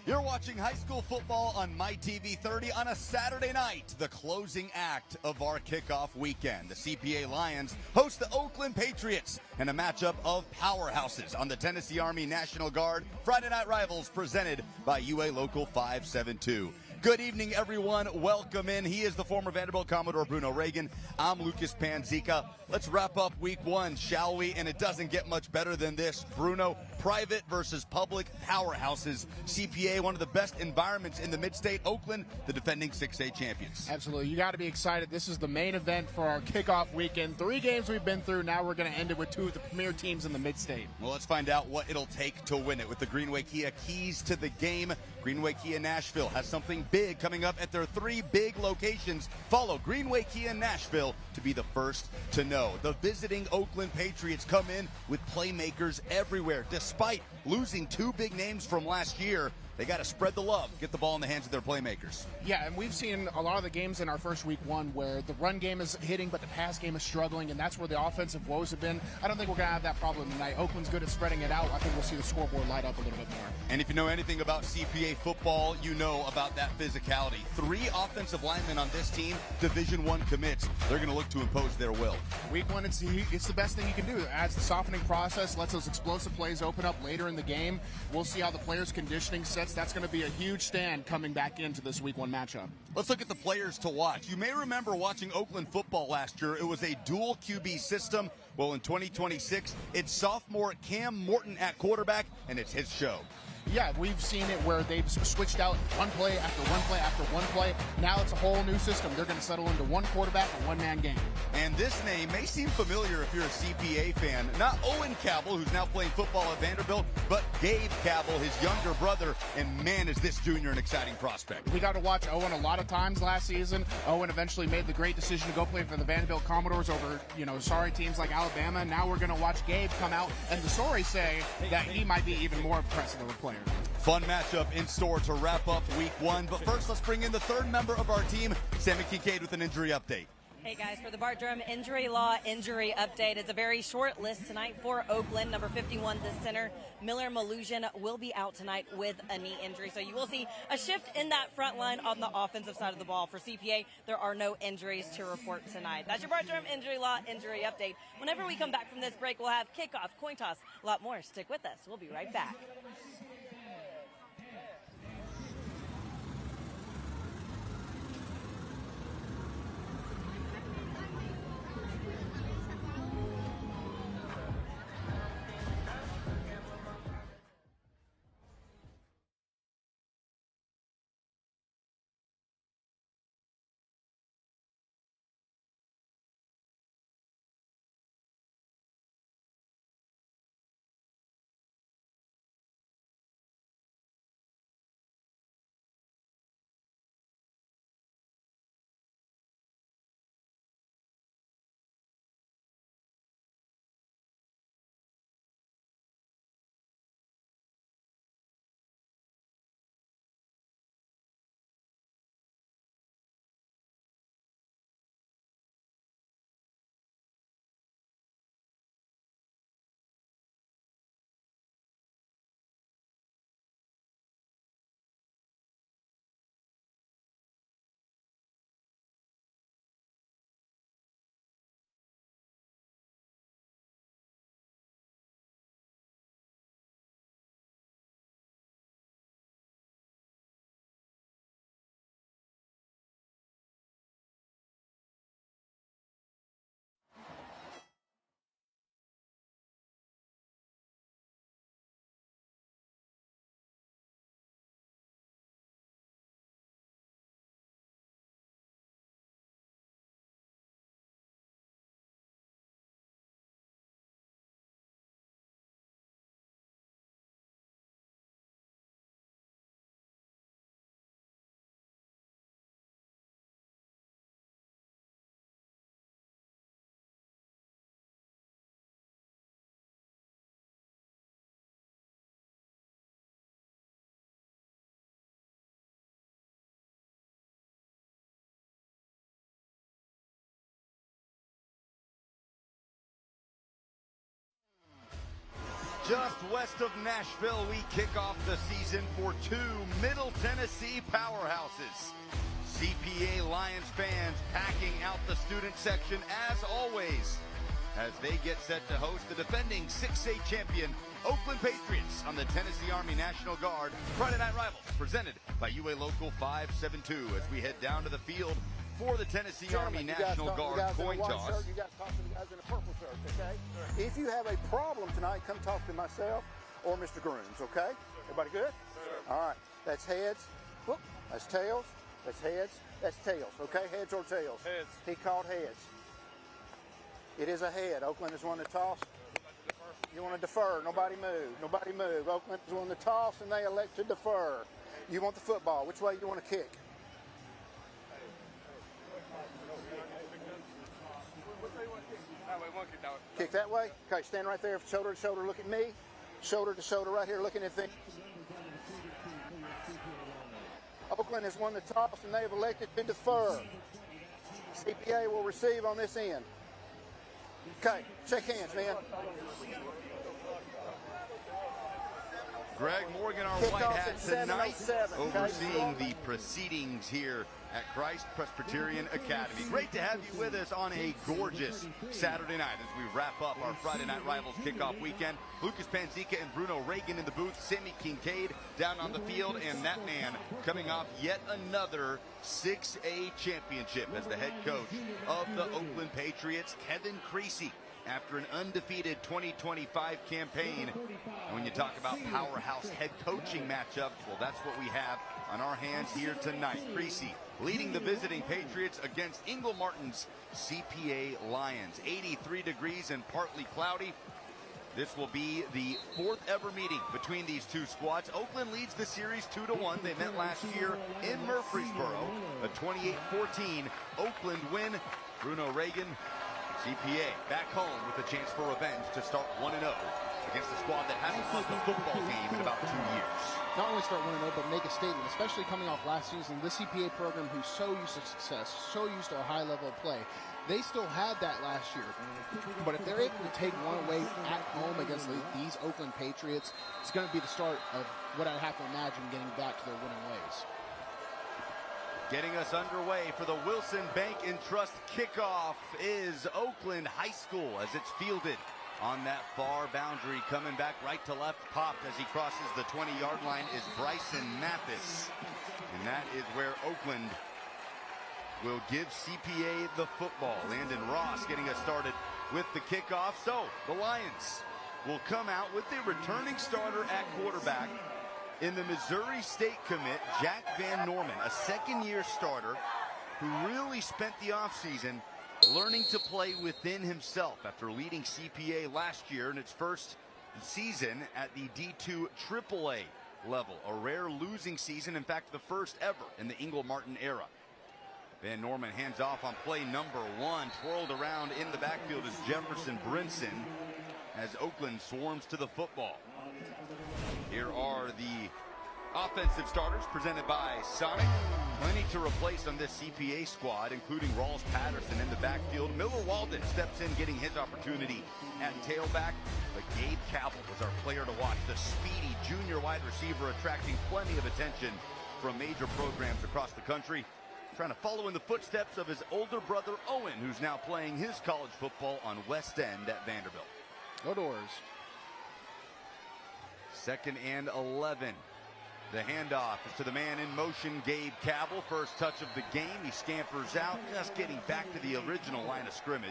You're watching high school football on MyTV30 on a Saturday night, the closing act of our kickoff weekend. The CPA Lions host the Oakland Patriots in a matchup of powerhouses on the Tennessee Army National Guard. Friday Night Rivals presented by UA Local 572. Good evening, everyone. Welcome in. He is the former Vanderbilt Commodore Bruno Reagan. I'm Lucas Panzica. Let's wrap up week one, shall we? And it doesn't get much better than this. Bruno, private versus public powerhouses. CPA, one of the best environments in the mid-state. Oakland, the defending 6A champions. Absolutely. You got to be excited. This is the main event for our kickoff weekend. 3 games we've been through. Now we're going to end it with 2 of the premier teams in the mid-state. Well, let's find out what it'll take to win it with the Greenway Kia keys to the game. Greenway Kia Nashville has something big coming up at their 3 big locations. Follow Greenway Kia Nashville to be the first to know. The visiting Oakland Patriots come in with playmakers everywhere. Despite losing 2 big names from last year, they got to spread the love, get the ball in the hands of their playmakers. Yeah, and we've seen a lot of the games in our first week one where the run game is hitting, but the pass game is struggling, and that's where the offensive woes have been. I don't think we're going to have that problem tonight. Oakland's good at spreading it out. I think we'll see the scoreboard light up a little bit more. And if you know anything about CPA football, you know about that physicality. 3 offensive linemen on this team, Division I commits. They're going to look to impose their will. Week one, it's the best thing you can do. It adds the softening process, lets those explosive plays open up later in the game. We'll see how the players' conditioning sets. That's going to be a huge stand coming back into this week one matchup. Let's look at the players to watch. You may remember watching Oakland football last year. It was a dual QB system. Well, in 2026, it's sophomore Cam Morton at quarterback, and it's his show. Yeah, we've seen it where they've switched out one play after one play after one play. Now it's a whole new system. They're going to settle into one quarterback, a one-man game. And this name may seem familiar if you're a CPA fan. Not Owen Cabell, who's now playing football at Vanderbilt, but Gabe Cabell, his younger brother. And man, is this junior an exciting prospect. We got to watch Owen a lot of times last season. Owen eventually made the great decision to go play for the Vanderbilt Commodores over, sorry teams like Alabama. Now we're going to watch Gabe come out, and the stories say that he might be even more impressive of a player. Fun matchup in store to wrap up week one. But first, let's bring in the 3rd member of our team, Sammy Kincaid, with an injury update. Hey guys, for the Bartram Injury Law Injury Update, it's a very short list tonight for Oakland. Number 51, the center, Miller Malusian, will be out tonight with a knee injury. So you will see a shift in that front line on the offensive side of the ball. For CPA, there are no injuries to report tonight. That's your Bartram Injury Law Injury Update. Whenever we come back from this break, we'll have kickoff, coin toss, a lot more. Stick with us. We'll be right back. Just west of Nashville, we kick off the season for two Middle Tennessee powerhouses. CPA Lions fans packing out the student section as always as they get set to host the defending 6A champion Oakland Patriots on the Tennessee Army National Guard Friday Night Rivals, presented by UA Local 572 as we head down to the field for the Tennessee Army National Guard coin toss. You guys talk to the guys in the purple shirt, okay? Sure. If you have a problem tonight, come talk to myself or Mr. Grooms, okay? Everybody good? Sure. All right. That's heads. Whoop. That's tails. That's heads. That's tails, okay? Heads or tails? Heads. He called heads. It is a head. Oakland is one to toss. You want to defer. Nobody move. Nobody move. Oakland is one to toss, and they elect to defer. You want the football. Which way do you want to kick? Kick that way? Okay, stand right there, shoulder to shoulder, look at me. Shoulder to shoulder right here, looking at things. Oakland has won the toss, and they have elected to defer. CPA will receive on this end. Okay, shake hands, man. Greg Morgan, our white hat tonight, overseeing the proceedings here at Christ Presbyterian Academy. Great to have you with us on a gorgeous Saturday night as we wrap up our Friday Night Rivals kickoff weekend. Lucas Panzica and Bruno Reagan in the booth, Sammy Kincaid down on the field, and that man coming off yet another 6A championship as the head coach of the Oakland Patriots, Kevin Creasy, after an undefeated 2025 campaign. And when you talk about powerhouse head coaching matchups, well, that's what we have on our hands here tonight. Creasy leading the visiting Patriots against Ingle Martin's CPA Lions. 83 degrees and partly cloudy. This will be the fourth ever meeting between these two squads. Oakland leads the series 2-1. They met last year in Murfreesboro, a 28-14 Oakland win. Bruno Reagan, CPA back home with a chance for revenge to start 1-0 against a squad that hasn't won the football game in about 2 years. Not only start 1-0, but make a statement, especially coming off last season. The CPA program, who's so used to success, so used to a high level of play, they still had that last year. But if they're able to take one away at home against these Oakland Patriots, it's going to be the start of what I have to imagine getting back to their winning ways. Getting us underway for the Wilson Bank and Trust kickoff is Oakland High School as it's fielded on that far boundary. Coming back right to left, popped as he crosses the 20-yard line is Bryson Mathis. And that is where Oakland will give CPA the football. Landon Ross getting us started with the kickoff. So the Lions will come out with the returning starter at quarterback in the Missouri State commit, Jack Van Norman, a second-year starter who really spent the offseason learning to play within himself after leading CPA last year in its first season at the D2 AAA level. A rare losing season, in fact, the first ever in the Ingle Martin era. Van Norman hands off on play number 1. Twirled around in the backfield is Jefferson Brinson as Oakland swarms to the football. Here are the offensive starters presented by Sonic. Plenty to replace on this CPA squad, including Rawls Patterson in the backfield. Miller Walden steps in, getting his opportunity at tailback. But Gabe Cabell was our player to watch. The speedy junior wide receiver attracting plenty of attention from major programs across the country. Trying to follow in the footsteps of his older brother, Owen, who's now playing his college football on West End at Vanderbilt. Go Doors. 2nd and 11. The handoff is to the man in motion, Gabe Cabell. First touch of the game. He scampers out, just getting back to the original line of scrimmage.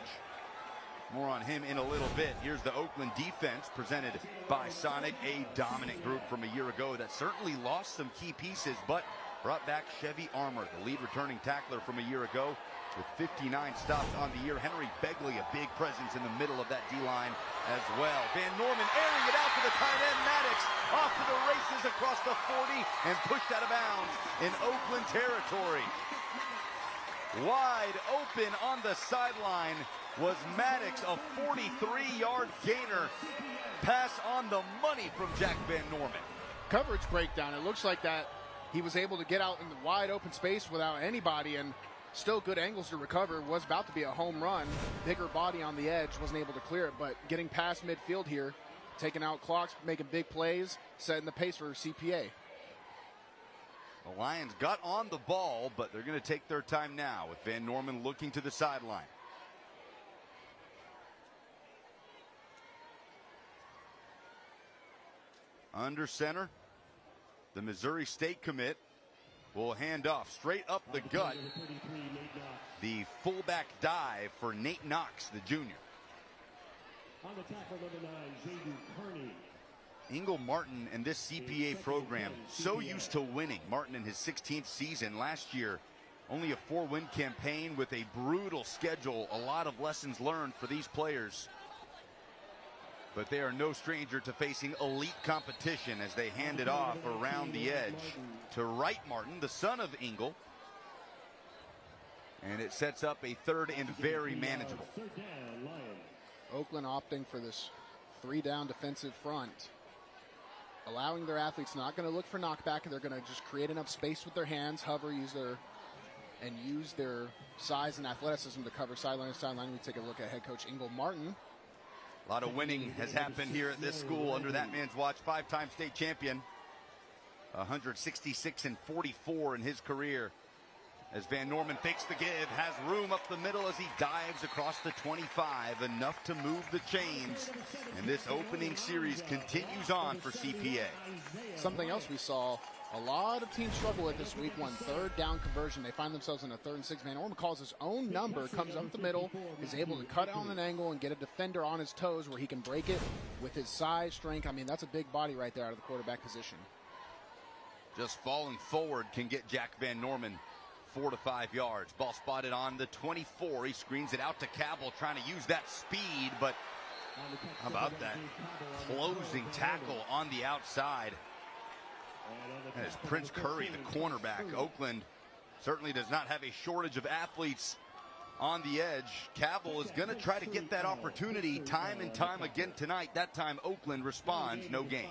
More on him in a little bit. Here's the Oakland defense presented by Sonic. A dominant group from a year ago that certainly lost some key pieces, but brought back Chevy Armour, the lead returning tackler from a year ago, with 59 stops on the year. Henry Begley, a big presence in the middle of that D-line as well. Van Norman airing it out to the tight end, Maddox, off to the races across the 40 and pushed out of bounds in Oakland territory. Wide open on the sideline was Maddox, a 43-yard gainer. Pass on the money from Jack Van Norman. Coverage breakdown. It looks like that he was able to get out in the wide open space without anybody, and still good angles to recover. Was about to be a home run. Bigger body on the edge, wasn't able to clear it, but getting past midfield here, taking out clocks, making big plays, setting the pace for CPA. The Lions got on the ball, but they're going to take their time now with Van Norman looking to the sideline. Under center, the Missouri State commit will hand off straight up the gut. The fullback dive for Nate Knox, the junior. On the tackle, number 9, Jaden Kearney. Ingle Martin and this CPA program so used to winning. Martin in his 16th season last year, only a 4-win campaign with a brutal schedule. A lot of lessons learned for these players. But they are no stranger to facing elite competition as they hand it off around the edge to Wright Martin, the son of Ingle. And it sets up a 3rd and very manageable. Oakland opting for this 3-down defensive front, allowing their athletes not going to look for knockback. They're going to just create enough space with their hands, hover, use their size and athleticism to cover sideline to sideline. We take a look at head coach Ingle Martin. A lot of winning has happened here at this school under that man's watch. 5-time state champion, 166-44 in his career. As Van Norman fakes the give, has room up the middle as he dives across the 25, enough to move the chains. And this opening series continues on for CPA. Something else we saw, a lot of teams struggle with this week, 3rd down conversion. They find themselves in a 3rd and 6. Van Norman calls his own number, comes up the middle, is able to cut on an angle and get a defender on his toes where he can break it with his size, strength. I mean, that's a big body right there out of the quarterback position. Just falling forward can get Jack Van Norman 4 to 5 yards. Ball spotted on the 24. He screens it out to Cabell, trying to use that speed, but how about that closing tackle on the outside? That is Prince Curry, the cornerback. Oakland certainly does not have a shortage of athletes on the edge. Cabell is going to try to get that opportunity time and time again tonight. That time Oakland responds, no gain.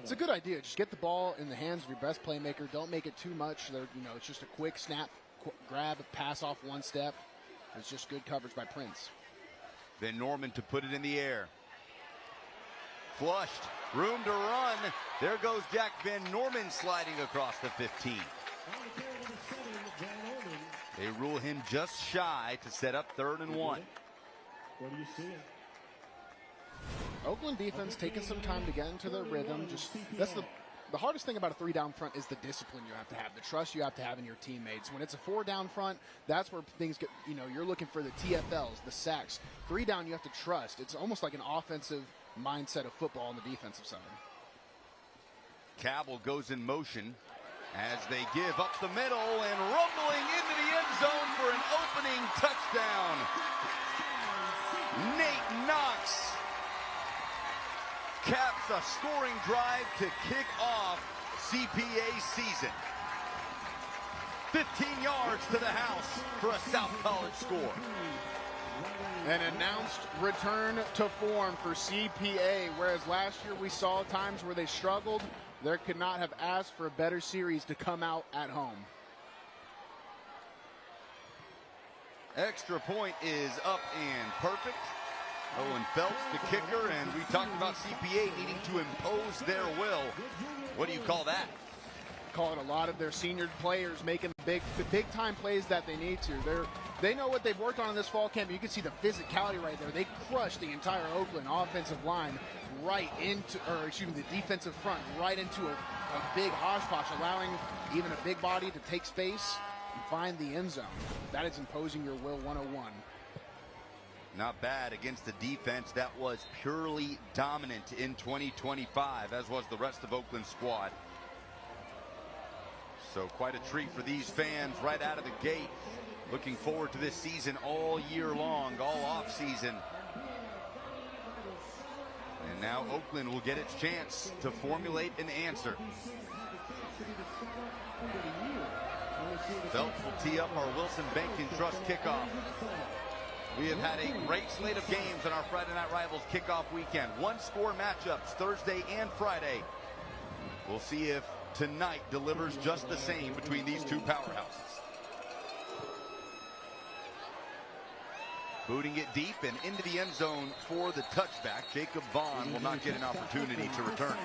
It's a good idea. Just get the ball in the hands of your best playmaker. Don't make it too much. It's just a quick snap, grab, pass off one step. It's just good coverage by Prince. Van Norman to put it in the air. Flushed, room to run. There goes Jack Van Norman sliding across the 15. They rule him just shy to set up 3rd and 1. What do you see? Oakland defense taking some time to get into their rhythm. That's the hardest thing about a 3-down front is the discipline you have to have, the trust you have to have in your teammates. When it's a 4-down front, that's where things get, you're looking for the TFLs, the sacks. 3-down, you have to trust. It's almost like an offensive mindset of football on the defensive side. Cabell goes in motion as they give up the middle and rumbling into the end zone for an opening touchdown. Nate Knox caps a scoring drive to kick off CPA season. 15 yards to the house for a South College score. An announced return to form for CPA, whereas last year we saw times where they struggled. They could not have asked for a better series to come out at home. Extra point is up and perfect. Owen Phelps, the kicker, and we talked about CPA needing to impose their will. What do you call that? Call it a lot of their senior players making the big time plays that they need to. They know what they've worked on in this fall camp. You can see the physicality right there. They crushed the entire Oakland offensive line the defensive front right into a big hodgepodge, allowing even a big body to take space and find the end zone. That is imposing your will 101. Not bad against a defense that was purely dominant in 2025, as was the rest of Oakland's squad. So quite a treat for these fans right out of the gate. Looking forward to this season all year long, all off season. And now Oakland will get its chance to formulate an answer. Phelps will tee up our Wilson Banking Trust kickoff. We have had a great slate of games on our Friday Night Rivals kickoff weekend. One-score matchups Thursday and Friday. We'll see if tonight delivers just the same between these two powerhouses. Booting it deep and into the end zone for the touchback. Jacob Vaughn will not get an opportunity to return.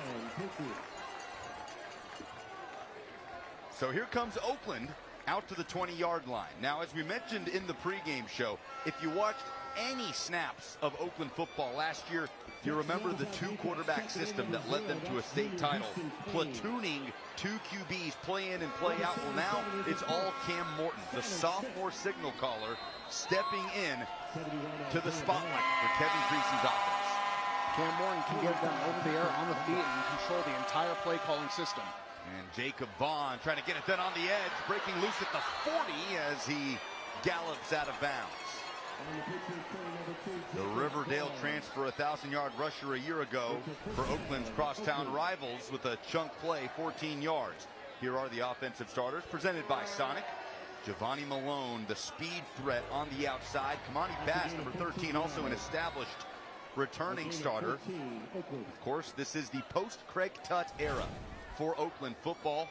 So here comes Oakland out to the 20-yard line. Now, as we mentioned in the pregame show, if you watched any snaps of Oakland football last year, you remember the two-quarterback system that led them to a state title, platooning two QBs, play in and play out. Well, now it's all Cam Morton, the sophomore signal caller, stepping in to the spotlight for Kevin Creasy's offense. Cam Morton can get them over the air on the feet and control the entire play calling system. And Jacob Vaughn trying to get it done on the edge, breaking loose at the 40 as he gallops out of bounds. The Riverdale transfer, 1,000-yard rusher a year ago for Oakland's crosstown rivals with a chunk play, 14 yards. Here are the offensive starters presented by Sonic. Giovanni Malone, the speed threat on the outside. Kamani Bass, number 13, also an established returning starter. Of course, this is the post-Craig Tutt era for Oakland football.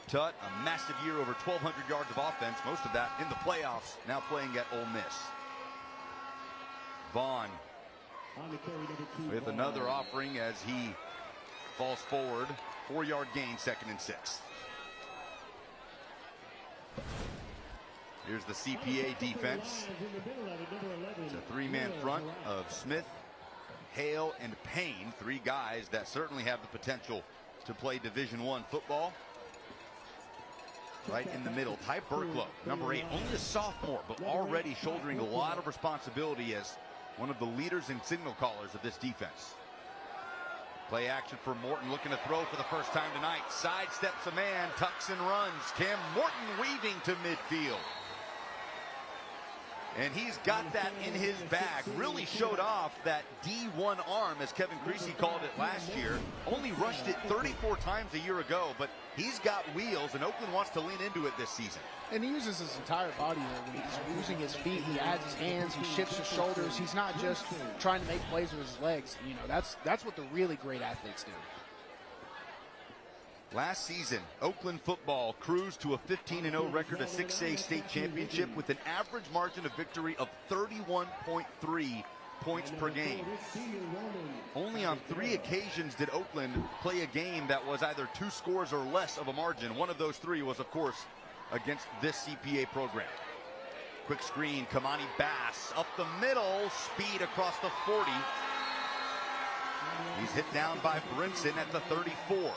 Tutt, a massive year, over 1,200 yards of offense, most of that in the playoffs, now playing at Ole Miss. Vaughn with another offering as he falls forward. 4-yard gain, 2nd and 6. Here's the CPA defense. It's a 3-man front of Smith, Hale, and Payne. 3 guys that certainly have the potential to play Division I football. Right in the middle, Ty Burklow, number 8, only a sophomore, but already shouldering a lot of responsibility as one of the leaders and signal callers of this defense. Play action for Morton, looking to throw for the first time tonight. Sidesteps a man, tucks and runs. Cam Morton weaving to midfield. And he's got that in his bag. Really showed off that D1 arm, as Kevin Creasy called it last year. Only rushed it 34 times a year ago, but he's got wheels, and Oakland wants to lean into it this season. And he uses his entire body when he's using his feet. He adds his hands, he shifts his shoulders. He's not just trying to make plays with his legs. You know, that's what the really great athletes do. Last season, Oakland football cruised to a 15-0 record, a 6A state championship with an average margin of victory of 31.3 points per game. Only on 3 occasions did Oakland play a game that was either 2 scores or less of a margin. One of those 3 was, of course, against this CPA program. Quick screen, Kamani Bass up the middle, speed across the 40. He's hit down by Brinson at the 34.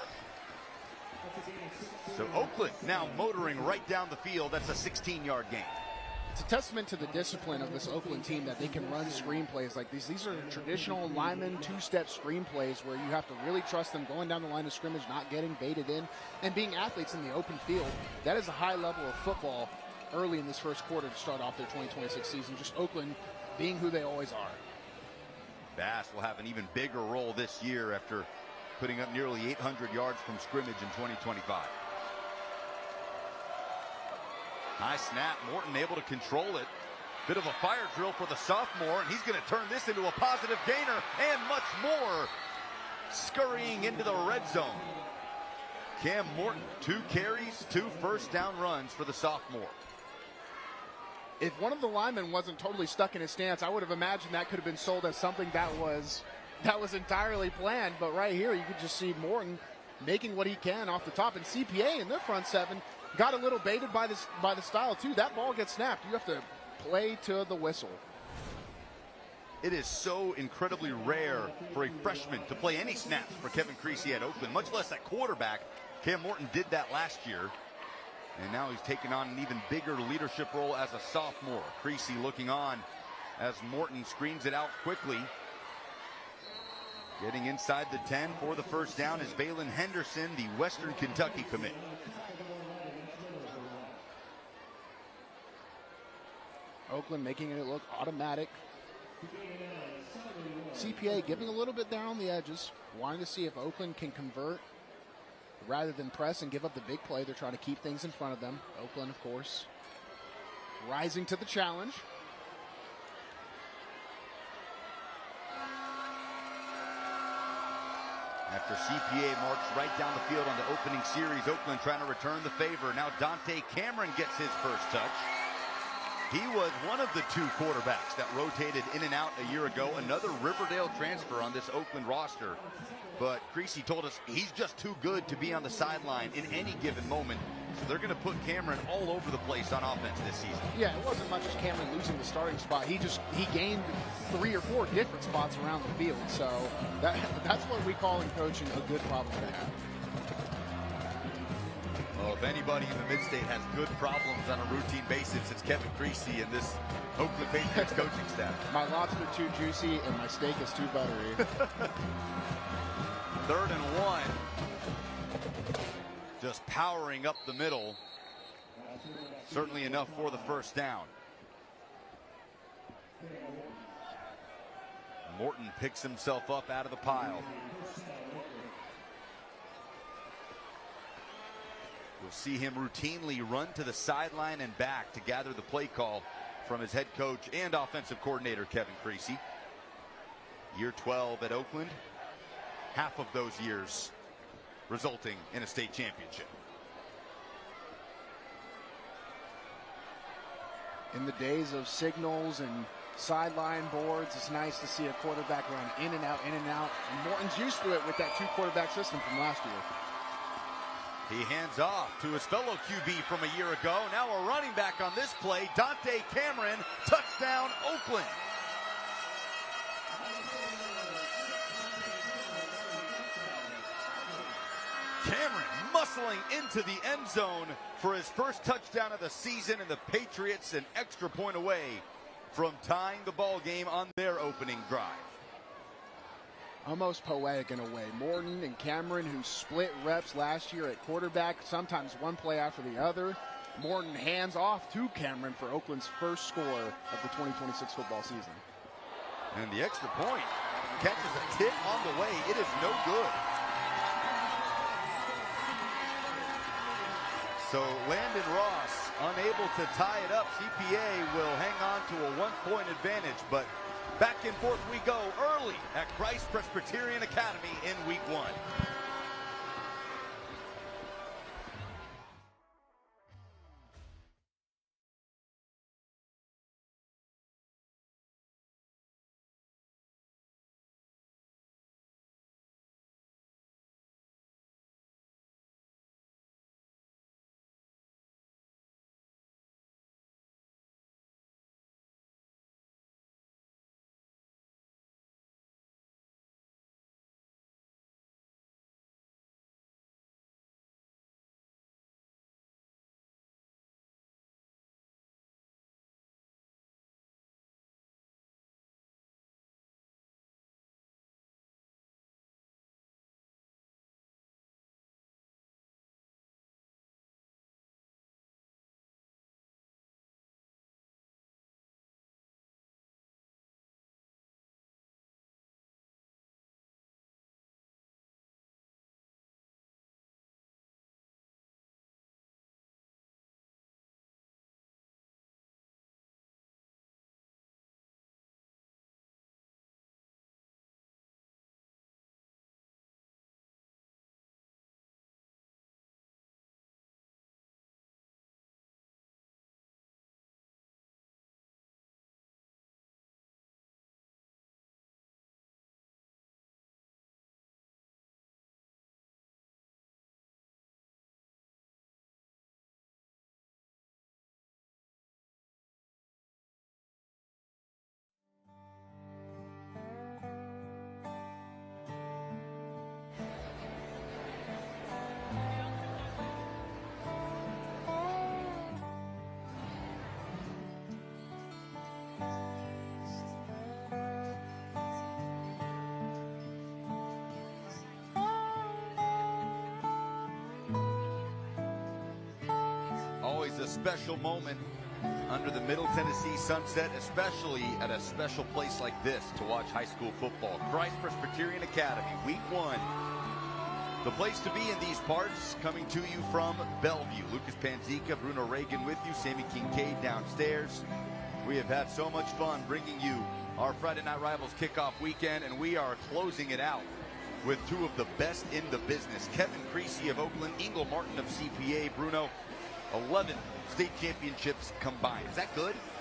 So Oakland now motoring right down the field. That's a 16-yard gain. It's a testament to the discipline of this Oakland team that they can run screenplays like these. These are traditional lineman 2-step screenplays where you have to really trust them going down the line of scrimmage, not getting baited in, and being athletes in the open field. That is a high level of football early in this first quarter to start off their 2026 season. Just Oakland being who they always are. Bass will have an even bigger role this year after putting up nearly 800 yards from scrimmage in 2025. High snap, Morton able to control it. Bit of a fire drill for the sophomore, and he's going to turn this into a positive gainer and much more. Scurrying into the red zone. Cam Morton, 2 carries, 2 first-down runs for the sophomore. If one of the linemen wasn't totally stuck in his stance, I would have imagined that could have been sold as something that was entirely planned. But right here, you could just see Morton making what he can off the top. And CPA in their front 7 got a little baited by the style too. That ball gets snapped. You have to play to the whistle. It is so incredibly rare for a freshman to play any snaps for Kevin Creasy at Oakland, much less at quarterback. Cam Morton did that last year, and now he's taken on an even bigger leadership role as a sophomore. Creasy looking on as Morton screens it out quickly. Getting inside the 10 for the first down is Valen Henderson, the Western Kentucky commit. Oakland making it look automatic. CPA giving a little bit there on the edges, wanting to see if Oakland can convert rather than press and give up the big play. They're trying to keep things in front of them. Oakland, of course, rising to the challenge. After CPA marched right down the field on the opening series, Oakland trying to return the favor. Now Dante Cameron gets his first touch. He was one of the 2 quarterbacks that rotated in and out a year ago. Another Riverdale transfer on this Oakland roster. But Creasy told us he's just too good to be on the sideline in any given moment. So they're going to put Cameron all over the place on offense this season. Yeah, it wasn't much as Cameron losing the starting spot. He gained 3 or 4 different spots around the field. So that's what we call in coaching a good problem to have. Well, if anybody in the mid-state has good problems on a routine basis, it's Kevin Creasy and this Oakland Patriots coaching staff. My lobster too juicy and my steak is too buttery. 3rd and 1. Just powering up the middle. Certainly enough for the first down. Morton picks himself up out of the pile. You'll see him routinely run to the sideline and back to gather the play call from his head coach and offensive coordinator, Kevin Creasy. Year 12 at Oakland. Half of those years resulting in a state championship. In the days of signals and sideline boards, it's nice to see a quarterback run in and out, in and out. And Morton's used to it with that 2 quarterback system from last year. He hands off to his fellow QB from a year ago. Now a running back on this play, Dante Cameron, touchdown Oakland. Cameron muscling into the end zone for his first touchdown of the season, and the Patriots an extra point away from tying the ball game on their opening drive. Almost poetic in a way. Morton and Cameron, who split reps last year at quarterback, sometimes one play after the other. Morton hands off to Cameron for Oakland's first score of the 2026 football season. And the extra point catches a tip on the way. It is no good. So Landon Ross unable to tie it up. CPA will hang on to a 1-point advantage, but back and forth we go early at Christ Presbyterian Academy in week 1. Always a special moment under the Middle Tennessee sunset, especially at a special place like this to watch high school football. Christ Presbyterian Academy, week 1. The place to be in these parts, coming to you from Bellevue. Lucas Panzica, Bruno Reagan with you, Sammy Kincaid downstairs. We have had so much fun bringing you our Friday Night Rivals kickoff weekend, and we are closing it out with 2 of the best in the business. Kevin Creasy of Oakland, Ingle Martin of CPA. Bruno, 11 state championships combined. Is that good?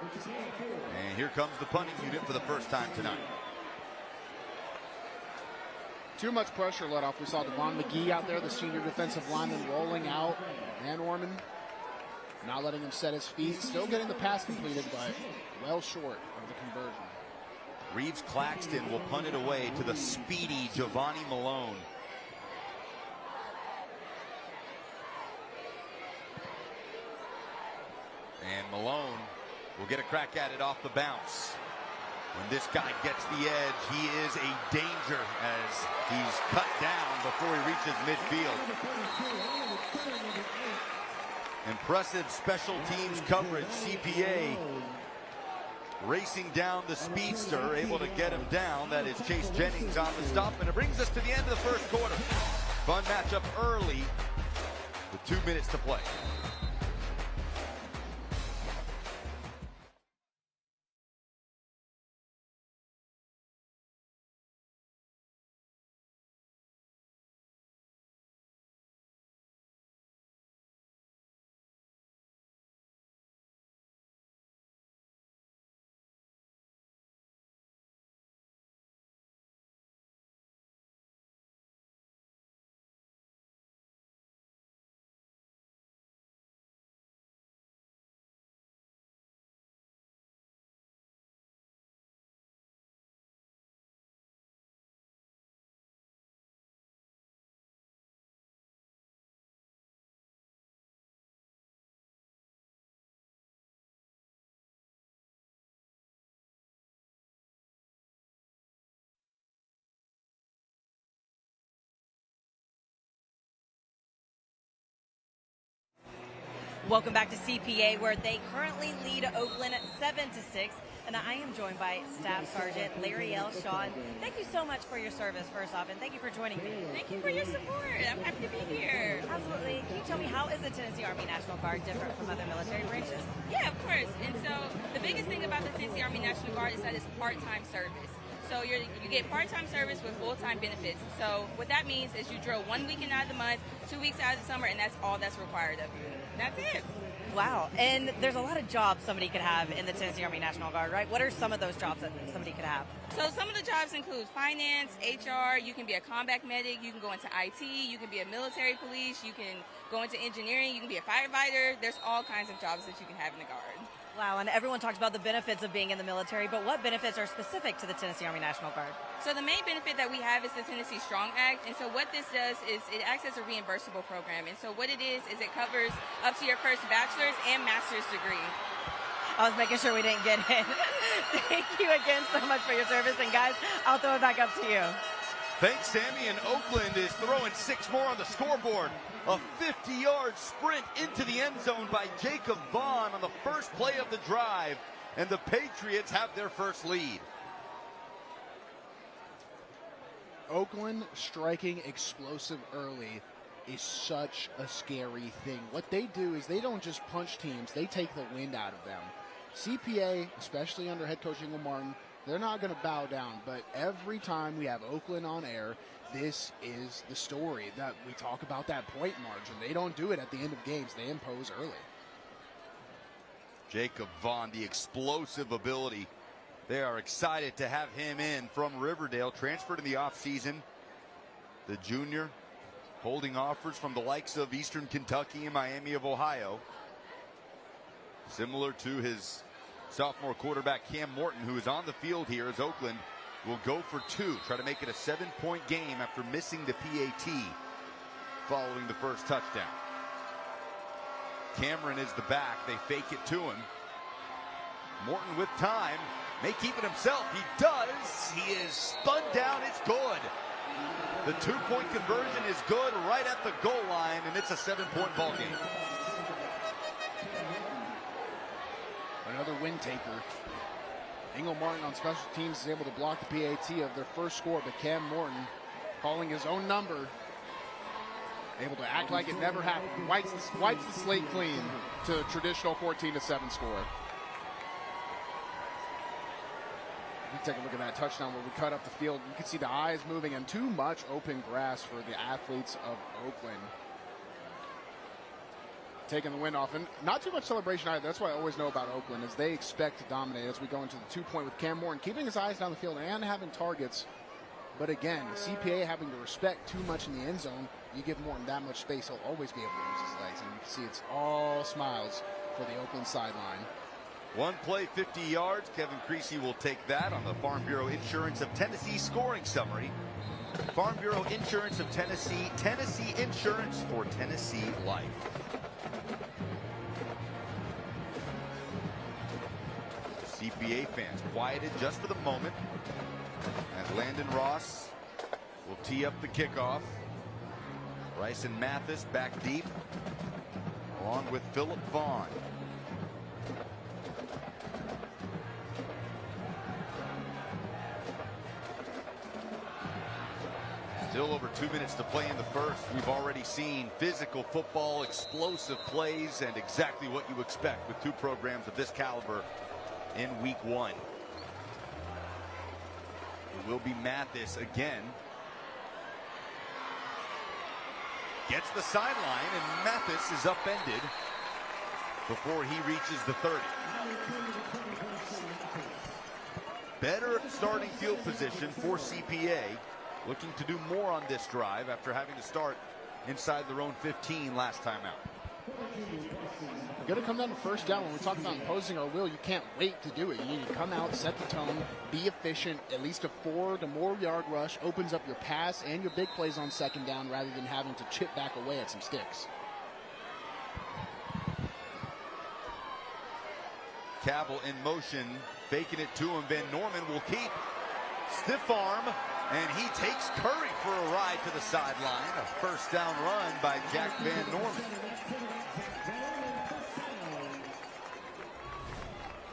And here comes the punting unit for the first time tonight. Too much pressure let off. We saw Devon McGee out there, the senior defensive lineman, rolling out. Van Orman not letting him set his feet. Still getting the pass completed, but well short of the conversion. Reeves Claxton will punt it away to the speedy Giovanni Malone. And Malone will get a crack at it off the bounce. When this guy gets the edge, he is a danger as he's cut down before he reaches midfield. Impressive special teams coverage. CPA racing down the speedster, able to get him down. That is Chase Jennings on the stop, and it brings us to the end of the first quarter. Fun matchup early with 2 minutes to play. Welcome back to CPA, where they currently lead Oakland 7-6. And I am joined by Staff Sergeant Larry L. Shaw. And thank you so much for your service, first off, and thank you for joining me. Thank you for your support. I'm happy to be here. Absolutely. Can you tell me, how is the Tennessee Army National Guard different from other military branches? Yeah, of course. And so the biggest thing about the Tennessee Army National Guard is that it's part-time service. So you get part-time service with full-time benefits. So what that means is you drill 1 weekend out of the month, 2 weeks out of the summer, and that's all that's required of you. That's it. Wow. And there's a lot of jobs somebody could have in the Tennessee Army National Guard, right? What are some of those jobs that somebody could have? So some of the jobs include finance, HR, you can be a combat medic, you can go into IT, you can be a military police, you can go into engineering, you can be a firefighter. There's all kinds of jobs that you can have in the Guard. Wow, and everyone talks about the benefits of being in the military, but what benefits are specific to the Tennessee Army National Guard? So the main benefit that we have is the Tennessee Strong Act, and so what this does is it acts as a reimbursable program, and so what it is it covers up to your first bachelor's and master's degree. I was making sure we didn't get in. Thank you again so much for your service, and guys, I'll throw it back up to you. Thanks, Sammy. And Oakland is throwing 6 more on the scoreboard. A 50-yard sprint into the end zone by Jacob Vaughn on the first play of the drive. And the Patriots have their first lead. Oakland striking explosive early is such a scary thing. What they do is they don't just punch teams, they take the wind out of them. CPA, especially under head coach Ingle Martin, they're not going to bow down, but every time we have Oakland on air, this is the story that we talk about, that point margin. They don't do it at the end of games. They impose early. Jacob Vaughn, the explosive ability. They are excited to have him in from Riverdale, transferred in the offseason. The junior holding offers from the likes of Eastern Kentucky and Miami of Ohio. Similar to his sophomore quarterback Cam Morton, who is on the field here as Oakland will go for 2, try to make it a 7-point game after missing the PAT following the first touchdown. Cameron is the back. They fake it to him. Morton with time, may keep it himself. He does. He is spun down. It's good. The 2-point conversion is good right at the goal line, and it's a 7-point ball game. Another win taker. Ingle Martin on special teams is able to block the PAT of their first score, but Cam Morton calling his own number, able to act like it never happened. Wipes the slate clean to a traditional 14-7 score. You take a look at that touchdown where we cut up the field. You can see the eyes moving and too much open grass for the athletes of Oakland. taking the wind off. And not too much celebration either. That's what I always know about Oakland is they expect to dominate as we go into the 2-point with Cam Moore and keeping his eyes down the field and having targets. But again, CPA having to respect too much in the end zone, you give Morton that much space, he'll always be able to use his legs. And you can see it's all smiles for the Oakland sideline. One play, 50 yards. Kevin Creasy will take that on the Farm Bureau Insurance of Tennessee scoring summary. Farm Bureau Insurance of Tennessee, Tennessee Insurance for Tennessee Life. CPA fans quieted just for the moment as Landon Ross will tee up the kickoff. Bryson Mathis back deep along with Philip Vaughn. Still over 2 minutes to play in the first. We've already seen physical football, explosive plays, and exactly what you expect with two programs of this caliber in week one. It will be Mathis again. Gets the sideline, and Mathis is upended before he reaches the 30. Better starting field position for CPA. Looking to do more on this drive after having to start inside their own 15 last time out. You're going to come down to first down. When we talk about imposing our will, you can't wait to do it. You need to come out, set the tone, be efficient. At least a 4 to more yard rush opens up your pass and your big plays on second down rather than having to chip back away at some sticks. Cabell in motion, faking it to him. Van Norman will keep. Stiff arm, and he takes Curry for a ride to the sideline. A first down run by Jack Van Norman.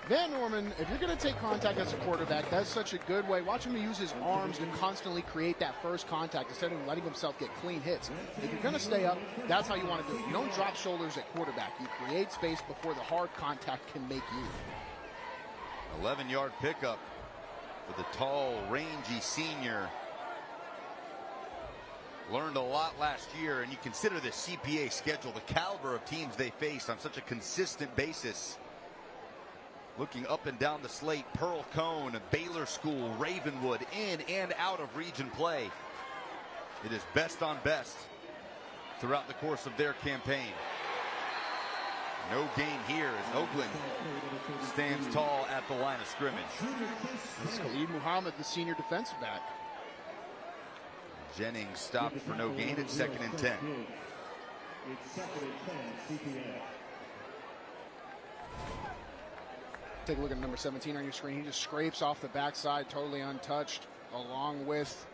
Van Norman, if you're going to take contact as a quarterback, that's such a good way. Watch him use his arms to constantly create that first contact instead of letting himself get clean hits. If you're going to stay up, that's how you want to do it. You don't drop shoulders at quarterback. You create space before the hard contact can make you. 11-yard pickup for the tall, rangy senior. Learned a lot last year, and you consider the CPA schedule, the caliber of teams they face on such a consistent basis. Looking up and down the slate, Pearl Cone, Baylor School, Ravenwood, in and out of region play. It is best on best throughout the course of their campaign. No gain here as Oakland stands tall at the line of scrimmage. This is Khalid Muhammad, the senior defensive back. Jennings stopped for no gain at 2nd and 10. It's 2nd and 10, CPA. Take a look at number 17 on your screen. He just scrapes off the backside, totally untouched, along with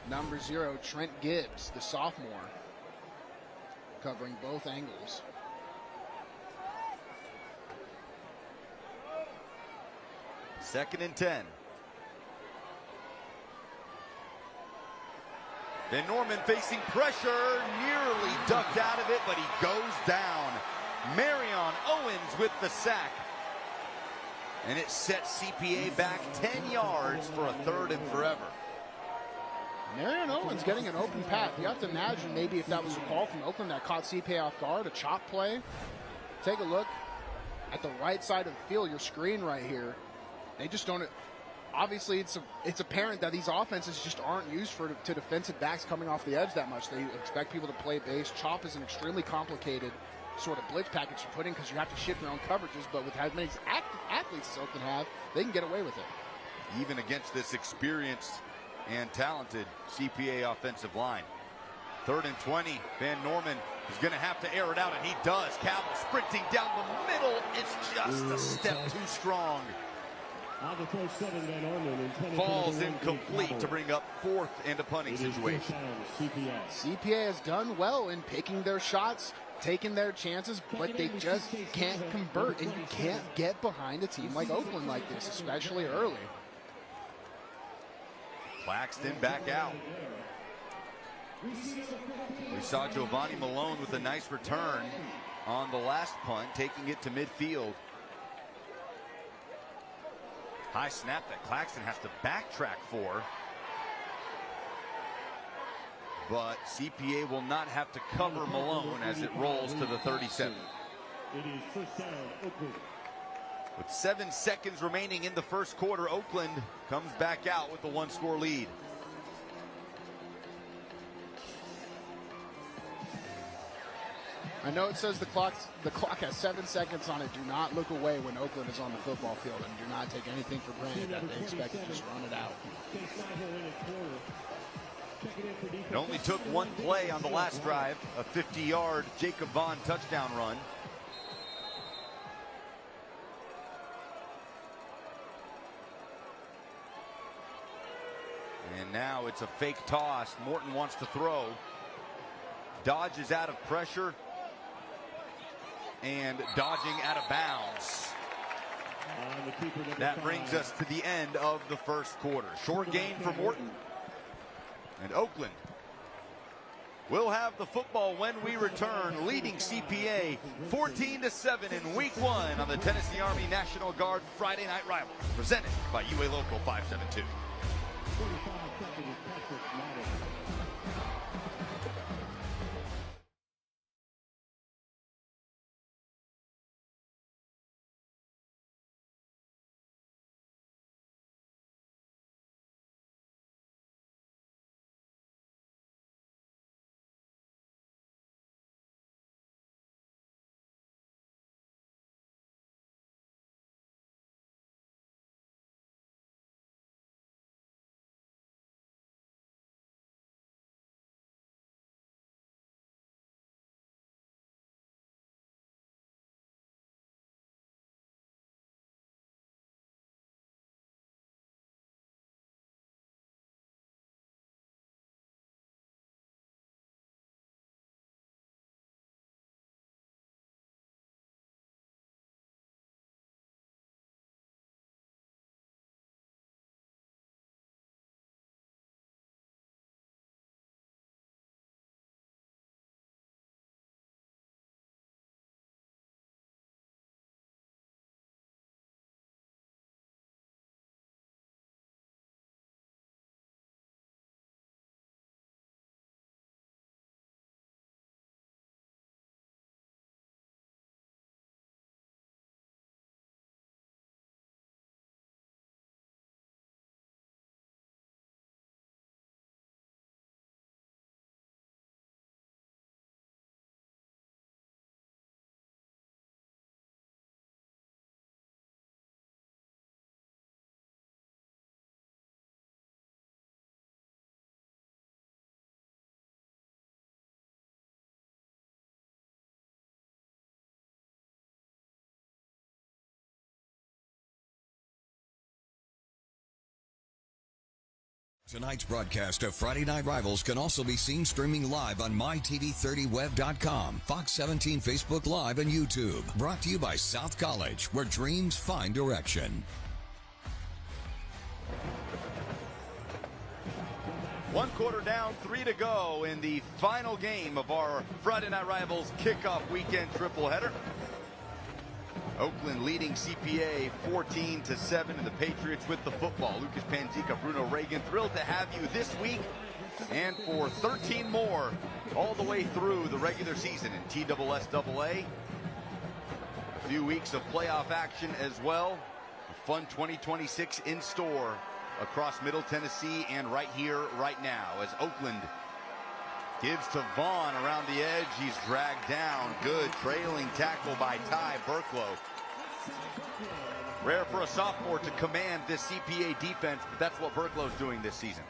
number 0, Trent Gibbs, the sophomore, covering both angles. Second and 10. Van Norman facing pressure, nearly ducked out of it, but he goes down. Marion Owens with the sack. And it sets CPA back 10 yards for a 3rd and forever. Marion Owens getting an open path. You have to imagine maybe if that was a call from Oakland that caught CPA off guard, a chop play. Take a look at the right side of the field, your screen right here. They just don't. Obviously, it's apparent that these offenses just aren't used to defensive backs coming off the edge that much. They expect people to play base. Chop is an extremely complicated sort of blitz package you put in because you have to shift your own coverages, but with as many athletes as Oakland have, they can get away with it. Even against this experienced and talented CPA offensive line. 3rd and 20. Van Norman is going to have to air it out, and he does. Cabell sprinting down the middle. It's just a step too strong. On the throw, 7, Van Norman. Falls incomplete to bring up 4th and a punting situation. CPA has done well in picking their shots, taking their chances, but they just can't convert, and you can't get behind a team like Oakland like this, especially early. Claxton back out. We saw Giovanni Malone with a nice return on the last punt, taking it to midfield. High snap that Claxton has to backtrack for. but CPA will not have to cover Malone as it rolls to the 37. It is first down, Oakland. With 7 seconds remaining in the first quarter, Oakland comes back out with a 1-score lead. I know it says the clock has 7 seconds on it. Do not look away when Oakland is on the football field, and do not take anything for granted that they expect to just run it out. It only took one play on the last drive, a 50-yard Jacob Vaughn touchdown run. And now it's a fake toss. Morton wants to throw. Dodges out of pressure. And dodging out of bounds. That brings us to the end of the first quarter. Short gain for Morton. And Oakland will have the football when we return, leading CPA 14-7 in week 1 on the Tennessee Army National Guard Friday Night Rivals, presented by UA Local 572. 45 seconds, Patrick Madden. Tonight's broadcast of Friday Night Rivals can also be seen streaming live on mytv30web.com, Fox 17 Facebook Live, and YouTube. Brought to you by South College, where dreams find direction. One quarter down, 3 to go in the final game of our Friday Night Rivals kickoff weekend tripleheader. Oakland leading CPA 14-7, and the Patriots with the football. Lucas Panzica, Bruno Reagan, thrilled to have you this week and for 13 more all the way through the regular season in TSSAA. A few weeks of playoff action as well. A fun 2026 in store across Middle Tennessee and right here, right now, as Oakland gives to Vaughn around the edge. He's dragged down. Good trailing tackle by Ty Burklow. Rare for a sophomore to command this CPA defense, but that's what Burklow's doing this season.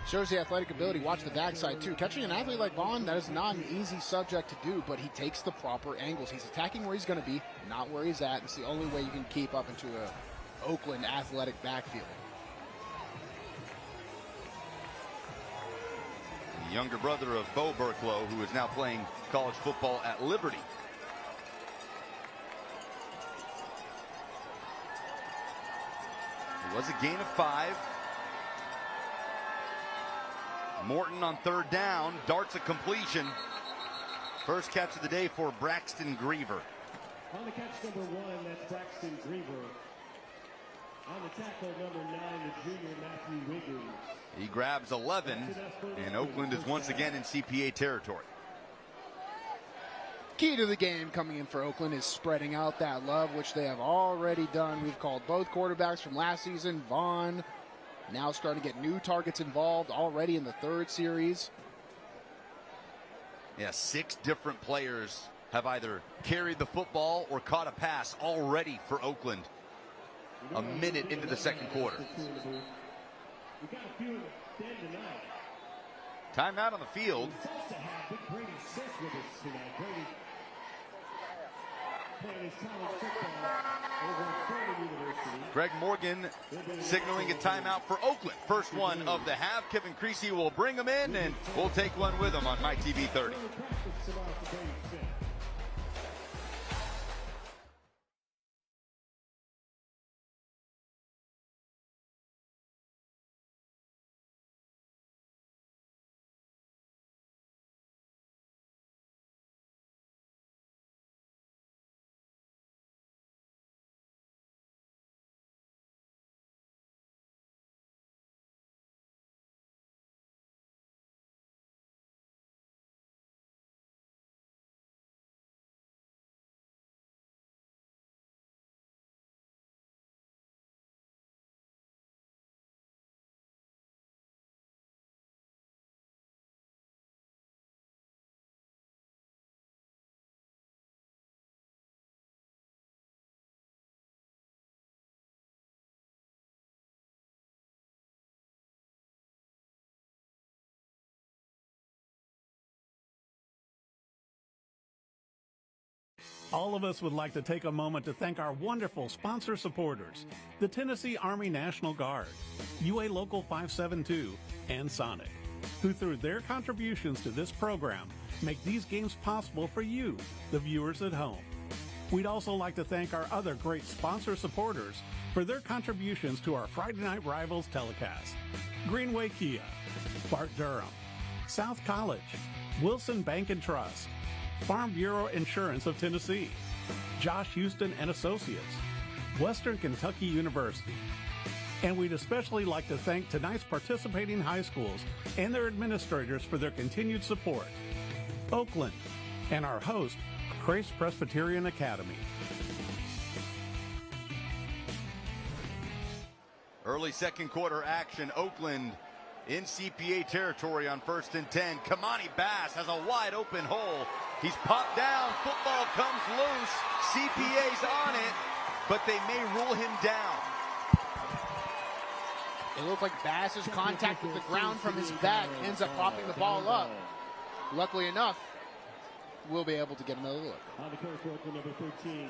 Shows the athletic ability. Watch the backside, too. Catching an athlete like Vaughn, that is not an easy subject to do, but he takes the proper angles. He's attacking where he's going to be, not where he's at. It's the only way you can keep up into a Oakland athletic backfield. The younger brother of Bo Burklow, who is now playing college football at Liberty. It was a gain of 5. Morton on third down, darts a completion. First catch of the day for Braxton Griever. On the catch, number 1, that's Braxton Griever. On the tackle, number 9, the junior Matthew Wiggins. He grabs 11, and Oakland is once again in CPA territory. Key to the game coming in for Oakland is spreading out that love, which they have already done. We've called both quarterbacks from last season. Vaughn now starting to get new targets involved already in the third series. Yeah, 6 different players have either carried the football or caught a pass already for Oakland a minute into the second quarter. Timeout on the field. Greg Morgan signaling a timeout for Oakland. First one of the half. Kevin Creasy will bring him in, and we'll take one with him on MyTV 30. All of us would like to take a moment to thank our wonderful sponsor supporters, the Tennessee Army National Guard, UA Local 572, and Sonic, who through their contributions to this program make these games possible for you, the viewers at home. We'd also like to thank our other great sponsor supporters for their contributions to our Friday Night Rivals telecast: Greenway Kia, Bart Durham, South College, Wilson Bank and Trust, Farm Bureau Insurance of Tennessee, Josh Houston and Associates, Western Kentucky University. And we'd especially like to thank tonight's participating high schools and their administrators for their continued support. Oakland, and our host, Christ Presbyterian Academy. Early second quarter action. Oakland in CPA territory on 1st and 10. Kamani Bass has a wide open hole. He's popped down. Football comes loose. CPA's on it, but they may rule him down. It looked like Bass's contact with the ground from his back ends up popping the ball up. Luckily enough, we'll be able to get another look.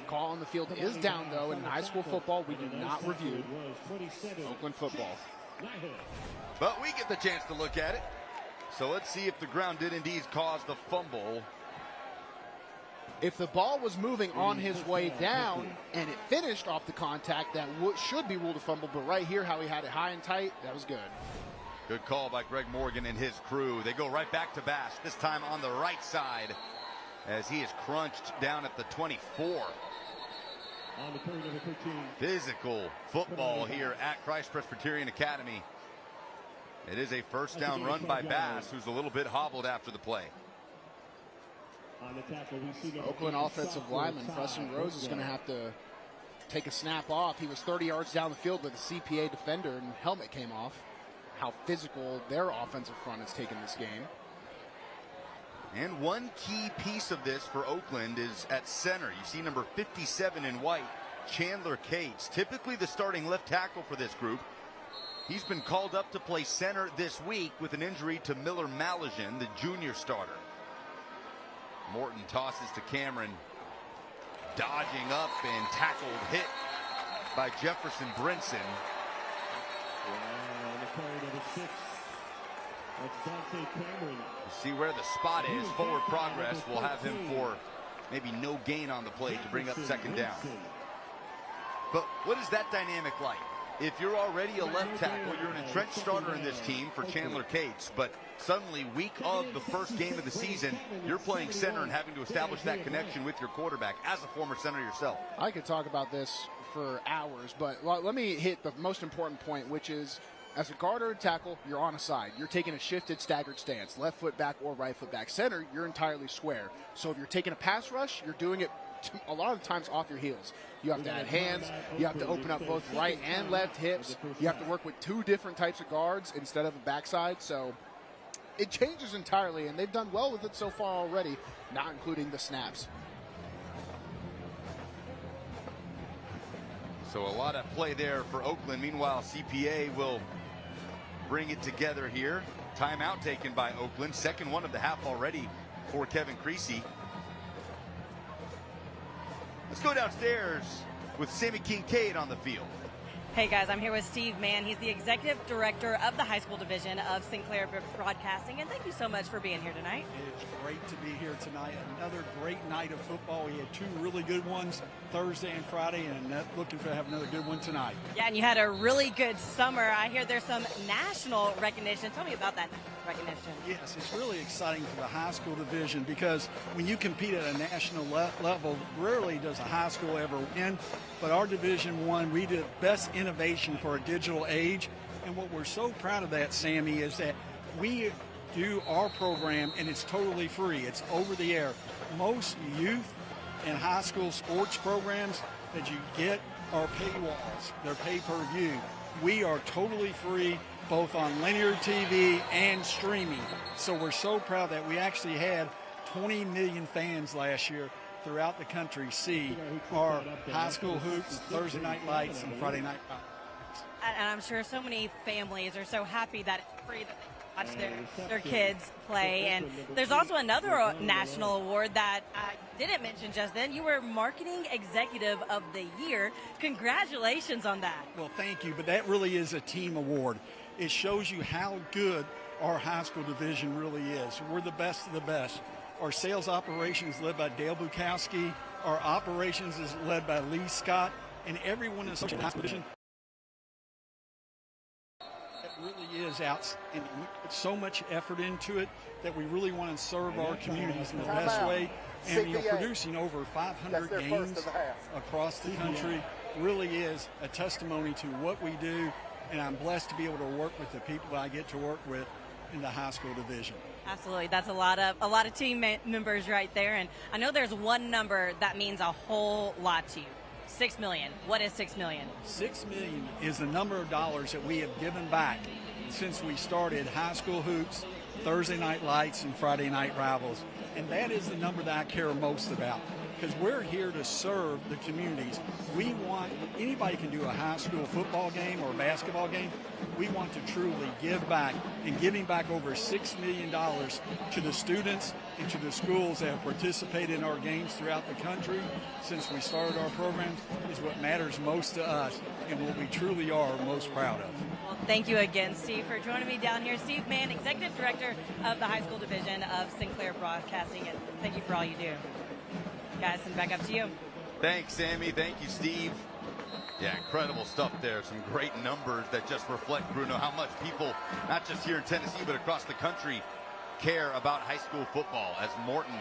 Call on the field is down, though. In high school football, we do not review Oakland football. But we get the chance to look at it. So let's see if the ground did indeed cause the fumble. If the ball was moving on his way down and it finished off the contact, that should be ruled a fumble. But right here, how he had it high and tight, that was good. Good call by Greg Morgan and his crew. They go right back to Bass, this time on the right side, as he is crunched down at the 24. Physical football here at Christ Presbyterian Academy. It is a first down run by Bass, who's a little bit hobbled after the play. Oakland offensive lineman Preston Rose is going to have to take a snap off. He was 30 yards down the field with a CPA defender, and helmet came off. How physical their offensive front has taken this game. And one key piece of this for Oakland is at center. You see number 57 in white, Chandler Cates, typically the starting left tackle for this group. He's been called up to play center this week with an injury to Miller Malajan, the junior starter. Morton tosses to Cameron, dodging up and tackled, hit by Jefferson Brinson. You see where the spot is, forward progress. We'll have him for maybe no gain on the play to bring up second down. But what is that dynamic like? If you're already a left tackle, you're an entrenched starter in this team for Chandler Cates, but suddenly week of the first game of the season, you're playing center and having to establish that connection with your quarterback as a former center yourself. I could talk about this for hours, but let me hit the most important point, which is as a guard or a tackle, you're on a side. You're taking a shifted, staggered stance, left foot back or right foot back. Center, you're entirely square. So if you're taking a pass rush, you're doing it a lot of the times off your heels. You have to add hands. You have to open up both right and left hips. You have to work with two different types of guards instead of a backside. So it changes entirely, and they've done well with it so far already, not including the snaps. So a lot at play there for Oakland. Meanwhile, CPA will bring it together here. Timeout taken by Oakland. Second one of the half already for Kevin Creasy. Let's go downstairs with Sammy Kincaid on the field. Hey guys, I'm here with Steve Mann. He's the executive director of the high school division of Sinclair Broadcasting, and thank you so much for being here tonight. It is great to be here tonight. Another great night of football. We had two really good ones Thursday and Friday, and looking to have another good one tonight. Yeah, and you had a really good summer. I hear there's some national recognition. Tell me about that recognition. Yes, it's really exciting for the high school division because when you compete at a national level, rarely does a high school ever win. But our Division One, we did best innovation for a digital age. And what we're so proud of that, Sammy, is that we do our program and it's totally free. It's over the air. Most youth and high school sports programs that you get are paywalls. They're pay-per-view. We are totally free, both on linear TV and streaming. So we're so proud that we actually had 20 million fans last year throughout the country see our high school hoops, Thursday night lights, and Friday night lights. And I'm sure so many families are so happy that it's free that they can watch their kids play. And there's also another national award that I didn't mention just then. You were Marketing Executive of the Year. Congratulations on that. Well, thank you, but that really is a team award. It shows you how good our high school division really is. We're the best of the best. Our sales operations led by Dale Bukowski. Our operations is led by Lee Scott, and everyone in the high school division. It really is out, and we put so much effort into it that we really want to serve our communities in the best way. And producing over 500 games across the country really is a testimony to what we do, and I'm blessed to be able to work with the people I get to work with in the high school division. Absolutely. That's a lot of team members right there. And I know there's one number that means a whole lot to you. $6 million. What is $6 million? $6 million is the number of dollars that we have given back since we started high school hoops, Thursday night lights, and Friday night rivals. And that is the number that I care most about, because we're here to serve the communities. We want, anybody can do a high school football game or a basketball game. We want to truly give back, and giving back over $6 million to the students and to the schools that have participated in our games throughout the country since we started our programs is what matters most to us and what we truly are most proud of. Well, thank you again, Steve, for joining me down here. Steve Mann, Executive Director of the High School Division of Sinclair Broadcasting, and thank you for all you do. Guys, and back up to you. Thanks, Sammy. Thank you, Steve. Yeah, incredible stuff there. Some great numbers that just reflect, Bruno, how much people, not just here in Tennessee, but across the country, care about high school football. As Morton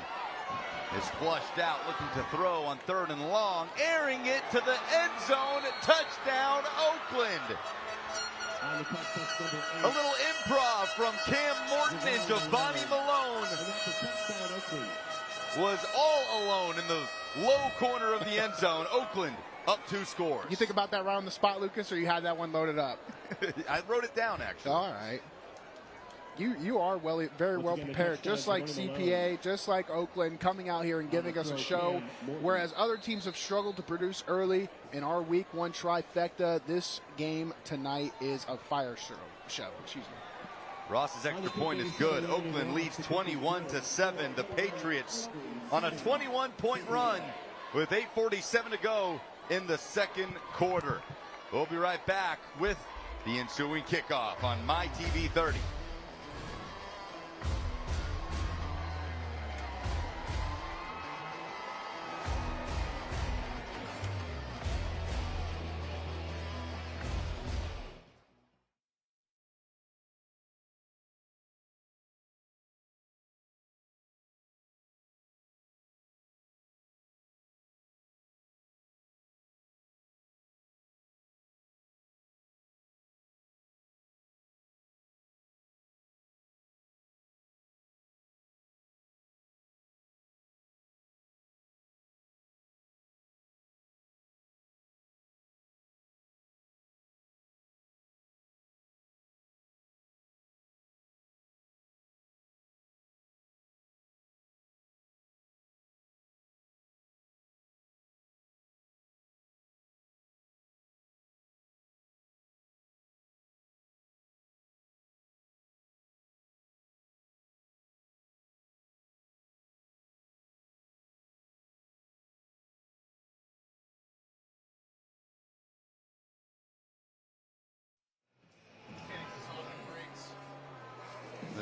is flushed out, looking to throw on 3rd and long, airing it to the end zone. Touchdown, Oakland. A little improv from Cam Morton and Giovanni Malone. Was all alone in the low corner of the end zone. Oakland up 2 scores. You think about that right on the spot, Lucas, or you had that one loaded up? I wrote it down, actually. All right. You are very well prepared, just like CPA, just like Oakland, coming out here and giving us a show. Whereas other teams have struggled to produce early in our Week 1 trifecta, this game tonight is a fire show. Excuse me. Ross's extra point is good. Oakland leads 21-7. The Patriots on a 21-point run with 8:47 to go in the second quarter. We'll be right back with the ensuing kickoff on MyTV 30.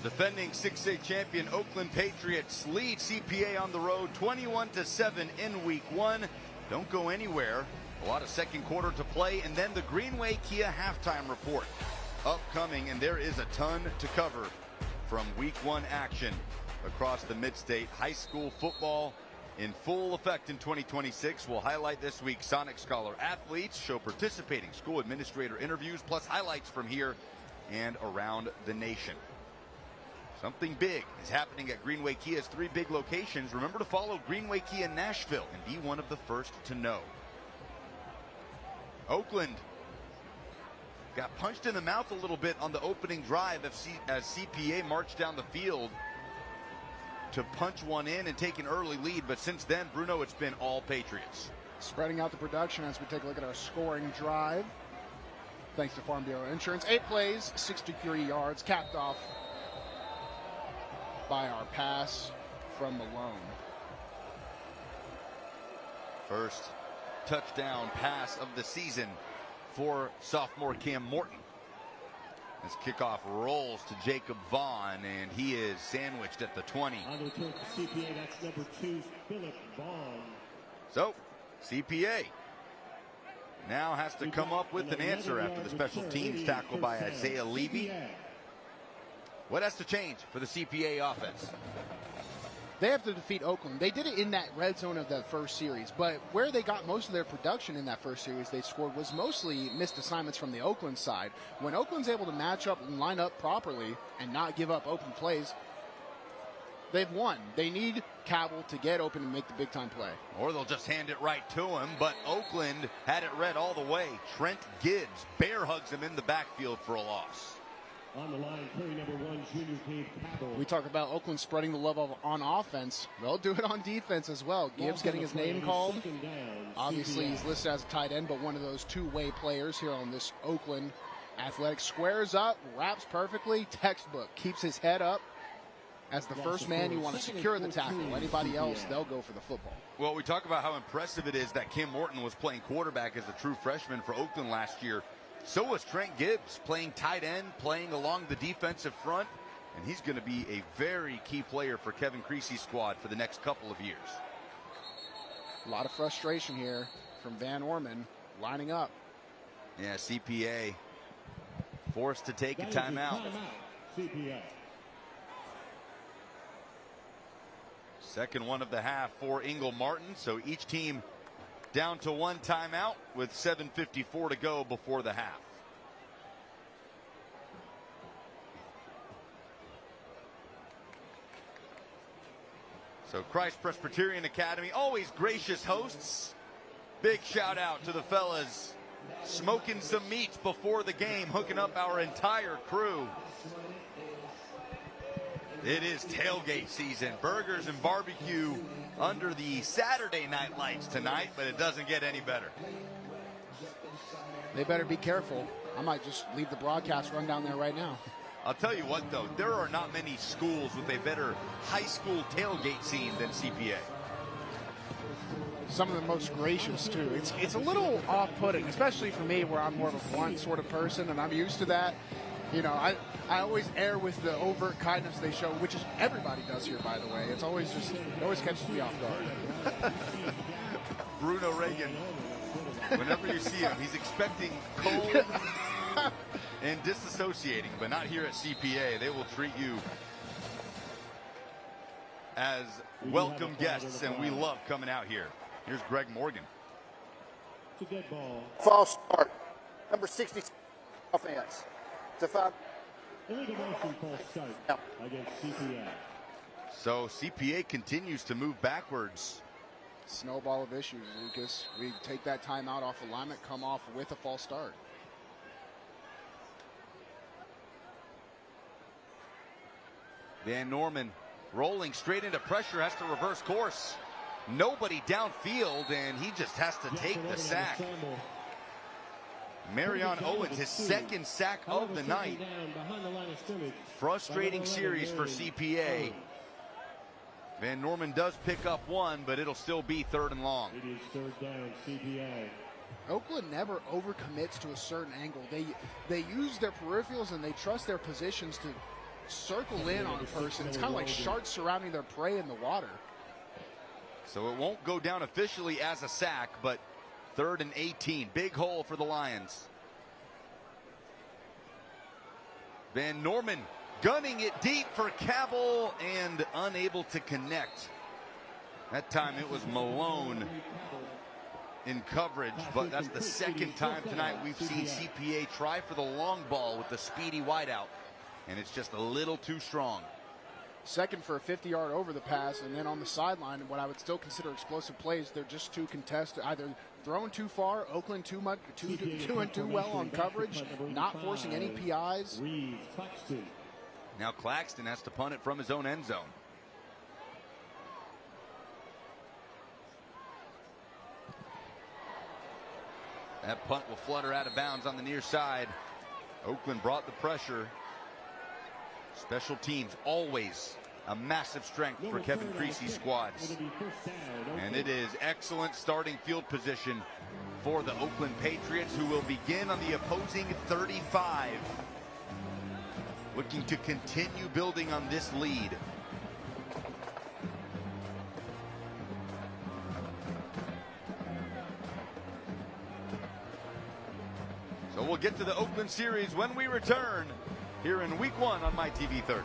defending 6A champion Oakland Patriots lead CPA on the road 21-7 in week 1. Don't go anywhere. A lot of second quarter to play, and then the Greenway Kia halftime report upcoming, and there is a ton to cover from week 1 action across the mid-state. High school football in full effect in 2026. We'll highlight this week's Sonic Scholar athletes, show participating school administrator interviews, plus highlights from here and around the nation. Something big is happening at Greenway Kia's 3 big locations. Remember to follow Greenway Kia Nashville and be one of the first to know. Oakland got punched in the mouth a little bit on the opening drive as CPA marched down the field to punch one in and take an early lead, but since then, Bruno, it's been all Patriots. Spreading out the production as we take a look at our scoring drive. Thanks to Farm Bureau Insurance. 8 plays, 63 yards, capped off by our pass from Malone. First touchdown pass of the season for sophomore Cam Morton. This kickoff rolls to Jacob Vaughn, and he is sandwiched at the 20. On the return to CPA, that's number 2, Philip Vaughn. So, CPA now has to come up with an answer after the special teams tackle by Isaiah Levy. What has to change for the CPA offense? They have to defeat Oakland. They did it in that red zone of that first series, but where they got most of their production in that first series they scored was mostly missed assignments from the Oakland side. When Oakland's able to match up and line up properly and not give up open plays, they've won. They need Cabell to get open and make the big-time play. Or they'll just hand it right to him, but Oakland had it read all the way. Trent Gibbs bear hugs him in the backfield for a loss. On the line, carry number 1, junior Gabe Cabell. We talk about Oakland spreading the love on offense. They'll do it on defense as well. Gibbs getting his name called. Obviously, he's listed as a tight end, but one of those two-way players here on this Oakland Athletics. Squares up, wraps perfectly, textbook. Keeps his head up. As the first man, you want to secure the tackle. Anybody else, they'll go for the football. Well, we talk about how impressive it is that Cam Morton was playing quarterback as a true freshman for Oakland last year. So was Trent Gibbs, playing tight end, playing along the defensive front, and he's going to be a very key player for Kevin Creasy's squad for the next couple of years. A lot of frustration here from Van Orman lining up. Yeah, CPA forced to take a timeout. CPA. Second one of the half for Ingle Martin, so each team down to 1 timeout with 7:54 to go before the half. So Christ Presbyterian Academy, always gracious hosts. Big shout out to the fellas smoking some meats before the game, hooking up our entire crew. It is tailgate season. Burgers and barbecue under the Saturday night lights tonight, but it doesn't get any better. They better be careful. I might just leave the broadcast run down there right now. I'll tell you what, though, there are not many schools with a better high school tailgate scene than CPA. Some of the most gracious, too. It's a little off-putting, especially for me where I'm more of a blunt sort of person, and I'm used to that. You know, I always err with the overt kindness they show, which is everybody does here, by the way. It always catches me off guard. Bruno Reagan, whenever you see him, he's expecting cold and disassociating, but not here at CPA. They will treat you as welcome guests, and we love coming out here. Here's Greg Morgan. It's a dead ball. False start. Number 60 offense. It's a 5. Illegal motion false start against CPA. So CPA continues to move backwards. Snowball of issues, Lucas. We take that timeout off alignment, come off with a false start. Van Norman rolling straight into pressure, has to reverse course. Nobody downfield, and he just has to take the sack. Marion Owens, his second sack of the night. Frustrating series for CPA. Van Norman does pick up one, but it'll still be 3rd and long. It is 3rd down, CPA. Oakland never overcommits to a certain angle. They use their peripherals and they trust their positions circle in on a person. It's kind of like sharks surrounding their prey in the water. So it won't go down officially as a sack, but 3rd and 18. Big hole for the Lions. Van Norman gunning it deep for Cabell and unable to connect. That time it was Malone in coverage, but that's the second time tonight we've seen CPA try for the long ball with the speedy wideout, and it's just a little too strong. Second for a 50-yard over the pass, and then on the sideline, what I would still consider explosive plays, they're just too contested. Either throwing too far, Oakland too well on coverage, not forcing any PIs. Now Claxton has to punt it from his own end zone. That punt will flutter out of bounds on the near side. Oakland brought the pressure. Special teams always a massive strength for Kevin Creasy's squads. And it is excellent starting field position for the Oakland Patriots, who will begin on the opposing 35. Looking to continue building on this lead. So we'll get to the Oakland series when we return here in week 1 on MyTV 30.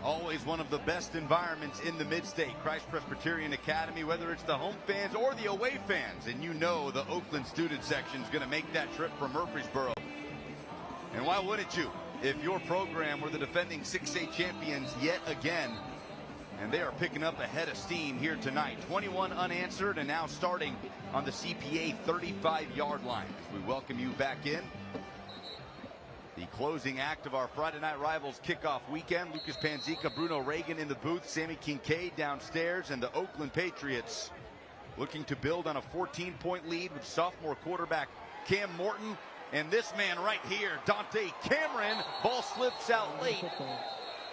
Always one of the best environments in the Mid-State, Christ Presbyterian Academy, whether it's the home fans or the away fans. And you know the Oakland student section is going to make that trip from Murfreesboro. And why wouldn't you if your program were the defending 6A champions yet again? And they are picking up a head of steam here tonight. 21 unanswered and now starting on the CPA 35-yard line. As we welcome you back in. The closing act of our Friday Night Rivals kickoff weekend. Lucas Panzica, Bruno Reagan in the booth, Sammy Kincaid downstairs, and the Oakland Patriots looking to build on a 14-point lead with sophomore quarterback Cam Morton. And this man right here, Dante Cameron, ball slips out late.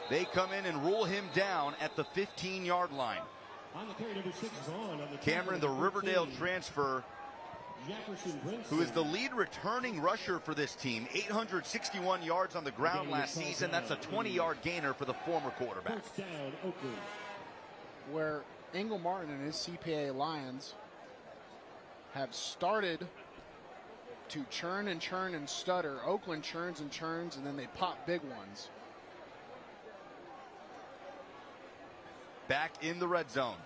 They come in and rule him down at the 15-yard line. Cameron, the Riverdale transfer, who is the lead returning rusher for this team. 861 yards on the ground last season. That's a 20-yard gainer for the former quarterback. Where Engel Martin and his CPA Lions have started to churn and churn and stutter. Oakland churns and churns, and then they pop big ones. Back in the red zone.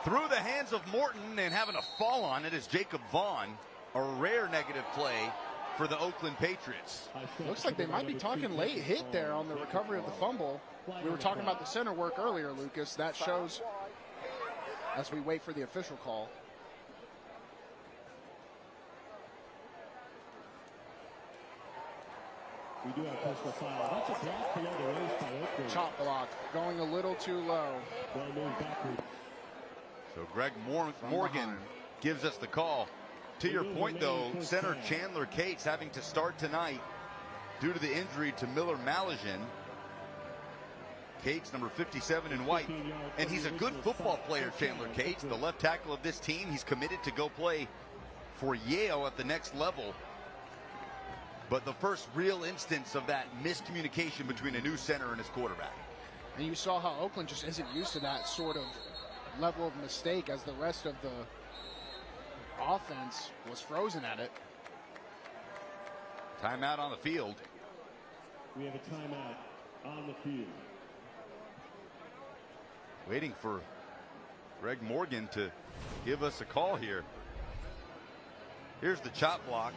Through the hands of Morton and having a fall on it is Jacob Vaughn. A rare negative play for the Oakland Patriots. Looks like they might be talking late hit there on the recovery of the fumble. We were talking about the center work earlier, Lucas. That shows as we wait for the official call. We do have a personal foul. That's a block below the waist by Oakland. Chop block going a little too low. Ball moved backward. So Greg Morgan gives us the call. To your point, though, center Chandler Cates having to start tonight due to the injury to Miller Malajin. Cates, number 57 in white, and he's a good football player, Chandler Cates, the left tackle of this team. He's committed to go play for Yale at the next level. But the first real instance of that miscommunication between a new center and his quarterback. And you saw how Oakland just isn't used to that sort of level of mistake, as the rest of the offense was frozen at it. Timeout on the field. We have a timeout on the field. Waiting for Greg Morgan to give us a call here. Here's the chop block.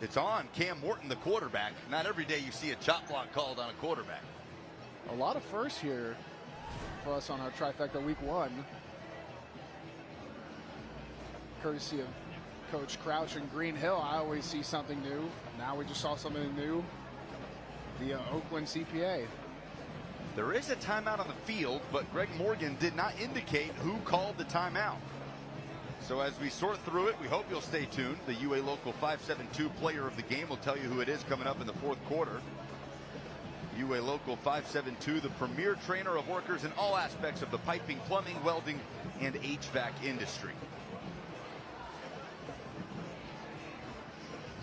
It's on Cam Morton, the quarterback. Not every day you see a chop block called on a quarterback. A lot of firsts here for us on our trifecta week 1. Courtesy of Coach Crouch and Green Hill, I always see something new. Now we just saw something new via Oakland CPA. There is a timeout on the field, but Greg Morgan did not indicate who called the timeout. So as we sort through it, we hope you'll stay tuned. The UA Local 572 player of the game will tell you who it is coming up in the fourth quarter. UA Local 572, the premier trainer of workers in all aspects of the piping, plumbing, welding, and HVAC industry.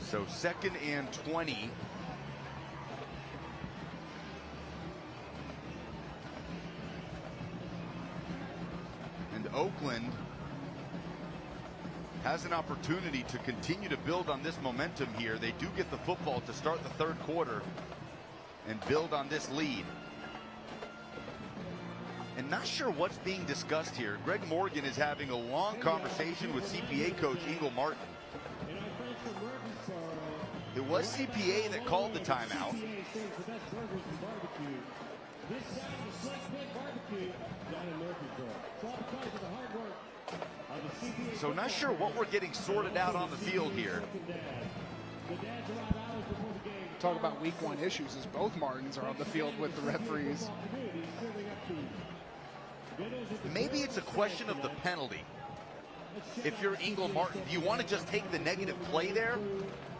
So 2nd and 20. And Oakland has an opportunity to continue to build on this momentum here. They do get the football to start the third quarter and build on this lead. And not sure what's being discussed here. Greg Morgan is having a long conversation with CPA coach Ingle Martin. It was CPA that called the timeout. So not sure what we're getting sorted out on the field here. Talk about week 1 issues, as both Martins are on the field with the referees. Maybe it's a question of the penalty. If you're Ingle Martin, do you want to just take the negative play there?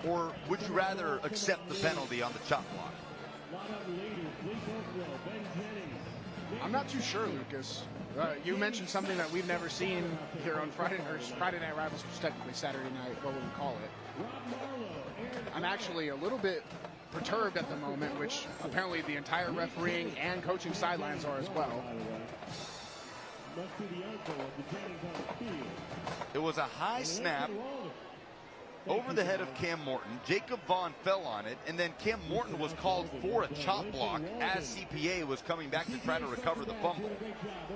Or would you rather accept the penalty on the chop block? I'm not too sure, Lucas. You mentioned something that we've never seen here on Friday Night Rivals, which is technically Saturday night, what would we call it? I'm actually a little bit perturbed at the moment, which apparently the entire refereeing and coaching sidelines are as well. It was a high snap over the head of Cam Morton. Jacob Vaughn fell on it, and then Cam Morton was called for a chop block as CPA was coming back to try to recover the fumble.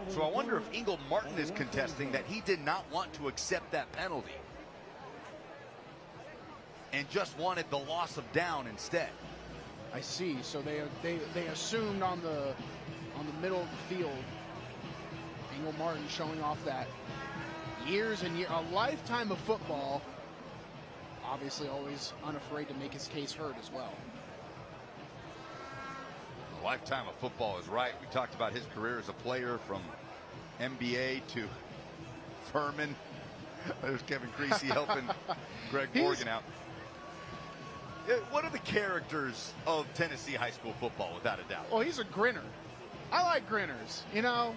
So I wonder if Ingle Martin is contesting that he did not want to accept that penalty and just wanted the loss of down instead. I see. So they assumed on the middle of the field, Ingle Martin showing off that years and years, a lifetime of football. Obviously always unafraid to make his case heard as well. A lifetime of football is right. We talked about his career as a player from MBA to Furman. There's Kevin Creasy helping Greg Morgan out. What are the characters of Tennessee high school football, without a doubt? Well, he's a grinner. I like grinners. You know,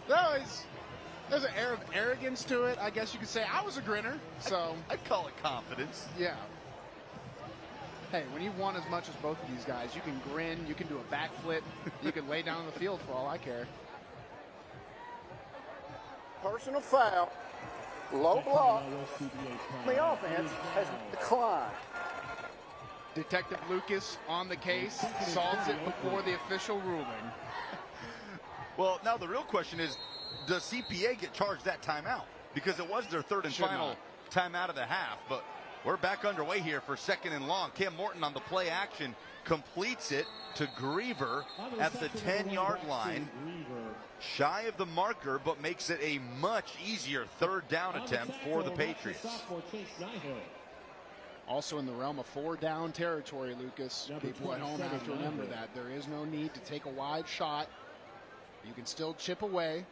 there's an air of arrogance to it. I guess you could say I was a grinner. So I'd call it confidence. Yeah. Hey, when you've won as much as both of these guys, you can grin, you can do a backflip, you can lay down on the field for all I care. Personal foul, low block. The offense has declined. Detective Lucas on the case, solves it before the official ruling. Well, now the real question is, does CPA get charged that timeout? Because it was their third and final timeout of the half, but we're back underway here for 2nd and long. Cam Morton on the play action completes it to Griever at the 10-yard line. Shy of the marker, but makes it a much easier third down attempt for the Patriots. Also in the realm of 4-down territory, Lucas. People at home have to remember that. There is no need to take a wide shot. You can still chip away.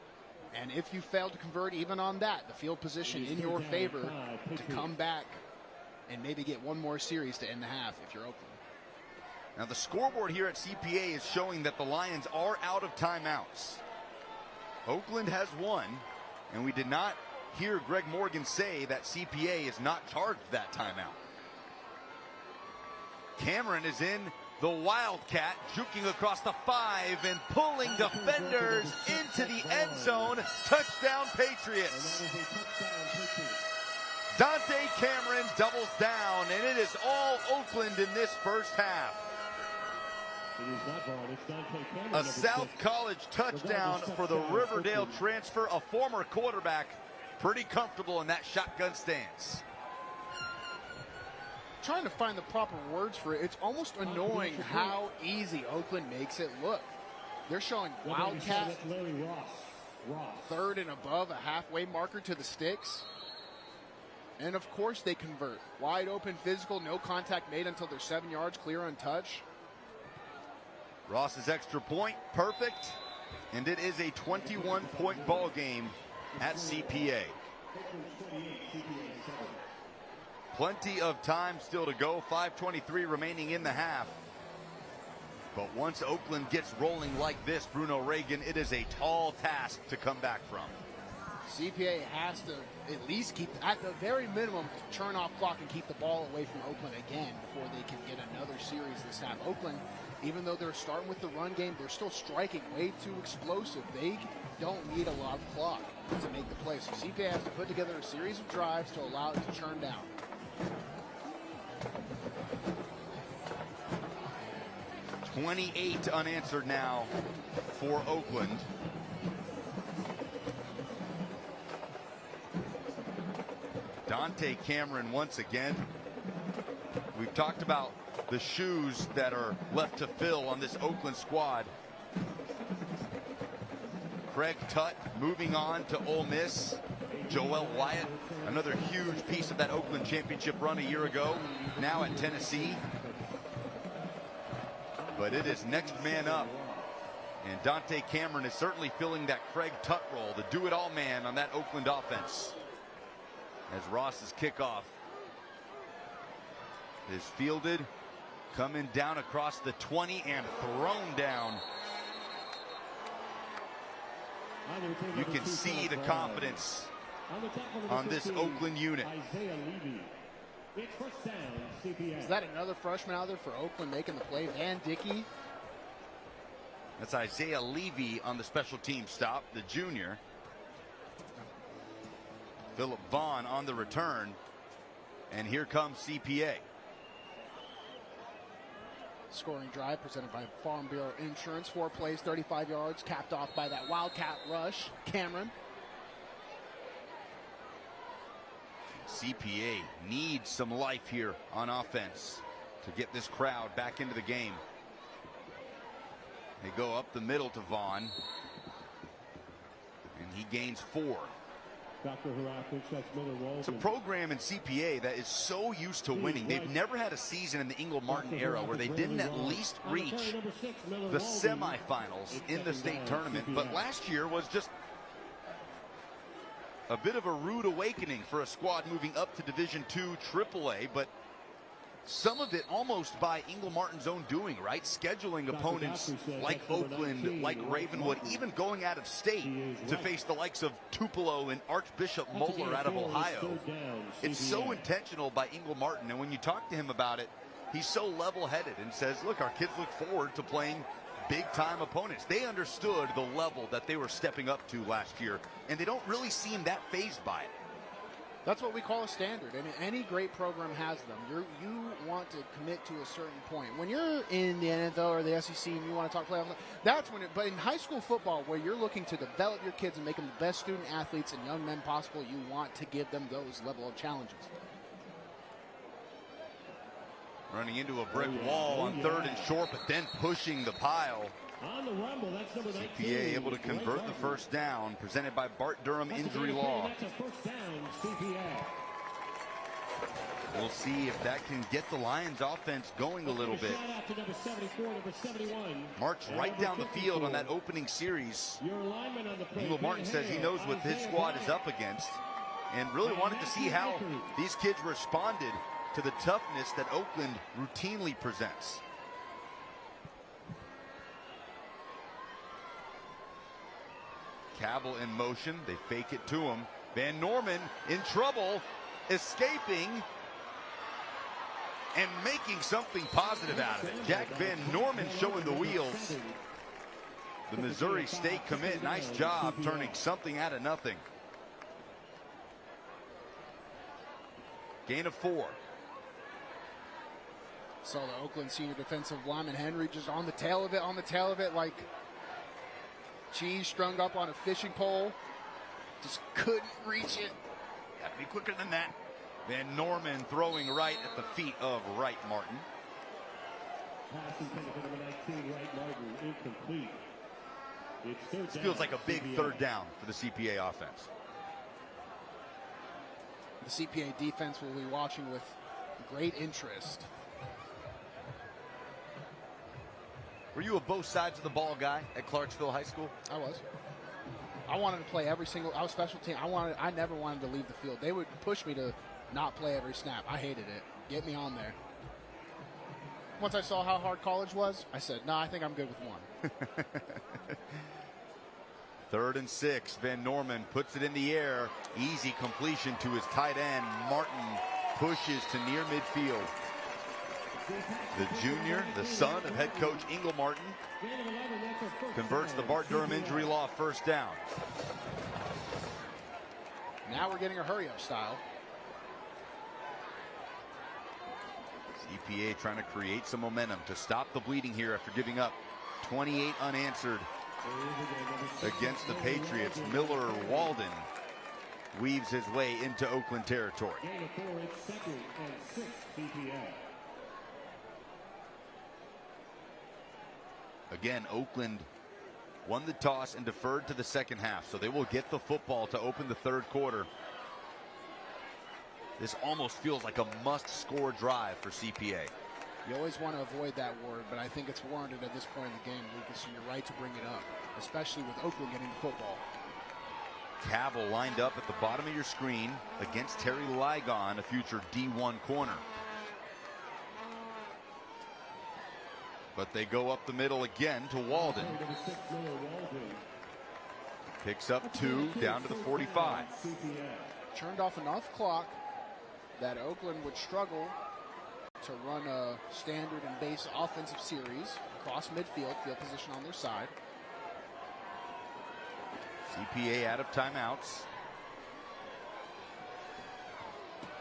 And if you fail to convert even on that, the field position in your favor to come back and maybe get one more series to end the half if you're Oakland. Now the scoreboard here at CPA is showing that the Lions are out of timeouts. Oakland has one, and we did not hear Greg Morgan say that CPA is not charged that timeout. Cameron is in the Wildcat, juking across the 5 and pulling defenders into the end zone. Touchdown Patriots. Dante Cameron doubles down, and it is all Oakland in this first half. A South College touchdown for the Riverdale transfer, a former quarterback, pretty comfortable in that shotgun stance. Trying to find the proper words for it. It's almost annoying how easy Oakland makes it look. They're showing Wildcat, 3rd and above, a halfway marker to the sticks. And of course they convert. Wide open, physical, no contact made until they're 7 yards clear untouched. Ross's extra point, perfect. And it is a 21-point ball game at CPA. Plenty of time still to go, 5:23 remaining in the half. But once Oakland gets rolling like this, Bruno Reagan, it is a tall task to come back from. CPA has to at least keep, at the very minimum, turn off clock and keep the ball away from Oakland again before they can get another series this half. Oakland, even though they're starting with the run game, they're still striking way too explosive. They don't need a lot of clock to make the play. So CPA has to put together a series of drives to allow it to churn down. $28 unanswered now for Oakland. Dante Cameron once again. We've talked about the shoes that are left to fill on this Oakland squad. Craig Tutt moving on to Ole Miss. Joel Wyatt, another huge piece of that Oakland championship run a year ago, now at Tennessee. But it is next man up. And Dante Cameron is certainly filling that Craig Tutt role, the do-it-all man on that Oakland offense. As Ross's kickoff is fielded, coming down across the 20 and thrown down. You can see the confidence on this Oakland unit. Is that another freshman out there for Oakland making the play? Van Dickey. That's Isaiah Levy on the special team stop, the junior. Philip Vaughn on the return. And here comes CPA. Scoring drive presented by Farm Bureau Insurance. 4 plays, 35 yards, capped off by that Wildcat rush. Cameron. CPA needs some life here on offense to get this crowd back into the game. They go up the middle to Vaughn, and he gains 4. It's a program in CPA that is so used to winning. They've never had a season in the Ingle Martin era where they didn't at least reach the semifinals in the state tournament. But last year was just a bit of a rude awakening for a squad moving up to Division II AAA, but some of it almost by Ingle Martin's own doing, right? Scheduling opponents like Oakland, like Ravenwood, even going out of state to face the likes of Tupelo and Archbishop Moeller out of Ohio. It's so intentional by Ingle Martin, and when you talk to him about it, he's so level-headed and says, look, our kids look forward to playing big-time opponents. They understood the level that they were stepping up to last year, and they don't really seem that fazed by it. That's what we call a standard, and any great program has them. You want to commit to a certain point. When you're in the NFL or the SEC and you want to talk playoffs, that's when but in high school football, where you're looking to develop your kids and make them the best student athletes and young men possible, you want to give them those level of challenges. Running into a brick wall on 3rd and short, but then pushing the pile. CPA able to convert the first down, presented by Bart Durham Injury Law. We'll see if that can get the Lions offense going a little bit. March right down the field on that opening series. Ingle Martin says he knows what his squad is up against and really wanted to see how these kids responded to the toughness that Oakland routinely presents. Cabell in motion. They fake it to him. Van Norman in trouble, escaping and making something positive out of it. Jack Van Norman showing the wheels. The Missouri State commit, nice job turning something out of nothing. Gain of 4. Saw the Oakland senior defensive lineman Henry just on the tail of it, like cheese strung up on a fishing pole. Just couldn't reach it. Got to be quicker than that. Van Norman throwing right at the feet of Wright Martin. This feels like a big third down for the CPA offense. The CPA defense will be watching with great interest. Were you a both sides of the ball guy at Clarksville High School? I was. I wanted to play every single. I was special team. I never wanted to leave the field. They would push me to not play every snap. I hated it. Get me on there. Once I saw how hard college was, I said, "No, I think I'm good with one." 3rd and 6. Van Norman puts it in the air. Easy completion to his tight end. Martin pushes to near midfield. The junior, the son of head coach Ingle Martin, converts the Bart Durham injury law first down. Now we're getting a hurry-up style. CPA trying to create some momentum to stop the bleeding here after giving up 28 unanswered against the Patriots. Miller Walden weaves his way into Oakland territory. Again, Oakland won the toss and deferred to the second half, so they will get the football to open the third quarter. This almost feels like a must-score drive for CPA. You always want to avoid that word, but I think it's warranted at this point in the game, Lucas, so you're right to bring it up, especially with Oakland getting the football. Cabell lined up at the bottom of your screen against Terry Ligon, a future D1 corner. But they go up the middle again to Walden. Picks up 2 down to the 45. Turned off enough clock that Oakland would struggle to run a standard and base offensive series across midfield, field position on their side. CPA out of timeouts.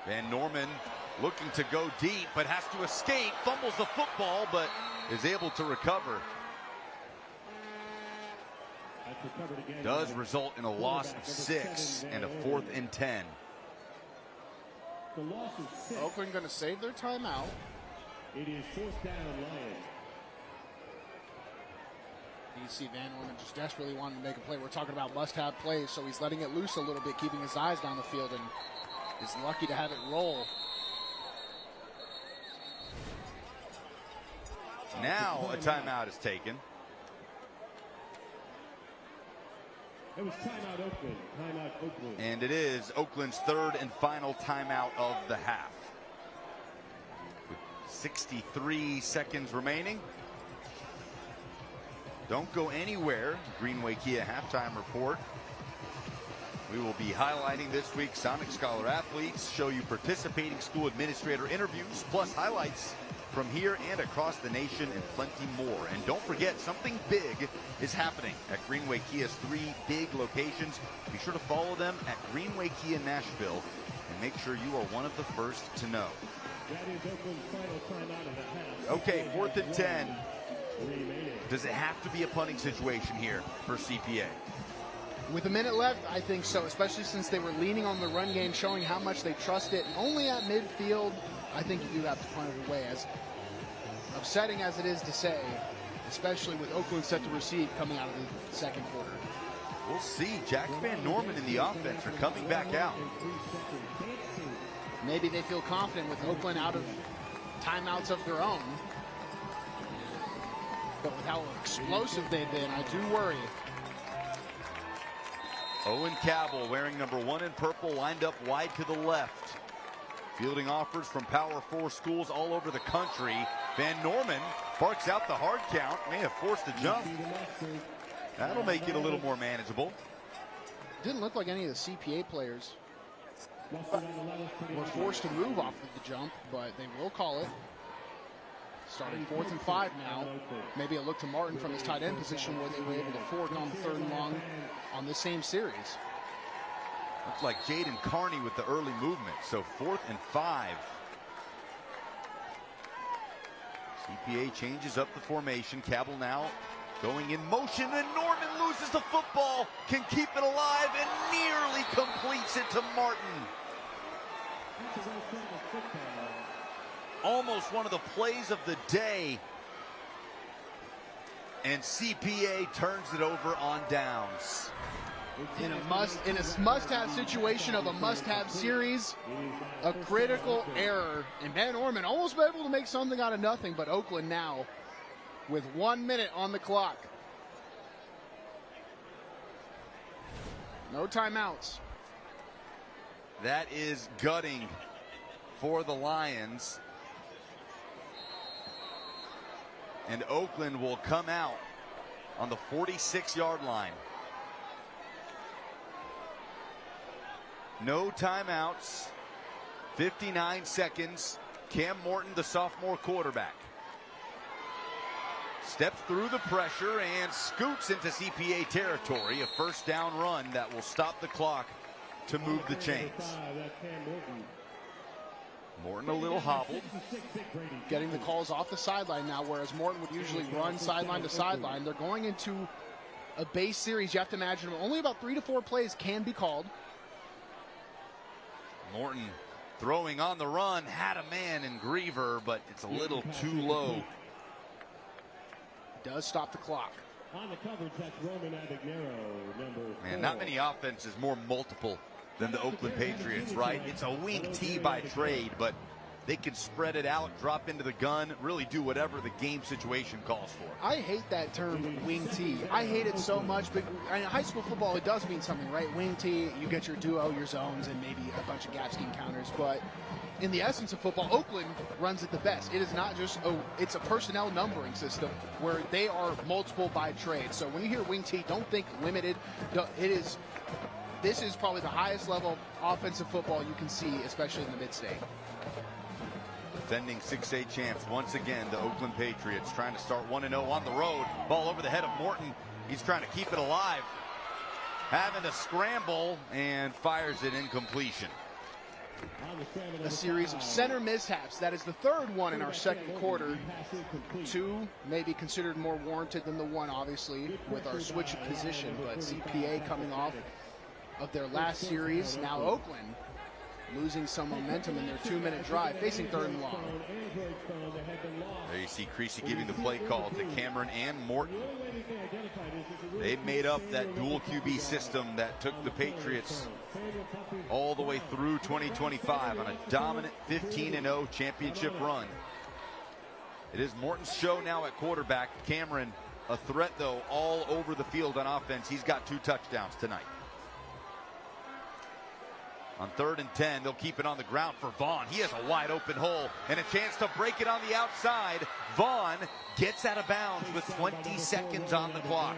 Van Norman looking to go deep, but has to escape, fumbles the football, but is able to recover. Does result in a loss of 6 and a 4th and 10. Oakland going to save their timeout. It is 4th down, Lions. You see Van Norman just desperately wanting to make a play. We're talking about must-have plays, so he's letting it loose a little bit, keeping his eyes down the field, and is lucky to have it roll. Now a timeout is taken. It was timeout Oakland. Timeout Oakland. And it is Oakland's 3rd and final timeout of the half. With 63 seconds remaining. Don't go anywhere. Greenway Kia halftime report. We will be highlighting this week's Sonic Scholar athletes, show you participating school administrator interviews, plus highlights from here and across the nation, and plenty more. And don't forget, something big is happening at Greenway Kia's 3 big locations. Be sure to follow them at Greenway Kia Nashville and make sure you are one of the first to know. That is Oakland's final timeout of the half. Okay, 4th and 10. Does it have to be a punting situation here for CPA? With a minute left, I think so, especially since they were leaning on the run game, showing how much they trust it. Only at midfield, I think you do have to punt it away, as upsetting as it is to say, especially with Oakland set to receive coming out of the second quarter. We'll see. Jack Van Norman and the offense are coming back out. Maybe they feel confident with Oakland out of timeouts of their own. But with how explosive they've been, I do worry. Owen Cabell, wearing number 1 in purple, lined up wide to the left. Fielding offers from Power 4 schools all over the country. Van Norman barks out the hard count, may have forced a jump. That'll make it a little more manageable. Didn't look like any of the CPA players were forced to move off of the jump, but they will call it. Starting 4th and 5 now. Maybe a look to Martin from his tight end position where they were able to fork on 3rd and long on this same series. Looks like Jaden Carney with the early movement. So 4th and 5. CPA changes up the formation. Cabell now going in motion, and Norman loses the football. Can keep it alive and nearly completes it to Martin. Almost one of the plays of the day. And CPA turns it over on downs. In a must-have situation of a must-have series, a critical error. And Van Norman almost able to make something out of nothing, but Oakland now with 1 minute on the clock. No timeouts. That is gutting for the Lions. And Oakland will come out on the 46-yard line. No timeouts. 59 seconds. Cam Morton, the sophomore quarterback, steps through the pressure and scoots into CPA territory. A first down run that will stop the clock to move the chains. Morton a little hobbled. Getting the calls off the sideline now, whereas Morton would usually run sideline to sideline. They're going into a base series. You have to imagine only about 3 to 4 plays can be called. Morton throwing on the run, had a man in Griever, but it's a little too low. Does stop the clock. On the coverage, that's Roman Abignero, number 4. Man, not many offenses more multiple than the Oakland Patriots, right? It's a wing T by trade, but they can spread it out, drop into the gun, really do whatever the game situation calls for. I hate that term, wing T. I hate it so much, but in high school football, it does mean something, right? Wing T, you get your duo, your zones, and maybe a bunch of gap scheme counters, but in the essence of football, Oakland runs it the best. It is not just, it's a personnel numbering system where they are multiple by trade. So when you hear wing T, don't think limited. This is probably the highest level of offensive football you can see, especially in the mid-state. Defending 6A champs once again, the Oakland Patriots trying to start 1-0 on the road. Ball over the head of Morton. He's trying to keep it alive. Having to scramble and fires it incompletion. A series of center mishaps. That is the third one in our second quarter. 2 maybe considered more warranted than the 1, obviously, with our switch of position. But CPA coming off of their last series. Now Oakland losing some momentum in their 2-minute drive, facing 3rd and long. There you see Creasy giving the play call to Cameron and Morton. They made up that dual QB system that took the Patriots all the way through 2025 on a dominant 15-0 championship run. It is Morton's show now at quarterback. Cameron, a threat though all over the field on offense. He's got 2 touchdowns tonight. On 3rd and 10, they'll keep it on the ground for Vaughn. He has a wide open hole and a chance to break it on the outside. Vaughn gets out of bounds with 20 seconds on the clock.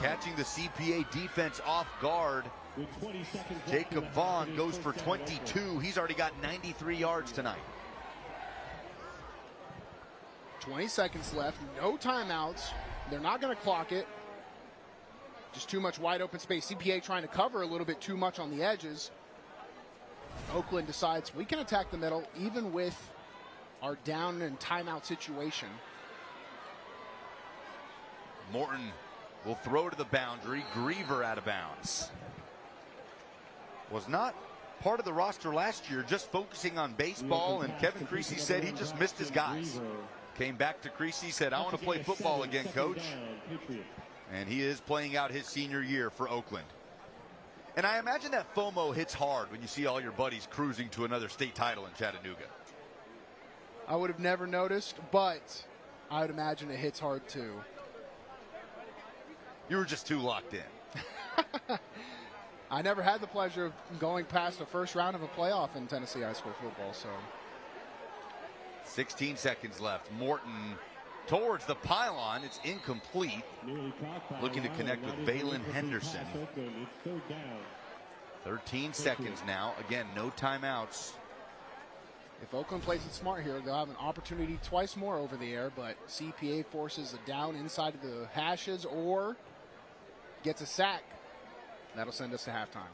Catching the CPA defense off guard. Jacob Vaughn goes for 22. He's already got 93 yards tonight. 20 seconds left, no timeouts. They're not going to clock it. Just too much wide open space. CPA trying to cover a little bit too much on the edges. Oakland decides we can attack the middle even with our down and timeout situation. Morton will throw to the boundary. Griever out of bounds. Was not part of the roster last year, just focusing on baseball, and Kevin Creasy said he just missed his guys. Came back to Creasy, said, I want to play football again, coach. And he is playing out his senior year for Oakland. And I imagine that FOMO hits hard when you see all your buddies cruising to another state title in Chattanooga. I would have never noticed, but I would imagine it hits hard too. You were just too locked in. I never had the pleasure of going past the first round of a playoff in Tennessee high school football. So 16 seconds left. Morton towards the pylon. It's incomplete. Looking to connect with Valen Henderson. 13 seconds now. Again, no timeouts. if Oakland plays it smart here, they'll have an opportunity twice more over the air, but CPA forces a down inside of the hashes or gets a sack. That'll send us to halftime.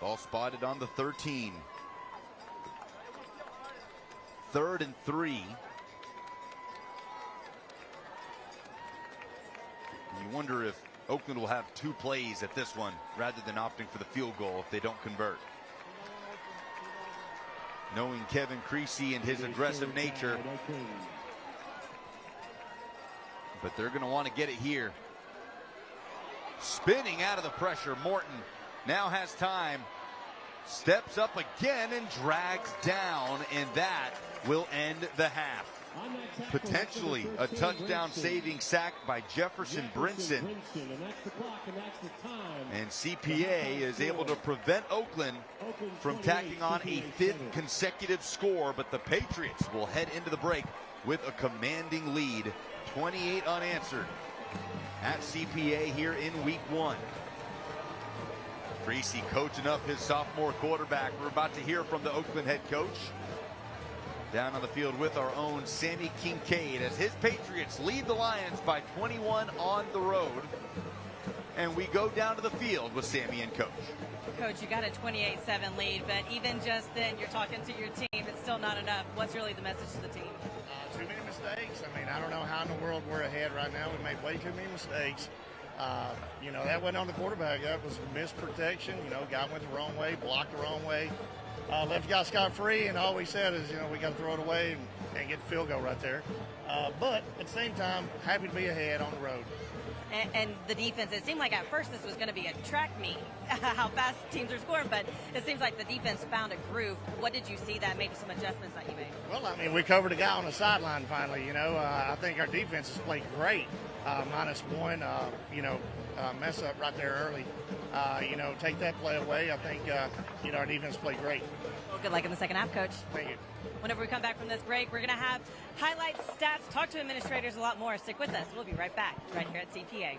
Ball spotted on the 13. 3rd and 3. You wonder if Oakland will have 2 plays at this one rather than opting for the field goal if they don't convert. Knowing Kevin Creasy and his aggressive nature, but they're going to want to get it here. Spinning out of the pressure, Morton now has time, steps up again and drags down, and that will end the half. Potentially a touchdown saving sack by Jefferson Brinson. And CPA is able to prevent Oakland from tacking on a 5th consecutive score, but the Patriots will head into the break with a commanding lead, 28 unanswered at CPA here in week 1. Creasy coaching up his sophomore quarterback. We're about to hear from the Oakland head coach. Down on the field with our own Sammy Kincaid as his Patriots lead the Lions by 21 on the road. And we go down to the field with Sammy and Coach. Coach, you got a 28-7 lead, but even just then you're talking to your team. It's still not enough. What's really the message to the team? Too many mistakes. I mean, I don't know how in the world we're ahead right now. We made way too many mistakes. You know, that wasn't on the quarterback. That was missed protection. You know, guy went the wrong way, blocked the wrong way. Left guy scot-free, and all we said is, you know, we got to throw it away and get the field goal right there. But at the same time, happy to be ahead on the road. And the defense, it seemed like at first this was going to be a track meet, how fast teams are scoring, but it seems like the defense found a groove. What did you see that maybe some adjustments that you made? Well, I mean, we covered a guy on the sideline finally, you know. I think our defense has played great, minus one, mess up right there early. You know, take that play away. I think, our defense played great. Well, good luck in the second half, Coach. Thank you. Whenever we come back from this break, we're going to have highlights, stats, talk to administrators a lot more. Stick with us. We'll be right back right here at CPA.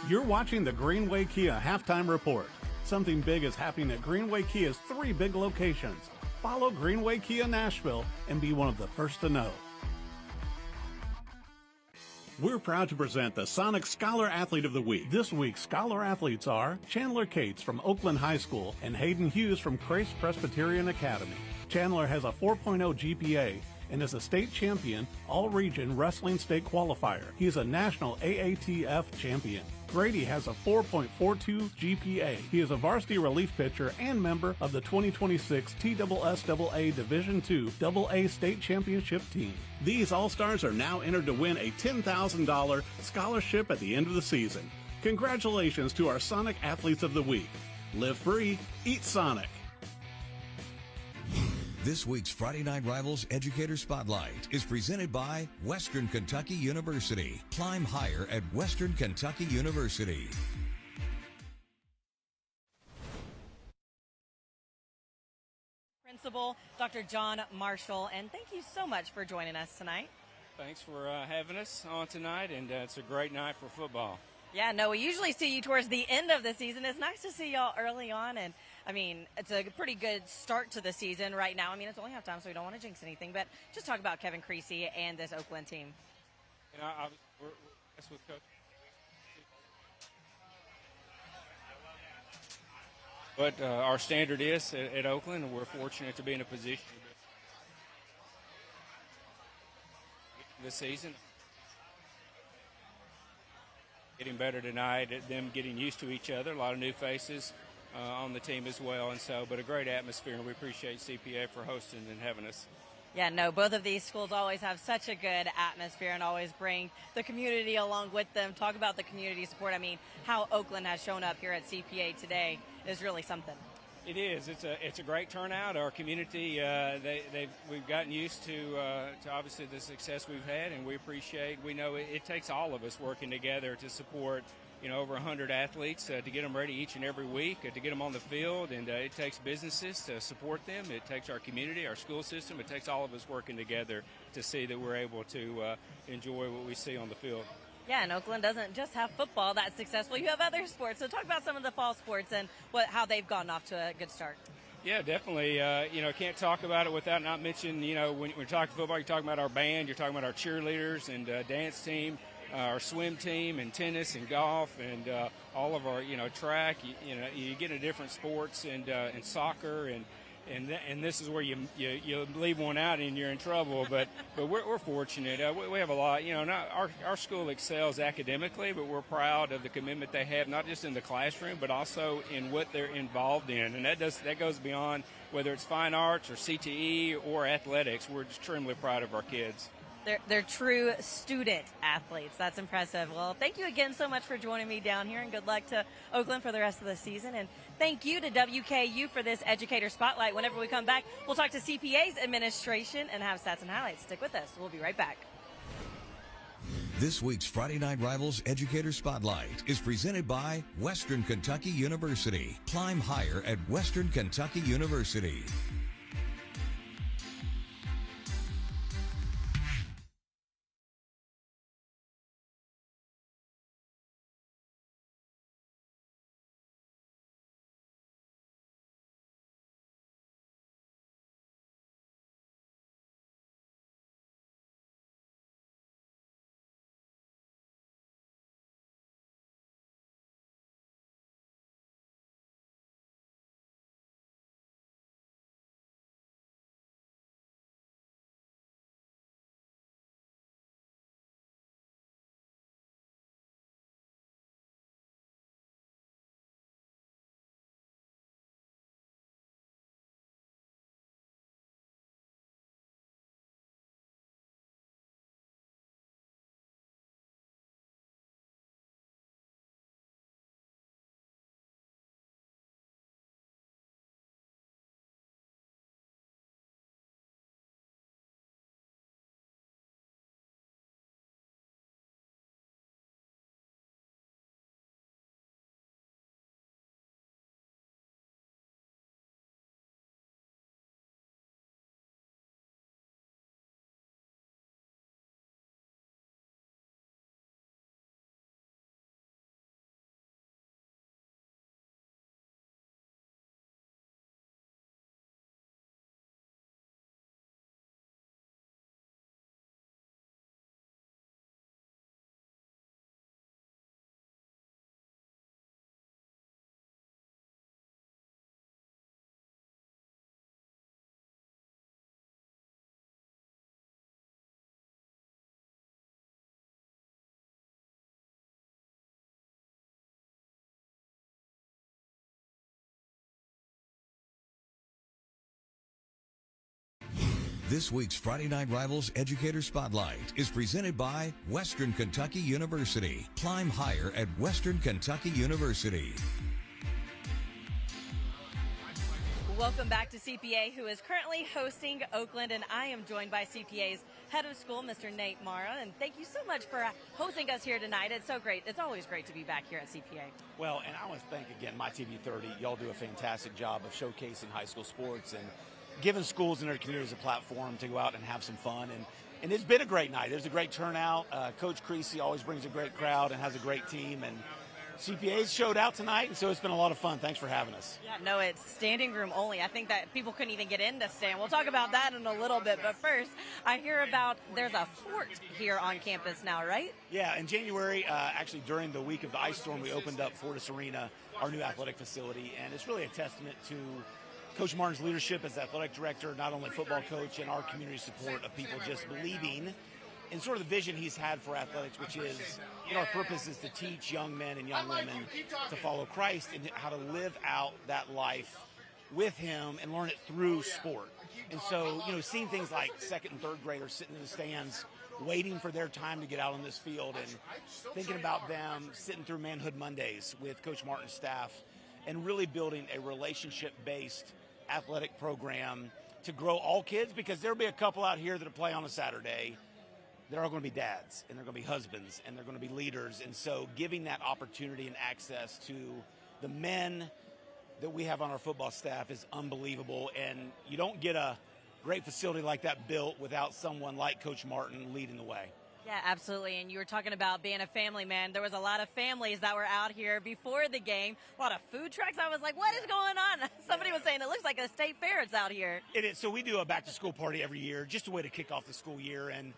You're watching the Greenway Kia Halftime Report. Something big is happening at Greenway Kia's 3 big locations. Follow Greenway Kia Nashville and be one of the first to know. We're proud to present the Sonic Scholar Athlete of the Week. This week's Scholar Athletes are Chandler Cates from Oakland High School and Hayden Hughes from Christ Presbyterian Academy. Chandler has a 4.0 GPA and is a state champion, all-region wrestling state qualifier. He is a national AATF champion. Grady has a 4.42 GPA. He is a varsity relief pitcher and member of the 2026 TSSAA Division II AA State Championship team. These All-Stars are now entered to win a $10,000 scholarship at the end of the season. Congratulations to our Sonic Athletes of the Week. Live free, eat Sonic. This week's Friday Night Rivals Educator Spotlight is presented by Western Kentucky University. Climb higher at Western Kentucky University. Principal Dr. John Marshall, and thank you so much for joining us tonight. Thanks for having us on tonight, and it's a great night for football. Yeah, no, we usually see you towards the end of the season. It's nice to see y'all early on, and I mean, it's a pretty good start to the season right now. I mean, it's only halftime, so we don't want to jinx anything, but just talk about Kevin Creasy and this Oakland team. You know, we're with Coach. But our standard is at Oakland, and we're fortunate to be in a position this season. Getting better tonight, them getting used to each other, a lot of new faces on the team as well, and so, but a great atmosphere, and we appreciate CPA for hosting and having us. Yeah, no, both of these schools always have such a good atmosphere and always bring the community along with them. Talk about the community support. I mean, how Oakland has shown up here at CPA today is really something. It is. It's a great turnout. Our community, we've gotten used to obviously the success we've had, and we appreciate. We know it takes all of us working together to support, over 100 athletes to get them ready each and every week, to get them on the field, and it takes businesses to support them. It takes our community, our school system. It takes all of us working together to see that we're able to enjoy what we see on the field. Yeah, and Oakland doesn't just have football that's successful. You have other sports. So talk about some of the fall sports and how they've gotten off to a good start. Yeah, definitely. Can't talk about it without not mentioning, when you're talking football, you're talking about our band, you're talking about our cheerleaders and dance team, our swim team and tennis and golf and all of our, track. You get into different sports and soccer and this is where you leave one out and you're in trouble. But we're fortunate. We have a lot. Our school excels academically, but we're proud of the commitment they have, not just in the classroom, but also in what they're involved in. And that goes beyond whether it's fine arts or CTE or athletics. We're extremely proud of our kids. They're true student athletes. That's impressive. Well, thank you again so much for joining me down here, and good luck to Oakland for the rest of the season. And thank you to WKU for this Educator Spotlight. Whenever we come back, we'll talk to CPA's administration and have stats and highlights. Stick with us. We'll be right back. This week's Friday Night Rivals Educator Spotlight is presented by Western Kentucky University. Climb higher at Western Kentucky University. This week's Friday Night Rivals Educator Spotlight is presented by Western Kentucky University. Climb higher at Western Kentucky University. Welcome back to CPA, who is currently hosting Oakland, and I am joined by CPA's head of school, Mr. Nate Mara, and thank you so much for hosting us here tonight. It's so great. It's always great to be back here at CPA. Well, and I want to thank again MyTV30. Y'all do a fantastic job of showcasing high school sports and giving schools in their communities a platform to go out and have some fun. And it's been a great night. There's a great turnout. Coach Creasy always brings a great crowd and has a great team. And CPA's showed out tonight, and so it's been a lot of fun. Thanks for having us. Yeah, no, it's standing room only. I think that people couldn't even get in to stand. We'll talk about that in a little bit. But first, I hear about there's a fort here on campus now, right? Yeah, in January, actually during the week of the ice storm, we opened up Fortis Arena, our new athletic facility. And it's really a testament to Coach Martin's leadership as athletic director, not only football coach, and our community support of people just believing in sort of the vision he's had for athletics, which is, our purpose is to teach young men and young women to follow Christ and how to live out that life with him and learn it through sport. And so, seeing things like second and third graders sitting in the stands, waiting for their time to get out on this field, and thinking about them sitting through Manhood Mondays with Coach Martin's staff, and really building a relationship-based athletic program to grow all kids, because there'll be a couple out here that'll play on a Saturday. They're all going to be dads, and they're going to be husbands, and they're going to be leaders. And so giving that opportunity and access to the men that we have on our football staff is unbelievable. And you don't get a great facility like that built without someone like Coach Martin leading the way. Yeah, absolutely. And you were talking about being a family man. There was a lot of families that were out here before the game, a lot of food trucks. I was like, what is going on? Somebody was saying it looks like a state fair is out here. It is. So we do a back-to-school party every year, just a way to kick off the school year and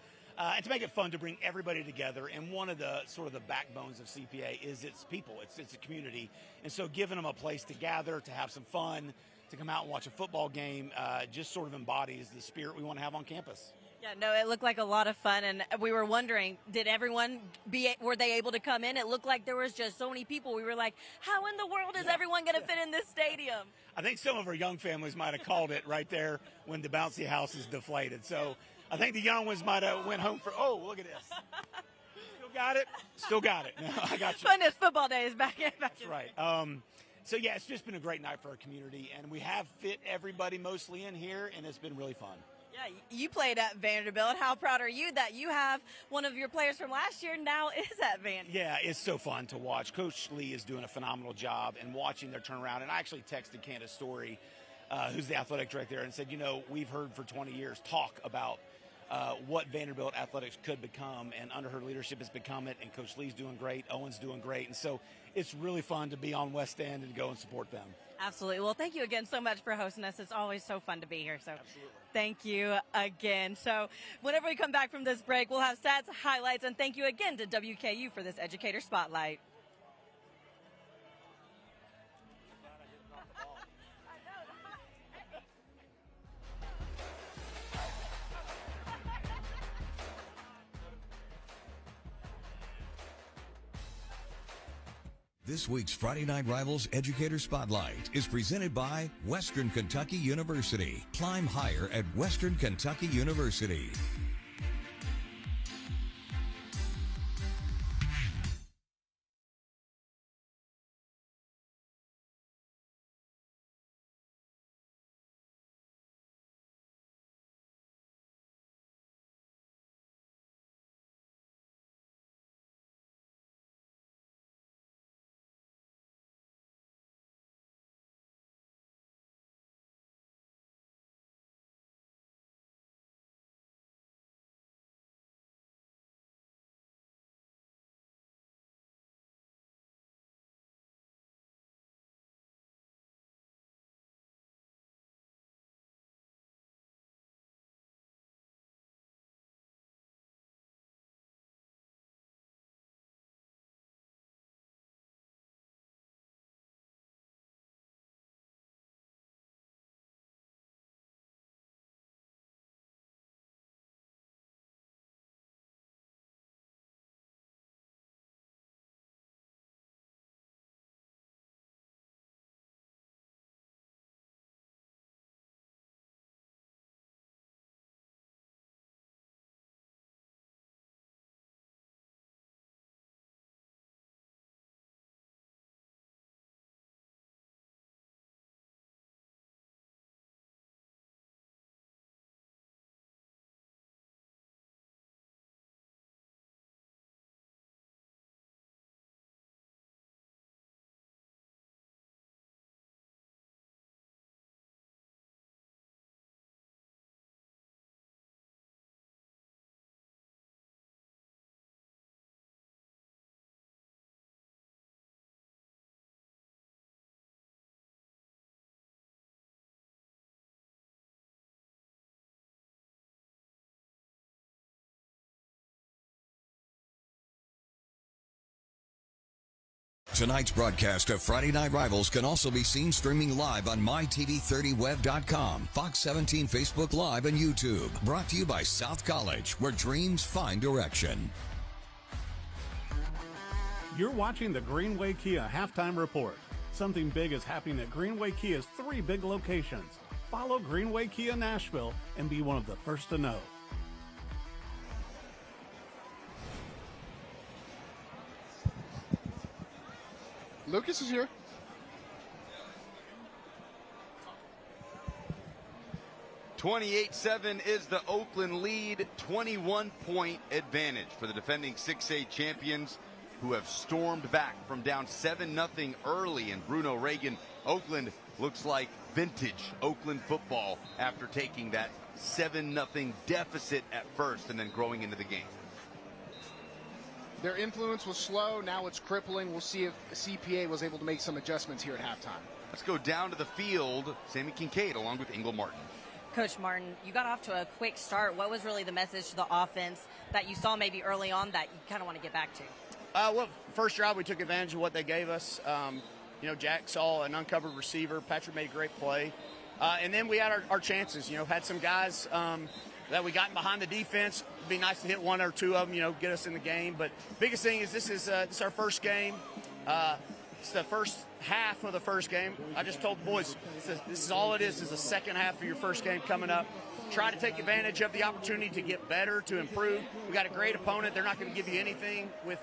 to make it fun, to bring everybody together. And one of the sort of the backbones of CPA is its people. It's a community. And so giving them a place to gather, to have some fun, to come out and watch a football game, just sort of embodies the spirit we want to have on campus. Yeah, no, it looked like a lot of fun, and we were wondering, were they able to come in? It looked like there was just so many people. We were like, how in the world is everyone going to fit in this stadium? I think some of our young families might have called it right there when the bouncy house is deflated. So I think the young ones might have went home for, oh, look at this. Still got it? Still got it. No, I got you. Funnest football days back in. That's right. So, yeah, it's just been a great night for our community, and we have fit everybody mostly in here, and it's been really fun. Yeah, you played at Vanderbilt. How proud are you that you have one of your players from last year now is at Vanderbilt? Yeah, it's so fun to watch. Coach Lee is doing a phenomenal job, and watching their turnaround. And I actually texted Candace Story, who's the athletic director there, and said, we've heard for 20 years talk about what Vanderbilt athletics could become, and under her leadership has become it, and Coach Lee's doing great, Owen's doing great, and so it's really fun to be on West End and go and support them. Absolutely. Well, thank you again so much for hosting us. It's always so fun to be here. So Absolutely. Thank you again. So whenever we come back from this break, we'll have stats, highlights, and thank you again to WKU for this Educator Spotlight. This week's Friday Night Rivals Educator Spotlight is presented by Western Kentucky University. Climb higher at Western Kentucky University. Tonight's broadcast of Friday Night Rivals can also be seen streaming live on mytv30web.com, Fox 17 Facebook Live, and YouTube. Brought to you by South College, where dreams find direction. You're watching the Greenway Kia Halftime Report. Something big is happening at Greenway Kia's 3 big locations. Follow Greenway Kia Nashville and be one of the first to know. Lucas is here. "28-7 is the Oakland lead, 21-point advantage for the defending 6A champions, who have stormed back from down 7-0 early in Bruno Reagan. Oakland looks like vintage Oakland football after taking that 7-0 deficit at first and then growing into the game. Their influence was slow. Now it's crippling. We'll see if CPA was able to make some adjustments here at halftime. Let's go down to the field. Sammy Kincaid along with Ingle Martin. Coach Martin, you got off to a quick start. What was really the message to the offense that you saw maybe early on that you kind of want to get back to? Well, first drive, we took advantage of what they gave us. Jack saw an uncovered receiver. Patrick made a great play. And then we had our chances. Had some guys that we got behind the defense. It'd be nice to hit one or two of them, get us in the game. But biggest thing is this is our first game. It's the first half of the first game. I just told the boys, this is all it is the second half of your first game coming up. Try to take advantage of the opportunity to get better, to improve. We got a great opponent. They're not going to give you anything with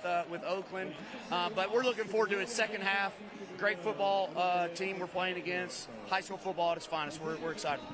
Oakland. But we're looking forward to it. Second half, great football team we're playing against. High school football at its finest. We're excited.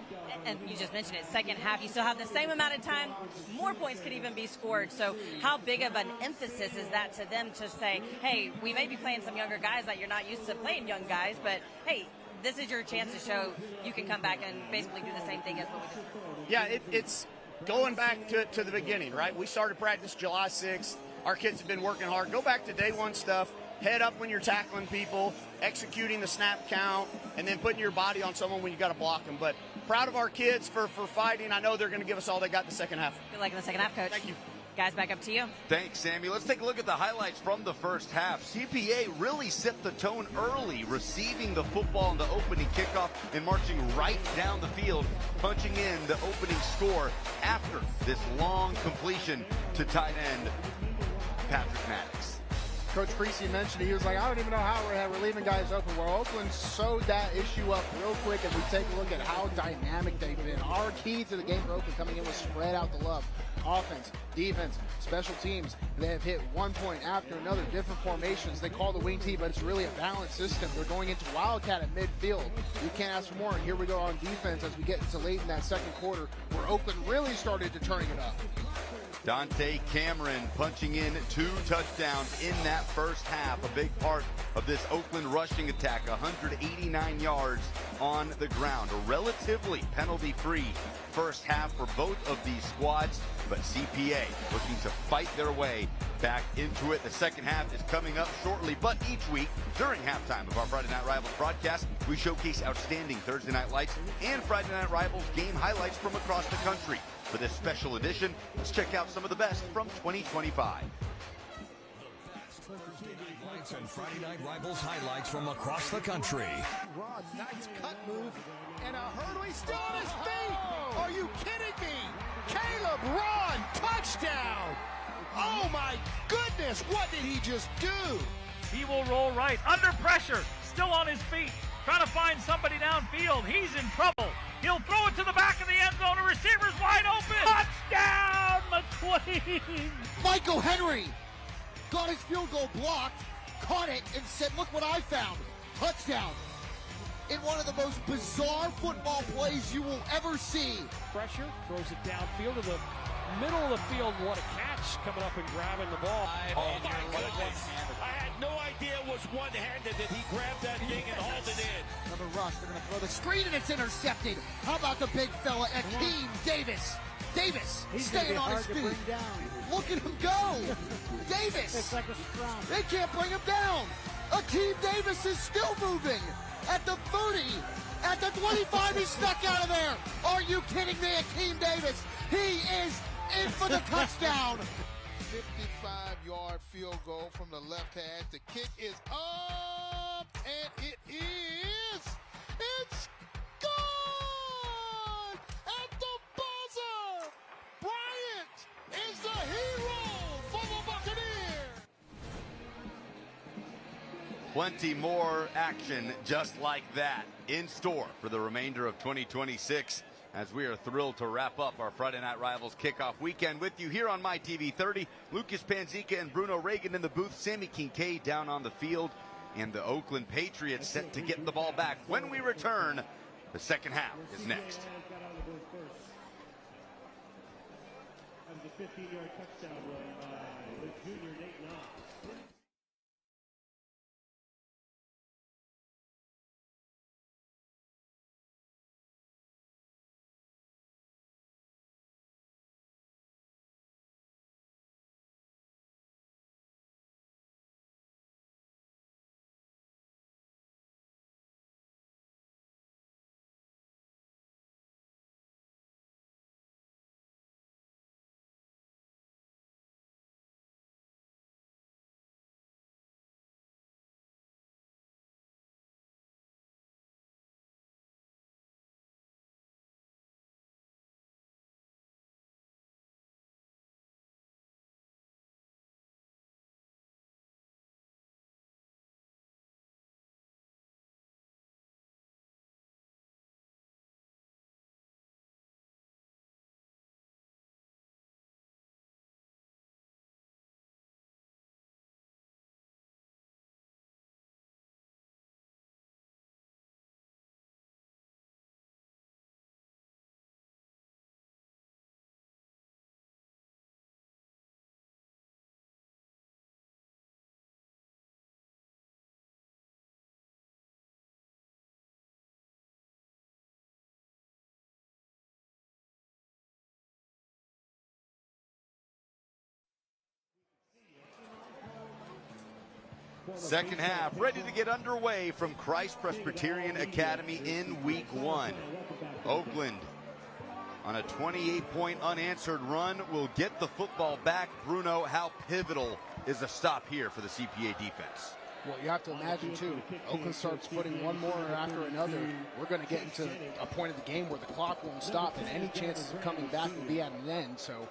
And you just mentioned it, second half, you still have the same amount of time. More points could even be scored. So how big of an emphasis is that to them to say, hey, we may be playing some younger guys that you're not used to playing young guys, but hey, this is your chance to show you can come back and basically do the same thing as what we did. Yeah, it's going back to the beginning, right? We started practice July 6th. Our kids have been working hard. Go back to day one stuff. Head up when you're tackling people, executing the snap count, and then putting your body on someone when you got to block them. But proud of our kids for fighting. I know they're going to give us all they got in the second half. Good luck in the second half, Coach. Thank you. Guys, back up to you. Thanks, Sammy. Let's take a look at the highlights from the first half. CPA really set the tone early, receiving the football in the opening kickoff and marching right down the field, punching in the opening score after this long completion to tight end Patrick Maddox. Coach Creasy mentioned, he was like, I don't even know how we're leaving guys open. Well, Oakland sewed that issue up real quick, and we take a look at how dynamic they've been. Our key to the game for Oakland coming in was spread out the love. Offense, defense, special teams. They have hit one point after another, different formations. They call the wing tee, but it's really a balanced system. They're going into Wildcat at midfield. You can't ask for more. And here we go on defense as we get into late in that second quarter, where Oakland really started to turning it up. Dante Cameron punching in 2 touchdowns in that first half. A big part of this Oakland rushing attack, 189 yards on the ground. A relatively penalty-free first half for both of these squads, but CPA looking to fight their way back into it. The second half is coming up shortly, but each week during halftime of our Friday Night Rivals broadcast, we showcase outstanding Thursday Night Lights and Friday Night Rivals game highlights from across the country. For this special edition, let's check out some of the best from 2025. And Friday Night Rivals highlights from across the country. Ron, nice cut move and a hurdle. He's still on his feet. Are you kidding me? Caleb Ron, touchdown. Oh my goodness, what did he just do? He will roll right under pressure, still on his feet, trying to find somebody downfield. He's in trouble. He'll throw it to the back of the end zone. A receiver's wide open. Touchdown, McQueen. Michael Henry got his field goal blocked, caught it, and said, look what I found. Touchdown. In one of the most bizarre football plays you will ever see. Pressure, throws it downfield to the middle of the field. What a catch, coming up and grabbing the ball. Oh my goodness. I had no idea it was one-handed that he grabbed that thing and hauled it in. Another rush. They're going to throw the screen and it's intercepted. How about the big fella, Akeem Davis? Davis staying on his feet. Look at him go. Davis. It's like a they can't bring him down. Akeem Davis is still moving. At the 30, at the 25, he's stuck out of there. Are you kidding me, Akeem Davis? He is in for the touchdown. 55-yard field goal from the left hash. The kick is up, and it's gone at the buzzer. Bryant is the hero for the Buccaneers. Plenty more action just like that in store for the remainder of 2026, as we are thrilled to wrap up our Friday Night Rivals kickoff weekend with you here on MyTV 30. Lucas Panzica and Bruno Reagan in the booth, Sammy Kincaid down on the field, and the Oakland Patriots set to get the ball back. When we return, the second half is next. The 15-yard touchdown run by the junior Nate Knox. Second half ready to get underway from Christ Presbyterian Academy in week 1. Oakland on a 28-point unanswered run will get the football back. Bruno, how pivotal is a stop here for the CPA defense? Well, you have to imagine, too, Oakland starts putting one more after another. We're going to get into a point of the game where the clock won't stop, and any chances of coming back will be at an end. So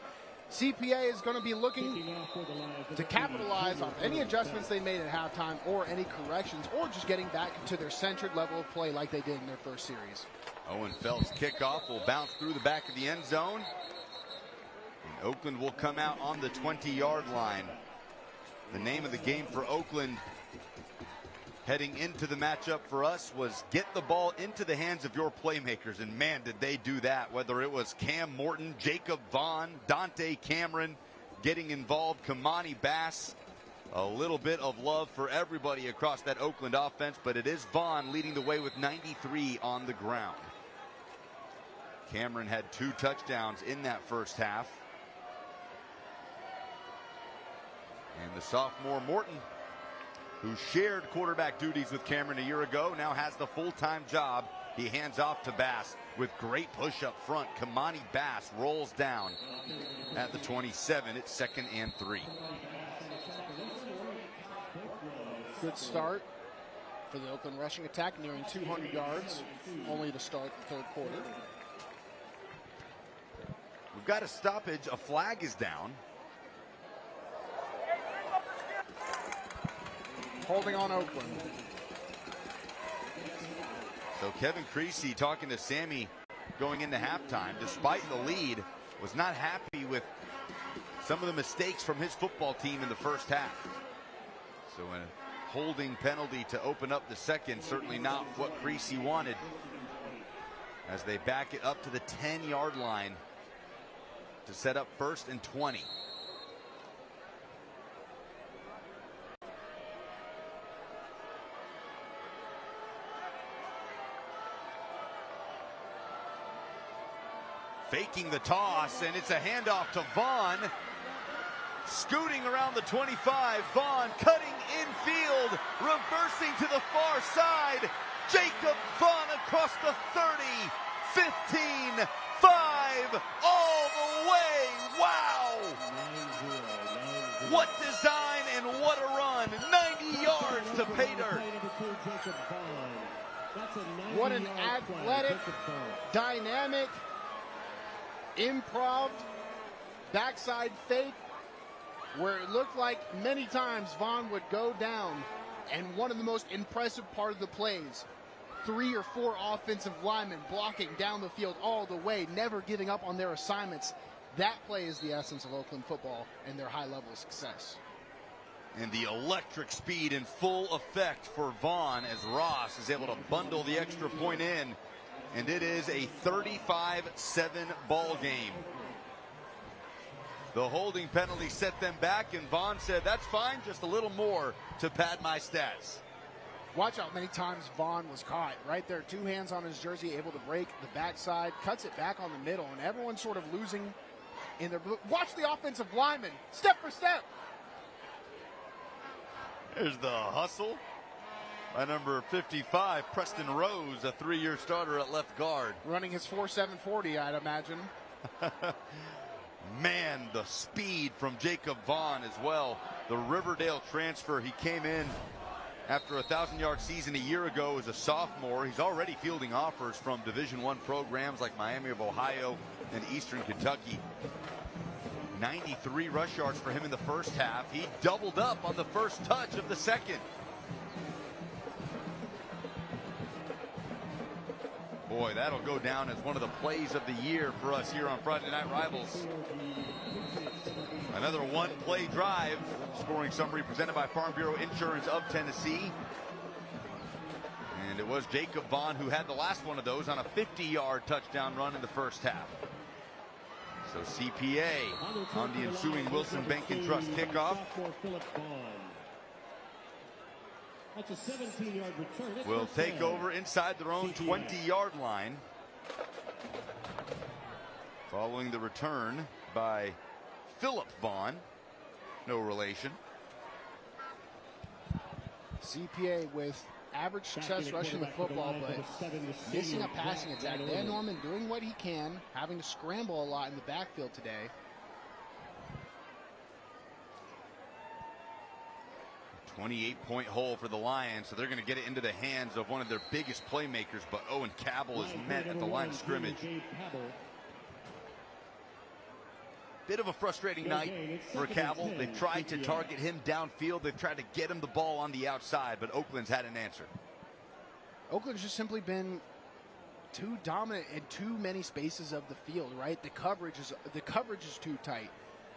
CPA is going to be looking to capitalize on any adjustments they made at halftime or any corrections, or just getting back to their centered level of play like they did in their first series. Owen Phelps' kickoff will bounce through the back of the end zone, and Oakland will come out on the 20-yard line. The name of the game for Oakland heading into the matchup for us was get the ball into the hands of your playmakers, and man, did they do that. Whether it was Cam Morton, Jacob Vaughn, Dante Cameron getting involved, Kamani Bass, a little bit of love for everybody across that Oakland offense, but it is Vaughn leading the way with 93 on the ground. Cameron had 2 touchdowns in that first half. And the sophomore Morton, who shared quarterback duties with Cameron a year ago, now has the full-time job. He hands off to Bass with great push up front. Kamani Bass rolls down at the 27. It's 2nd and 3. Good start for the Oakland rushing attack, nearing 200 yards, only to start the third quarter. We've got a stoppage. A flag is down. Holding on Oakland. So Kevin Creasy talking to Sammy going into halftime, despite the lead, was not happy with some of the mistakes from his football team in the first half. So a holding penalty to open up the second, certainly not what Creasy wanted, as they back it up to the 10-yard line to set up 1st and 20. Faking the toss, and it's a handoff to Vaughn. Scooting around the 25, Vaughn cutting infield, reversing to the far side. Jacob Vaughn across the 30, 15, 5, all the way. Wow! What design and what a run. 90 yards to pay dirt. What an athletic, dynamic, improv, backside fake, where it looked like many times Vaughn would go down. And one of the most impressive part of the plays, 3 or 4 offensive linemen blocking down the field all the way, never giving up on their assignments. That play is the essence of Oakland football and their high level of success. And the electric speed in full effect for Vaughn as Ross is able to bundle the extra point in. And it is a 35-7 ball game. The holding penalty set them back, and Vaughn said, that's fine, just a little more to pad my stats. Watch how many times Vaughn was caught. Right there, 2 hands on his jersey, able to break the backside, cuts it back on the middle, and everyone's sort of losing in their... Watch the offensive lineman, step for step. There's the hustle by number 55, Preston Rose, a 3-year starter at left guard. Running his 4.740, I'd imagine. Man, the speed from Jacob Vaughn as well. The Riverdale transfer, he came in after a 1,000-yard season a year ago as a sophomore. He's already fielding offers from Division I programs like Miami of Ohio and Eastern Kentucky. 93 rush yards for him in the first half. He doubled up on the first touch of the second. Boy, that'll go down as one of the plays of the year for us here on Friday Night Rivals. Another one-play drive. Scoring summary presented by Farm Bureau Insurance of Tennessee. And it was Jacob Vaughn who had the last one of those on a 50-yard touchdown run in the first half. So CPA on the ensuing Wilson Bank and Trust kickoff. That's a 17-yard return. Will take over inside their own 20-yard line. Following the return by Philip Vaughn. No relation. CPA with average success rushing the football, but missing a passing attack. Dan Norman doing what he can, having to scramble a lot in the backfield today. 28-point hole for the Lions, so they're going to get it into the hands of one of their biggest playmakers, but Owen Cabell is met at the line of scrimmage. Bit of a frustrating night for Cabell. They've tried to target him downfield. They've tried to get him the ball on the outside, but Oakland's had an answer. Oakland's just simply been too dominant in too many spaces of the field, right? The coverage is too tight.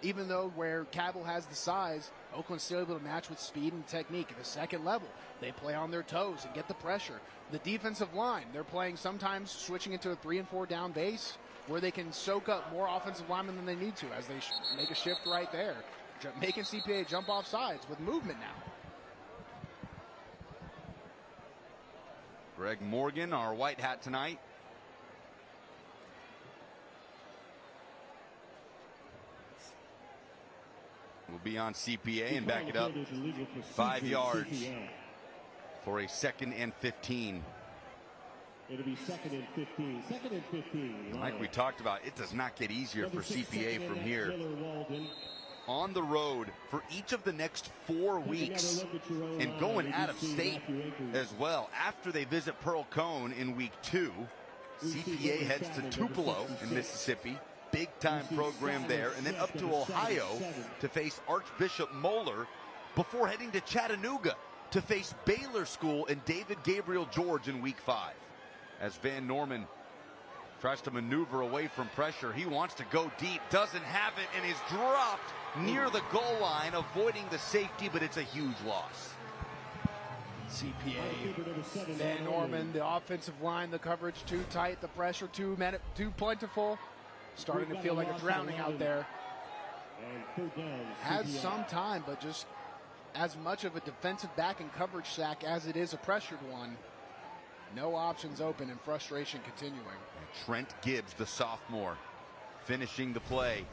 Even though where Cabell has the size, Oakland's still able to match with speed and technique. At the second level, they play on their toes and get the pressure. The defensive line, they're playing sometimes switching into a 3 and 4 down base where they can soak up more offensive linemen than they need to as they make a shift right there, making CPA jump off sides with movement now. Greg Morgan, our white hat tonight. Will be on CPA and back it up 5 yards for a 2nd and 15. It'll be 2nd and 15. 2nd and 15. Like we talked about, it does not get easier for CPA from here. On the road for each of the next 4 weeks and going out of state as well. After they visit Pearl Cone in week 2, CPA heads to Tupelo in Mississippi. Big-time program there, and then up to Ohio to face Archbishop Moeller before heading to Chattanooga to face Baylor School and David Gabriel George in week 5. As Van Norman tries to maneuver away from pressure, he wants to go deep, doesn't have it, and is dropped near the goal line, avoiding the safety, but it's a huge loss. CPA, Van Norman, the offensive line, the coverage too tight, the pressure too plentiful. Starting to feel like a drowning out there. Has some time, but just as much of a defensive back and coverage sack as it is a pressured one. No options open and frustration continuing. Trent Gibbs, the sophomore, finishing the play.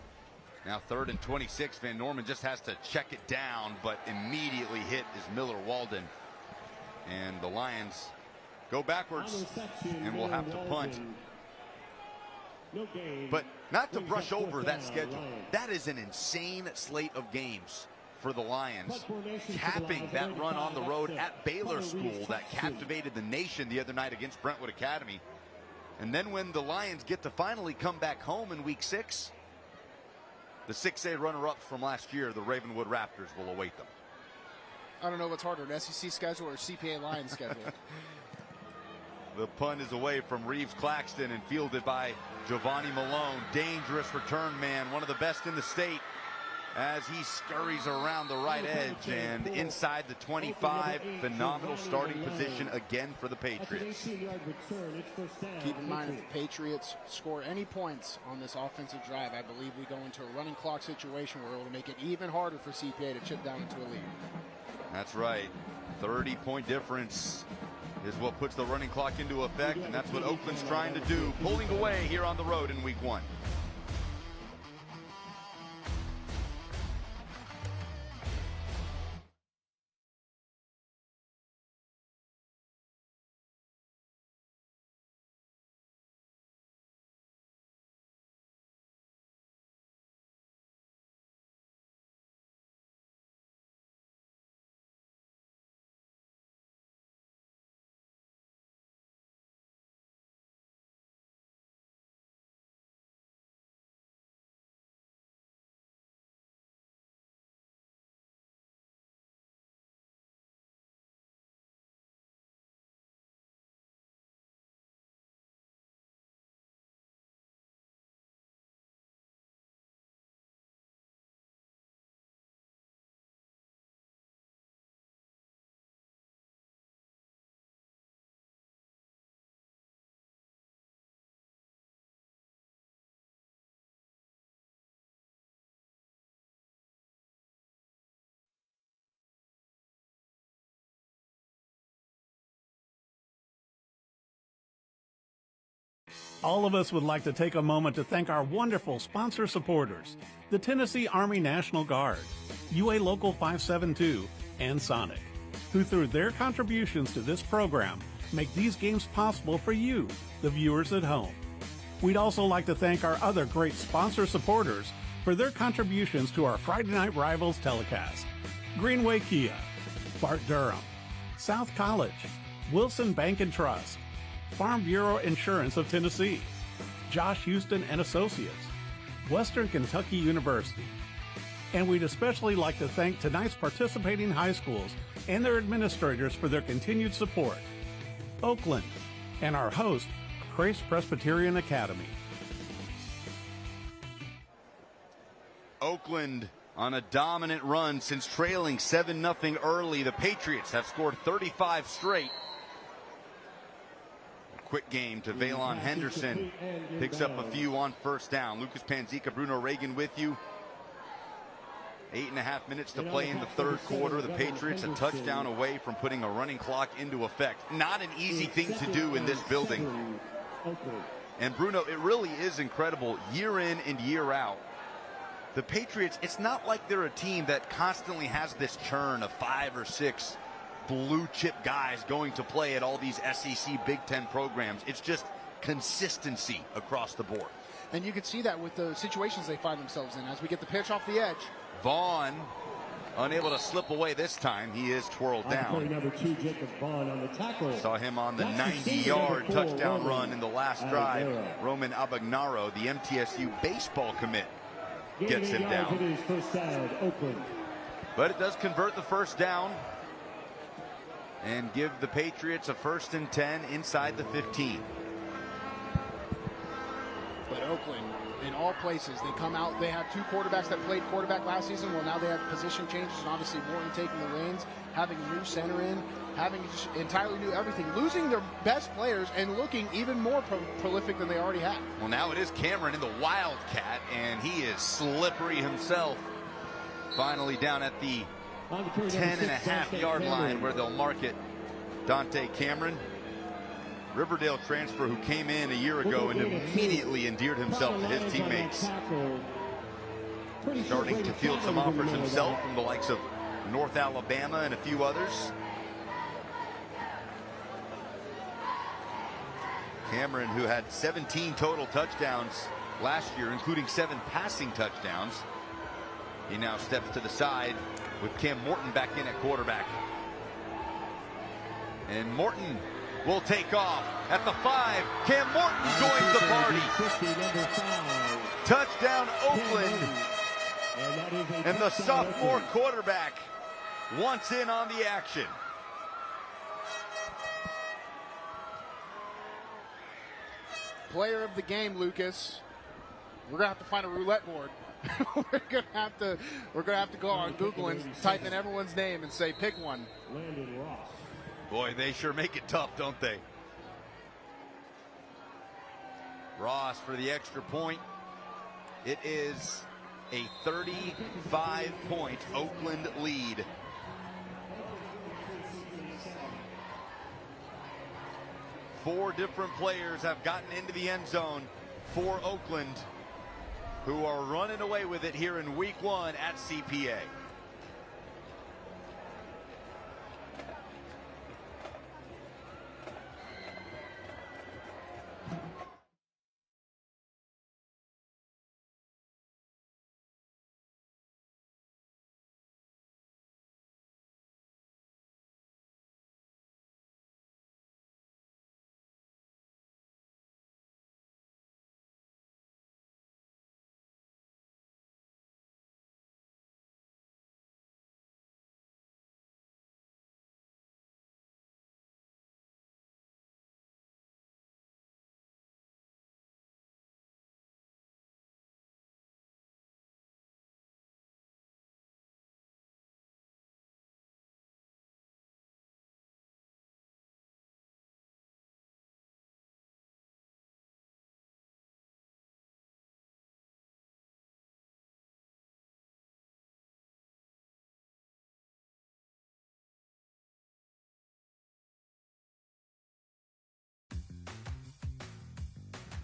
Now 3rd and 26. Van Norman just has to check it down, but immediately hit is Miller Walden. And the Lions go backwards and will have to punt. But not to brush over that schedule. That is an insane slate of games. for the Lions, capping that run on the road at Baylor School that captivated the nation the other night against Brentwood Academy. And then when the Lions get to finally come back home in week 6, the 6A runner-ups from last year, the Ravenwood Raptors, will await them. I don't know what's harder, an SEC schedule or CPA Lions schedule. The punt is away from Reeves Claxton and fielded by Giovanni Malone. Dangerous return man, one of the best in the state, as he scurries around the right edge and inside the 25. Phenomenal starting position again for the Patriots. Keep in mind, if the Patriots score any points on this offensive drive, I believe we go into a running clock situation where it will make it even harder for CPA to chip down into a lead. That's right. 30-point difference is what puts the running clock into effect, and that's what Oakland's trying to do, pulling away here on the road in week 1. All of us would like to take a moment to thank our wonderful sponsor supporters, the Tennessee Army National Guard, UA Local 572, and Sonic, who through their contributions to this program make these games possible for you, the viewers at home. We'd also like to thank our other great sponsor supporters for their contributions to our Friday Night Rivals telecast: Greenway Kia, Bart Durham, South College, Wilson Bank and Trust, Farm Bureau Insurance of Tennessee, Josh Houston and Associates, Western Kentucky University. And we'd especially like to thank tonight's participating high schools and their administrators for their continued support, Oakland, and our host, Grace Presbyterian Academy. Oakland on a dominant run since trailing 7-0 early. The Patriots have scored 35 straight. Quick game to Valon Henderson, picks up a few on first down. Lucas Panzica, Bruno Reagan with you. 8.5 minutes to play in the third quarter. The Patriots a touchdown away from putting a running clock into effect. Not an easy thing to do in this building. And Bruno, it really is incredible year in and year out. The Patriots, it's not like they're a team that constantly has this churn of 5 or 6 blue chip guys going to play at all these SEC Big Ten programs. It's just consistency across the board. And you can see that with the situations they find themselves in as we get the pitch off the edge. Vaughn unable to slip away this time. He is twirled down. Number 2, Jacob Vaughn on the tackle. Saw him on the 90-yard touchdown run in the last drive. Roman Abagnaro, the MTSU baseball commit, gets him down. First down, Oakland. But it does convert the first down and give the Patriots a 1st and 10 inside the 15. But Oakland, in all places, they come out. They have 2 quarterbacks that played quarterback last season. Well, now they have position changes, and obviously Morton taking the reins, having a new center in, having just entirely new everything, losing their best players and looking even more prolific than they already had. Well, now it is Cameron in the Wildcat, and he is slippery himself. Finally down at the 10.5-yard line where they'll mark it. Dante Cameron, Riverdale transfer who came in a year ago and immediately endeared himself to his teammates. Starting to field some offers himself from the likes of North Alabama and a few others. Cameron, who had 17 total touchdowns last year, including 7 passing touchdowns. He now steps to the side with Cam Morton back in at quarterback. And Morton will take off at the 5. Cam Morton joins the party. Touchdown Oakland. And the sophomore quarterback wants in on the action. Player of the game, Lucas. We're gonna have to find a roulette board. we're gonna have to go on Google and type in everyone's name and say pick one. Landon Ross. Boy, they sure make it tough, don't they? Ross for the extra point. It is a 35-point Oakland lead. Four different players have gotten into the end zone for Oakland, who are running away with it here in week 1 at CPA.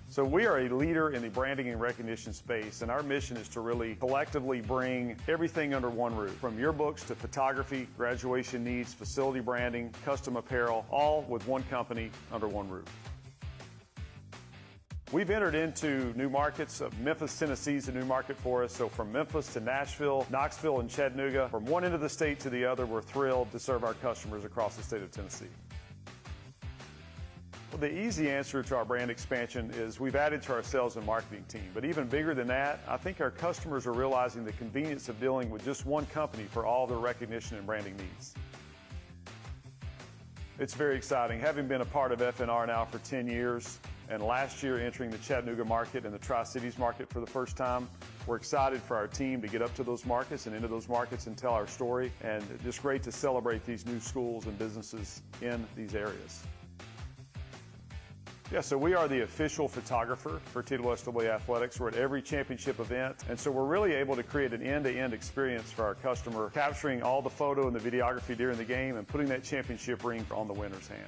So we are a leader in the branding and recognition space, and our mission is to really collectively bring everything under one roof, from yearbooks to photography, graduation needs, facility branding, custom apparel, all with one company under one roof. We've entered into new markets. Memphis, Tennessee is a new market for us. So from Memphis to Nashville, Knoxville, and Chattanooga, from one end of the state to the other, we're thrilled to serve our customers across the state of Tennessee. Well, the easy answer to our brand expansion is we've added to our sales and marketing team. But even bigger than that, I think our customers are realizing the convenience of dealing with just one company for all their recognition and branding needs. It's very exciting. Having been a part of FNR now for 10 years, and last year entering the Chattanooga market and the Tri-Cities market for the first time, we're excited for our team to get up to those markets and into those markets and tell our story. And just great to celebrate these new schools and businesses in these areas. Yeah, so we are the official photographer for TWSAA Athletics. We're at every championship event, and so we're really able to create an end-to-end experience for our customer, capturing all the photo and the videography during the game and putting that championship ring on the winner's hand.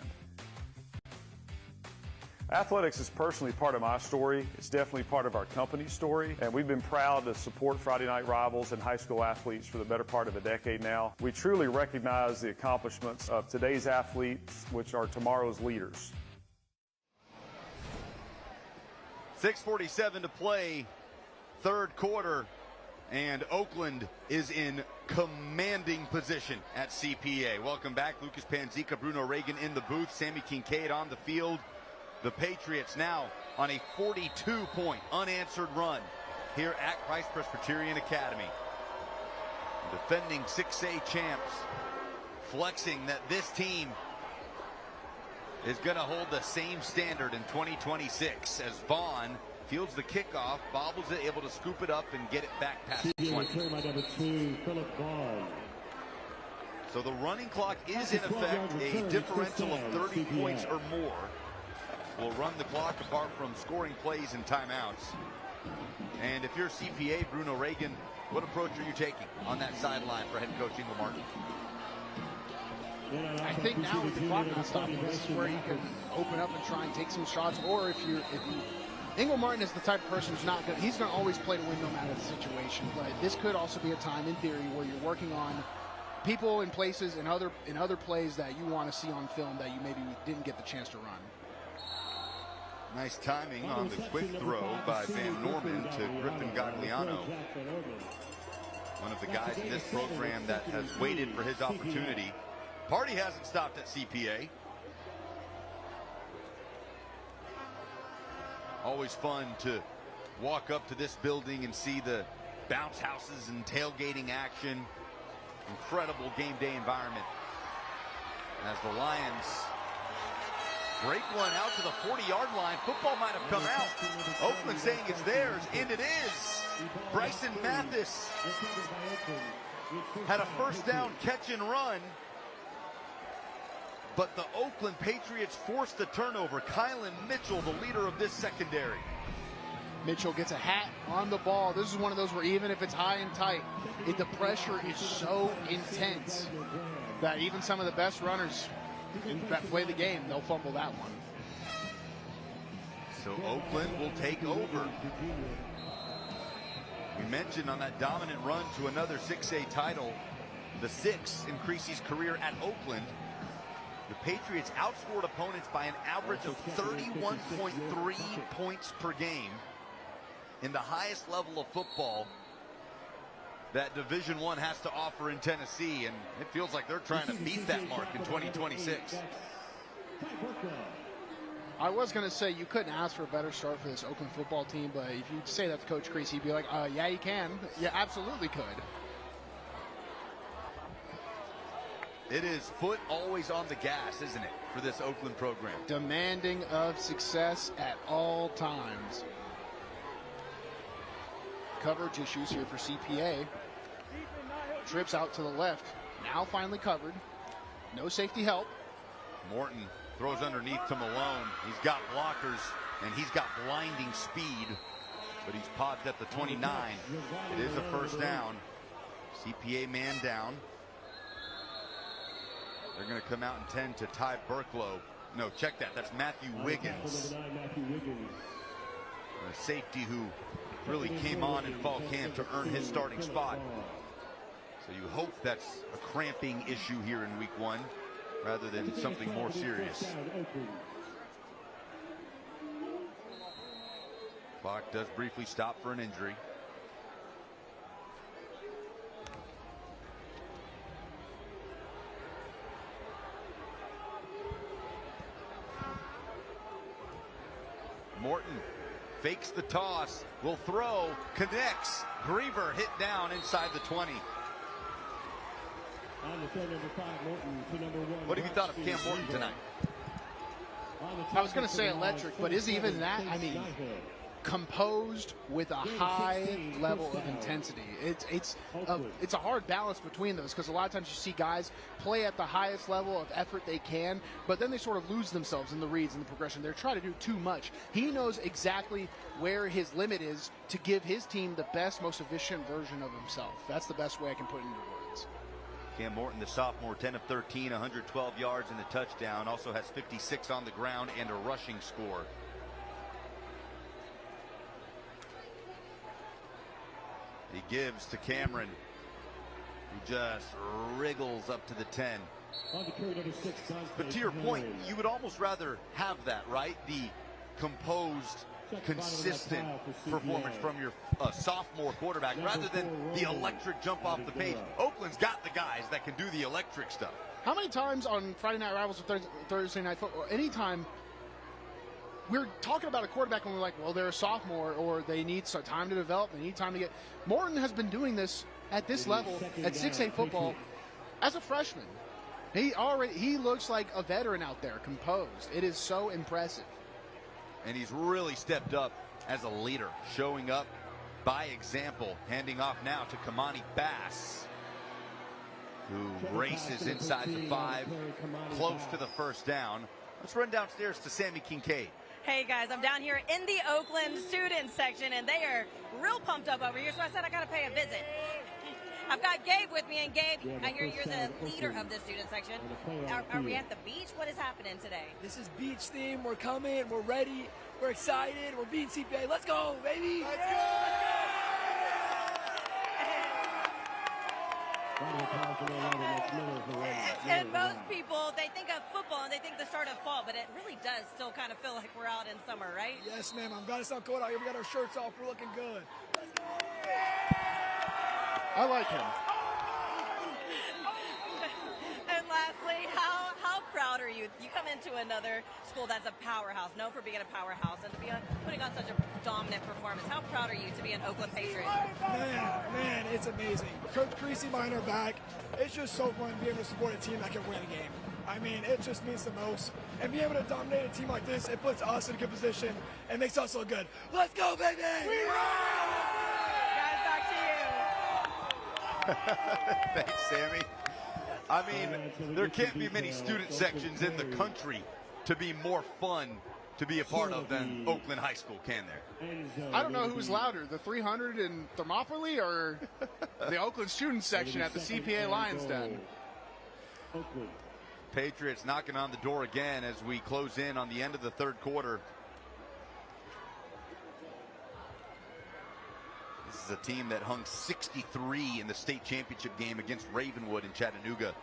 Athletics is personally part of my story. It's definitely part of our company's story, and we've been proud to support Friday Night Rivals and high school athletes for the better part of a decade now. We truly recognize the accomplishments of today's athletes, which are tomorrow's leaders. 6:47 to play, third quarter, and Oakland is in commanding position at CPA. Welcome back. Lucas Panzica, Bruno Reagan in the booth, Sammy Kincaid on the field. The Patriots now on a 42-point unanswered run here at Christ Presbyterian Academy. Defending 6A champs, flexing that this team is going to hold the same standard in 2026 as Vaughn fields the kickoff, bobbles it, able to scoop it up and get it back past the 20. So the running clock is in effect. A differential of 30 points or more will run the clock apart from scoring plays and timeouts. And if you're CPA, Bruno Reagan, what approach are you taking on that sideline for head coach Ingle Martin? I think now with the clock not stopping, this is where you can open up and try and take some shots. Or if Ingle Martin is the type of person who's not good, he's going to always play to win no matter the situation. But this could also be a time, in theory, where you're working on people and places and other plays that you want to see on film that you maybe didn't get the chance to run. Nice timing on the quick throw by Van Norman to Griffin Gagliano. One of the guys in this program that has waited for his opportunity. Party hasn't stopped at CPA. Always fun to walk up to this building and see the bounce houses and tailgating action. Incredible game day environment. As the Lions break one out to the 40-yard line. Football might have come out. Oakland saying it's theirs, and it is. Bryson Mathis had a first down catch and run, but the Oakland Patriots forced the turnover. Kylan Mitchell, the leader of this secondary. Mitchell gets a hat on the ball. This is one of those where even if it's high and tight, the pressure is so intense that even some of the best runners that play the game, they'll fumble that one. So Oakland will take over. We mentioned on that dominant run to another 6A title, the 6 increase his career at Oakland. The Patriots outscored opponents by an average of 31.3 points per game in the highest level of football that Division I has to offer in Tennessee, and it feels like they're trying to beat that mark in 2026. I was going to say you couldn't ask for a better start for this Oakland football team, but if you say that to Coach Creasy, he'd be like, yeah, you can. You absolutely could. It is foot always on the gas, isn't it, for this Oakland program? Demanding of success at all times. Coverage issues here for CPA. Trips out to the left. Now finally covered. No safety help. Morton throws underneath to Malone. He's got blockers, and he's got blinding speed, but he's popped at the 29. It is a first down. CPA man down. They're going to come out and tend to Ty Burklow. No, check that. That's Matthew Wiggins. A safety who really came on in fall camp to earn his starting spot. So you hope that's a cramping issue here in week 1 rather than something more serious. Clock does briefly stop for an injury. Morton fakes the toss, will throw, connects. Griever hit down inside the 20. What have you thought of Cam Morton tonight? I was going to say electric, but is even that? I mean, composed with a high level of intensity. It's a hard balance between those, because a lot of times you see guys play at the highest level of effort they can, but then they sort of lose themselves in the reads and the progression. They're trying to do too much. He knows exactly where his limit is to give his team the best, most efficient version of himself. That's the best way I can put it into words. Cam Morton, the sophomore, 10 of 13, 112 yards and a touchdown. Also has 56 on the ground and a rushing score. He gives to Cameron, who just wriggles up to the 10. But to your point, you would almost rather have that, right? The composed, consistent performance from your sophomore quarterback rather than the electric jump off the page. Oakland's got the guys that can do the electric stuff. How many times on Friday Night Rivals or Thursday Night Football, anytime we're talking about a quarterback and we're like, well, they're a sophomore or they need some time to develop, they need time to get. Morton has been doing this at this level at 6A football as a freshman. He looks like a veteran out there, composed. It is so impressive. And he's really stepped up as a leader, showing up by example, handing off now to Kamani Bass, who races inside the 5, close to the first down. Let's run downstairs to Sammy Kincaid. Hey guys, I'm down here in the Oakland student section, and they are real pumped up over here, so I said I got to pay a visit. I've got Gabe with me, and Gabe, you're the leader of the student section. Are we at the beach? What is happening today? This is beach theme. We're coming. We're ready. We're excited. We're beating CPA. Let's go, baby. Let's go. And most people, they think of football and they think the start of fall, but it really does still kind of feel like we're out in summer, right? Yes, ma'am. I'm glad it's not cold out here. We got our shirts off. We're looking good. I like him. And lastly, how proud are you? You come into another school that's a powerhouse, known for being a powerhouse, and to be putting on such a dominant performance. How proud are you to be an Oakland Patriot? Man, it's amazing. Coach Creasy behind our back. It's just so fun to be able to support a team that can win a game. I mean, it just means the most. And being able to dominate a team like this, it puts us in a good position and makes us look good. Let's go, baby! Guys, back to you. Thanks, Sammy. I mean, there can't be many student sections in the country to be more fun to be a part of than Oakland High School, can there? I don't know who's louder, the 300 in Thermopylae or the Oakland student section at the CPA Lions Den. Patriots knocking on the door again as we close in on the end of the third quarter. This is a team that hung 63 in the state championship game against Ravenwood in Chattanooga.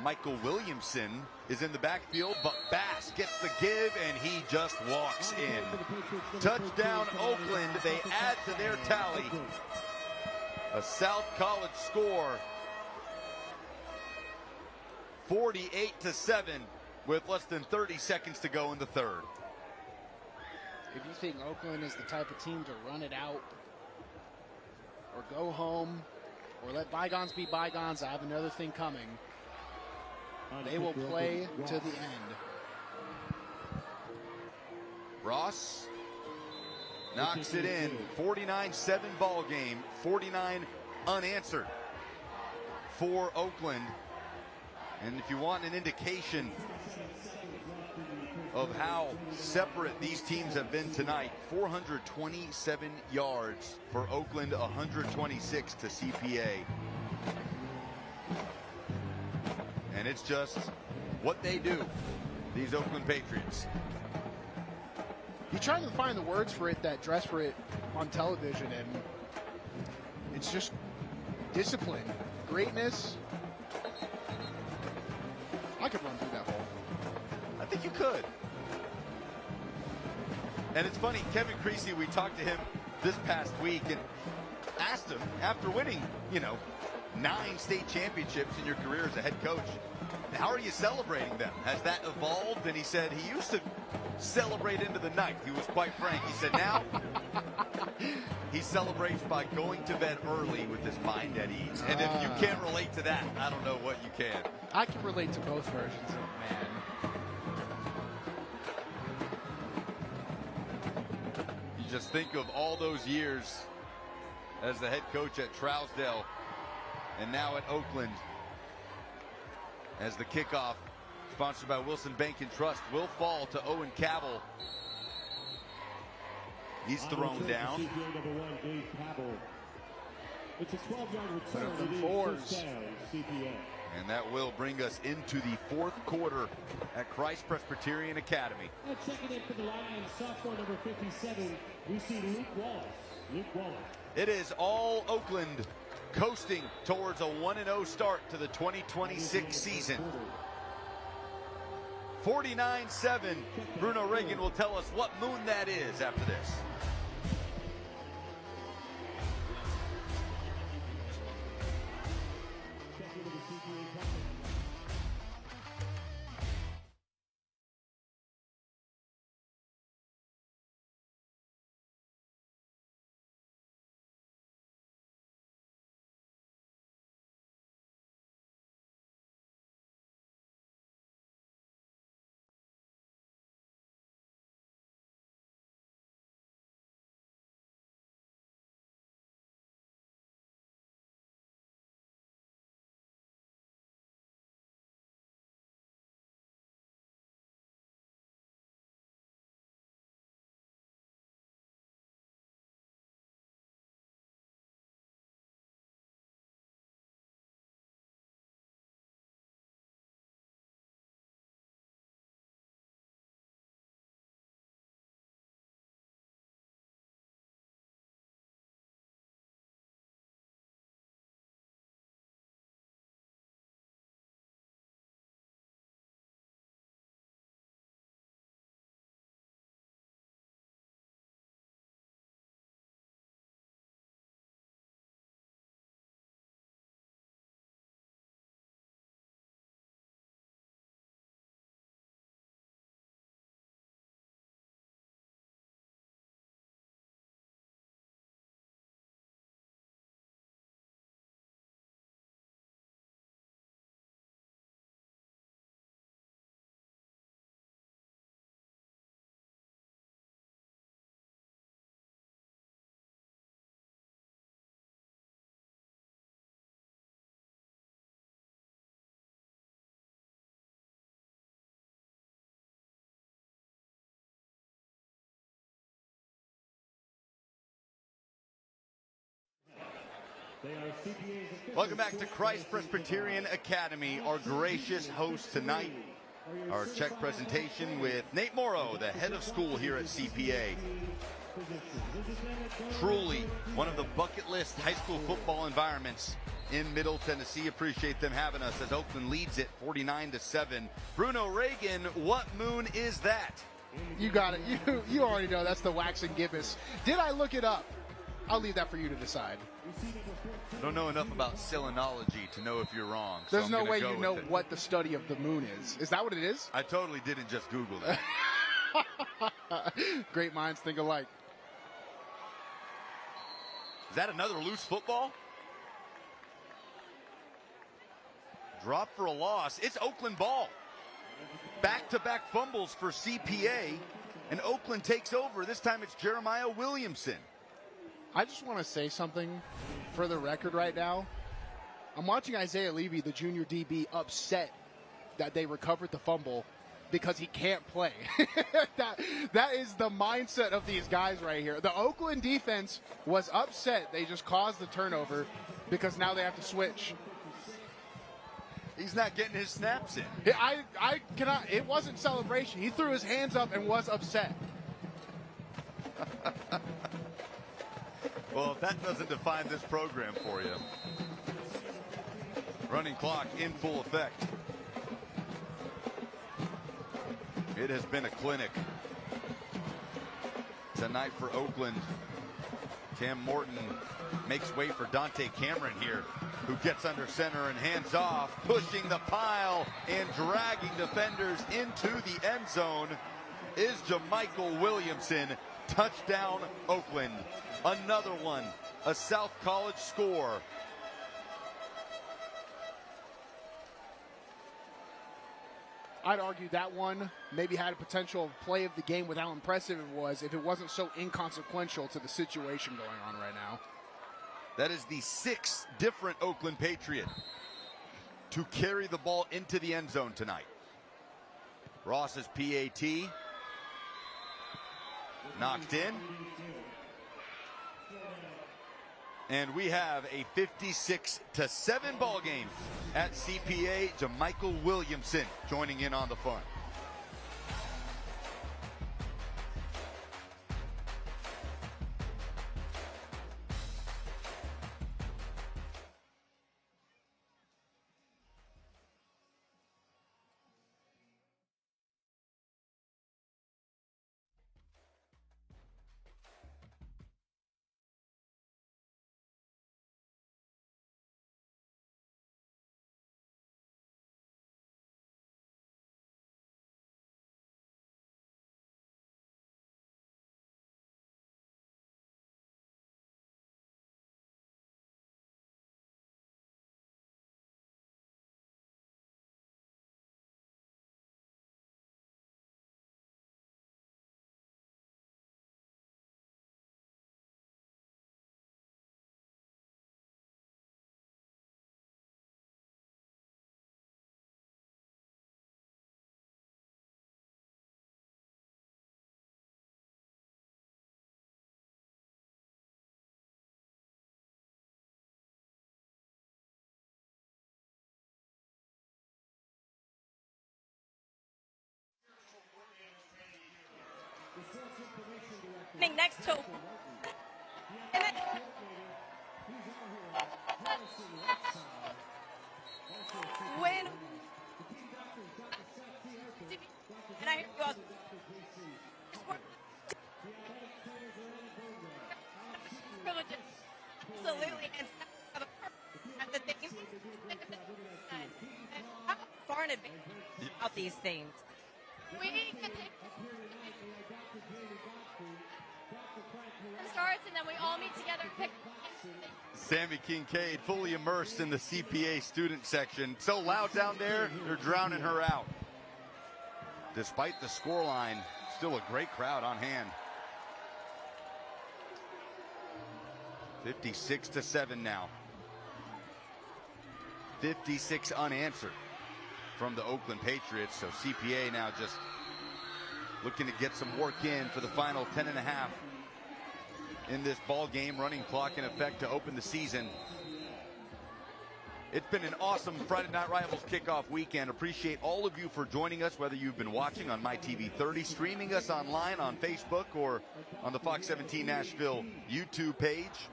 Michael Williamson is in the backfield, but Bass gets the give, and he just walks in. Touchdown, Oakland. They add to their tally. A South College score, 48-7, with less than 30 seconds to go in the third. If you think Oakland is the type of team to run it out or go home or let bygones be bygones, I have another thing coming. They will play to the end. Ross knocks it in. 49-7 ball game. 49 unanswered for Oakland. And if you want an indication of how separate these teams have been tonight, 427 yards for Oakland, 126 to CPA. And it's just what they do, these Oakland Patriots. You're trying to find the words for it that dress for it on television, and it's just discipline, greatness. I could run through that hole. I think you could. And it's funny, Kevin Creasy, we talked to him this past week and asked him, after winning, 9 state championships in your career as a head coach, how are you celebrating them? Has that evolved? And he said he used to celebrate into the night. He was quite frank. He said now he celebrates by going to bed early with his mind at ease. And if you can't relate to that, I don't know what you can. I can relate to both versions of man. You just think of all those years as the head coach at Trousdale and now at Oakland, as the kickoff, sponsored by Wilson Bank and Trust, will fall to Owen Cabell. He's thrown down. It's a 12-yard Better return. than fours. And that will bring us into the fourth quarter at Christ Presbyterian Academy. Checking in for the Lions, sophomore number 57, we see Luke Wallace. It is all Oakland coasting towards a 1-0 start to the 2026 season. 49-7. Bruno Reagan will tell us what moon that is after this. They are CPA's. Welcome back to Christ Presbyterian Academy. Our gracious host tonight, our check presentation with Nate Morrow, the head of school here at CPA. Truly one of the bucket list high school football environments in Middle Tennessee. Appreciate them having us as Oakland leads it 49-7. Bruno Reagan, what moon is that? You got it. You already know that's the waxing gibbous. Did I look it up? I'll leave that for you to decide. I don't know enough about selenology to know if you're wrong. So There's no way you know what the study of the moon is. Is that what it is? I totally didn't just Google that. Great minds think alike. Is that another loose football? Drop for a loss. It's Oakland ball. Back-to-back fumbles for CPA, and Oakland takes over. This time it's Jeremiah Williamson. I just want to say something for the record right now. I'm watching Isaiah Levy, the junior DB, upset that they recovered the fumble because he can't play. that is the mindset of these guys right here. The Oakland defense was upset. They just caused the turnover because now they have to switch. He's not getting his snaps in. I cannot. It wasn't celebration. He threw his hands up and was upset. Well, if that doesn't define this program for you. Running clock in full effect. It has been a clinic tonight for Oakland. Cam Morton makes way for Dante Cameron here, who gets under center and hands off, pushing the pile and dragging defenders into the end zone is Jamichael Williamson. Touchdown, Oakland. Another one, a South College score. I'd argue that one maybe had a potential play of the game with how impressive it was if it wasn't so inconsequential to the situation going on right now. That is the sixth different Oakland Patriot to carry the ball into the end zone tonight. Ross's PAT knocked in. And we have a 56-7 ball game at CPA. Jamichael Williamson joining in on the fun. Next to when and I hear you all absolutely and the things how far in advance about these things. We can take starts and then we all meet together and pick. Sammy Kincaid fully immersed in the CPA student section. So loud down there, they're drowning her out. Despite the scoreline, still a great crowd on hand. 56-7 now. 56 unanswered from the Oakland Patriots. So CPA now just looking to get some work in for the final 10.5 in this ball game. Running clock in effect to open the season. It's been an awesome Friday Night Rivals kickoff weekend. Appreciate all of you for joining us, whether you've been watching on MyTV30, streaming us online on Facebook, or on the Fox 17 Nashville YouTube page.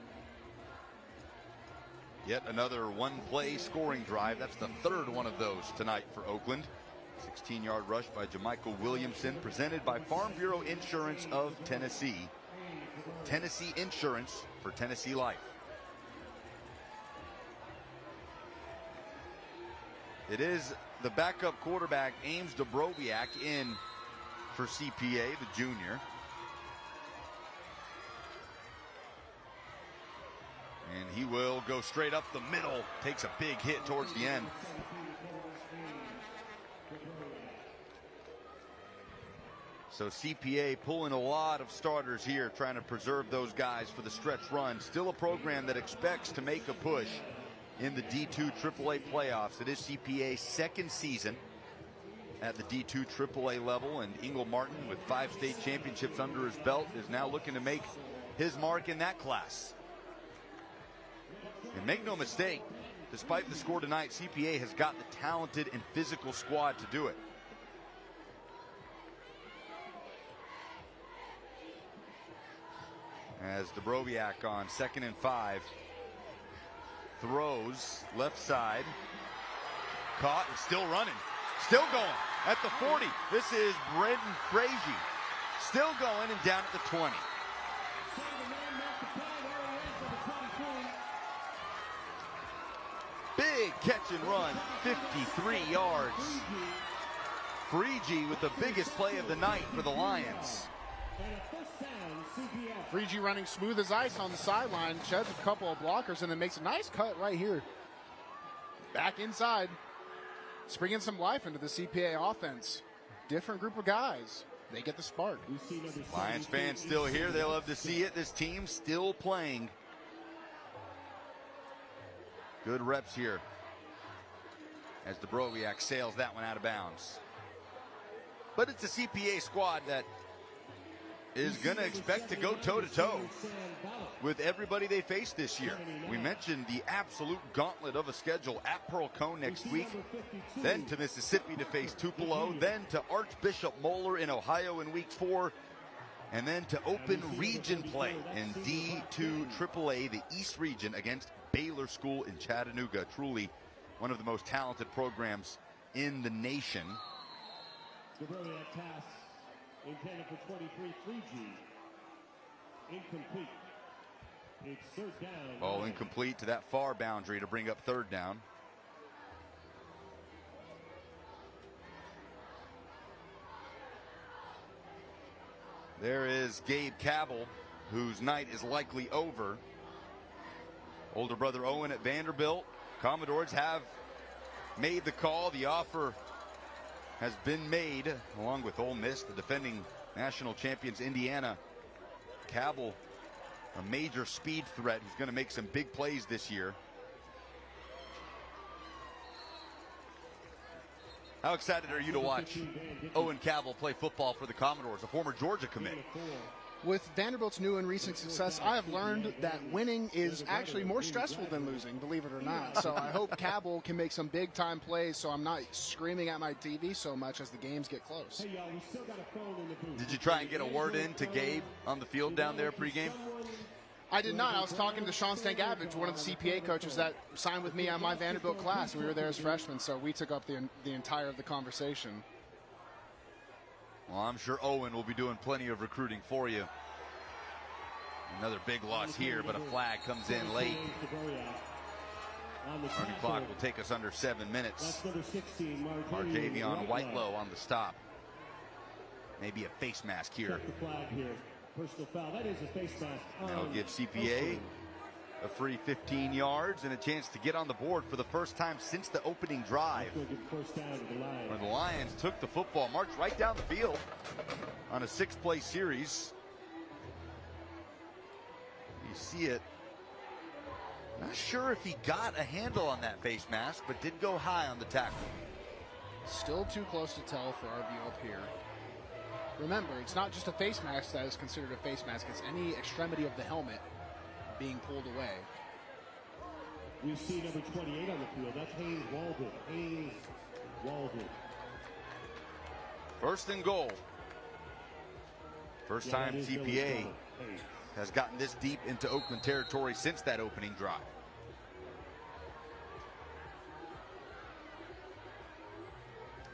Yet another one-play scoring drive. That's the third one of those tonight for Oakland. 16-yard rush by Jamichael Williamson, presented by Farm Bureau Insurance of Tennessee. Tennessee Insurance for Tennessee Life. It is the backup quarterback, Ames Dubrowiak, in for CPA, the junior. And he will go straight up the middle. Takes a big hit towards the end. So CPA pulling a lot of starters here, trying to preserve those guys for the stretch run. Still a program that expects to make a push in the D2 AAA playoffs. It is CPA's second season at the D2 AAA level, and Ingle Martin, with 5 state championships under his belt, is now looking to make his mark in that class. And make no mistake, despite the score tonight, CPA has got the talented and physical squad to do it. As Dubrowiak on 2nd and 5 throws left side, caught and still running, still going at the 40. This is Brendan Frazee, still going and down at the 20. Big catch and run, 53 yards. Frazee with the biggest play of the night for the Lions. Frazee running smooth as ice on the sideline, sheds a couple of blockers, and then makes a nice cut right here. Back inside. It's bringing some life into the CPA offense. Different group of guys. They get the spark. Lions fans still here. They love to see it. This team still playing. Good reps here as Dubrowiak sails that one out of bounds. But it's a CPA squad that is going to expect to go toe-to-toe with everybody they face this year. We mentioned the absolute gauntlet of a schedule at Pearl Cone next week, then to Mississippi to face Tupelo, then to Archbishop Moeller in Ohio in week 4, and then to open region play in D2 AAA, the East Region, against Baylor School in Chattanooga. Truly one of the most talented programs in the nation. Dubrowiak pass intended for 23, 3G. Incomplete. It's third down. Ball incomplete to that far boundary to bring up third down. There is Gabe Cabell, whose night is likely over. Older brother Owen at Vanderbilt. Commodores have made the call. The offer has been made, along with Ole Miss, the defending national champions Indiana. Cabell, a major speed threat who's going to make some big plays this year. How excited are you to watch Owen Cabell play football for the Commodores, a former Georgia commit? With Vanderbilt's new and recent success, I have learned that winning is actually more stressful than losing, believe it or not. So I hope Cabell can make some big-time plays so I'm not screaming at my TV so much as the games get close. Hey, y'all, we still got a phone in the booth. Did you try and get a word in to Gabe on the field down there pregame? I did not. I was talking to Sean Stankiewicz, one of the CPA coaches that signed with me on my Vanderbilt class. We were there as freshmen, so we took up the entire of the conversation. Well, I'm sure Owen will be doing plenty of recruiting for you. Another big loss here, but a flag comes in late. Running clock will take us under 7 minutes. Marjavion Whitelow on the stop. Maybe a face mask here. Personal foul. That is a face mask. That'll give CPA a free 15 yards and a chance to get on the board for the first time since the opening drive, where the Lions took the football, marched right down the field on a 6-play series. You see it. Not sure if he got a handle on that face mask, but did go high on the tackle. Still too close to tell for our view up here. Remember, it's not just a face mask that is considered a face mask. It's any extremity of the helmet being pulled away. We see number 28 on the field. That's Haynes Walden. Haynes Walden. First and goal. First time CPA has gotten this deep into Oakland territory since that opening drive.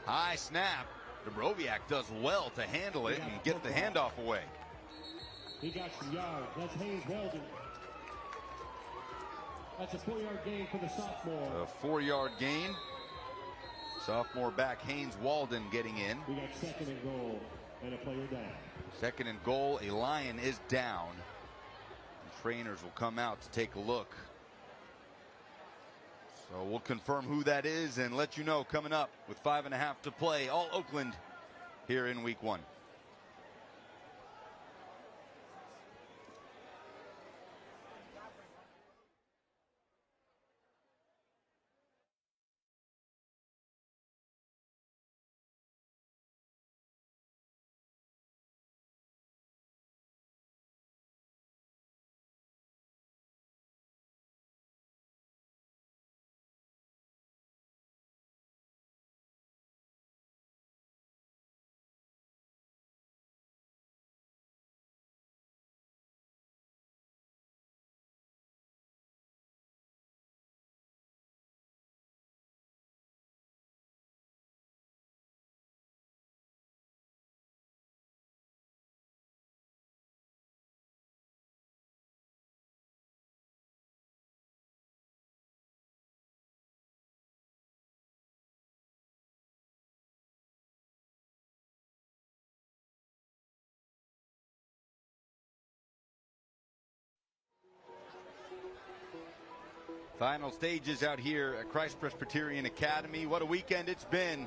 High snap. Dubrowiak does well to handle it and get the handoff away. He got some yards. That's Haynes Walden. That's a 4-yard gain for the sophomore. A 4-yard gain. Sophomore back Haynes Walden getting in. We got second and goal and a player down. Second and goal. A Lion is down. The trainers will come out to take a look. So we'll confirm who that is and let you know coming up with 5.5 to play. All Oakland here in week 1. Final stages out here at Christ Presbyterian Academy. What a weekend it's been.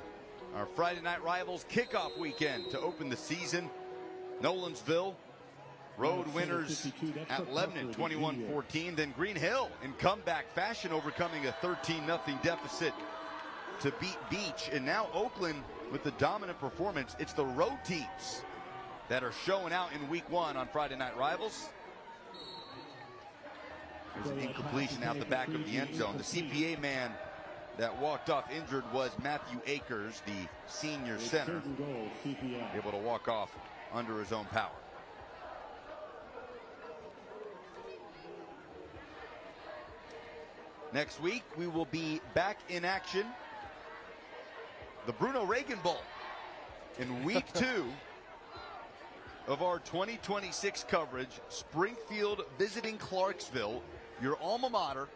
Our Friday Night Rivals kickoff weekend to open the season. Nolensville, road winners at Lebanon, 21-14. Then Green Hill in comeback fashion, overcoming a 13-0 deficit to beat Beach. And now Oakland with the dominant performance. It's the road teams that are showing out in week 1 on Friday Night Rivals. There's an incompletion out the back of the end zone. The CPA man that walked off injured was Matthew Akers, the senior center, able to walk off under his own power. Next week, we will be back in action. The Bruno Reagan Bowl in week 2 of our 2026 coverage. Springfield visiting Clarksville, your alma mater,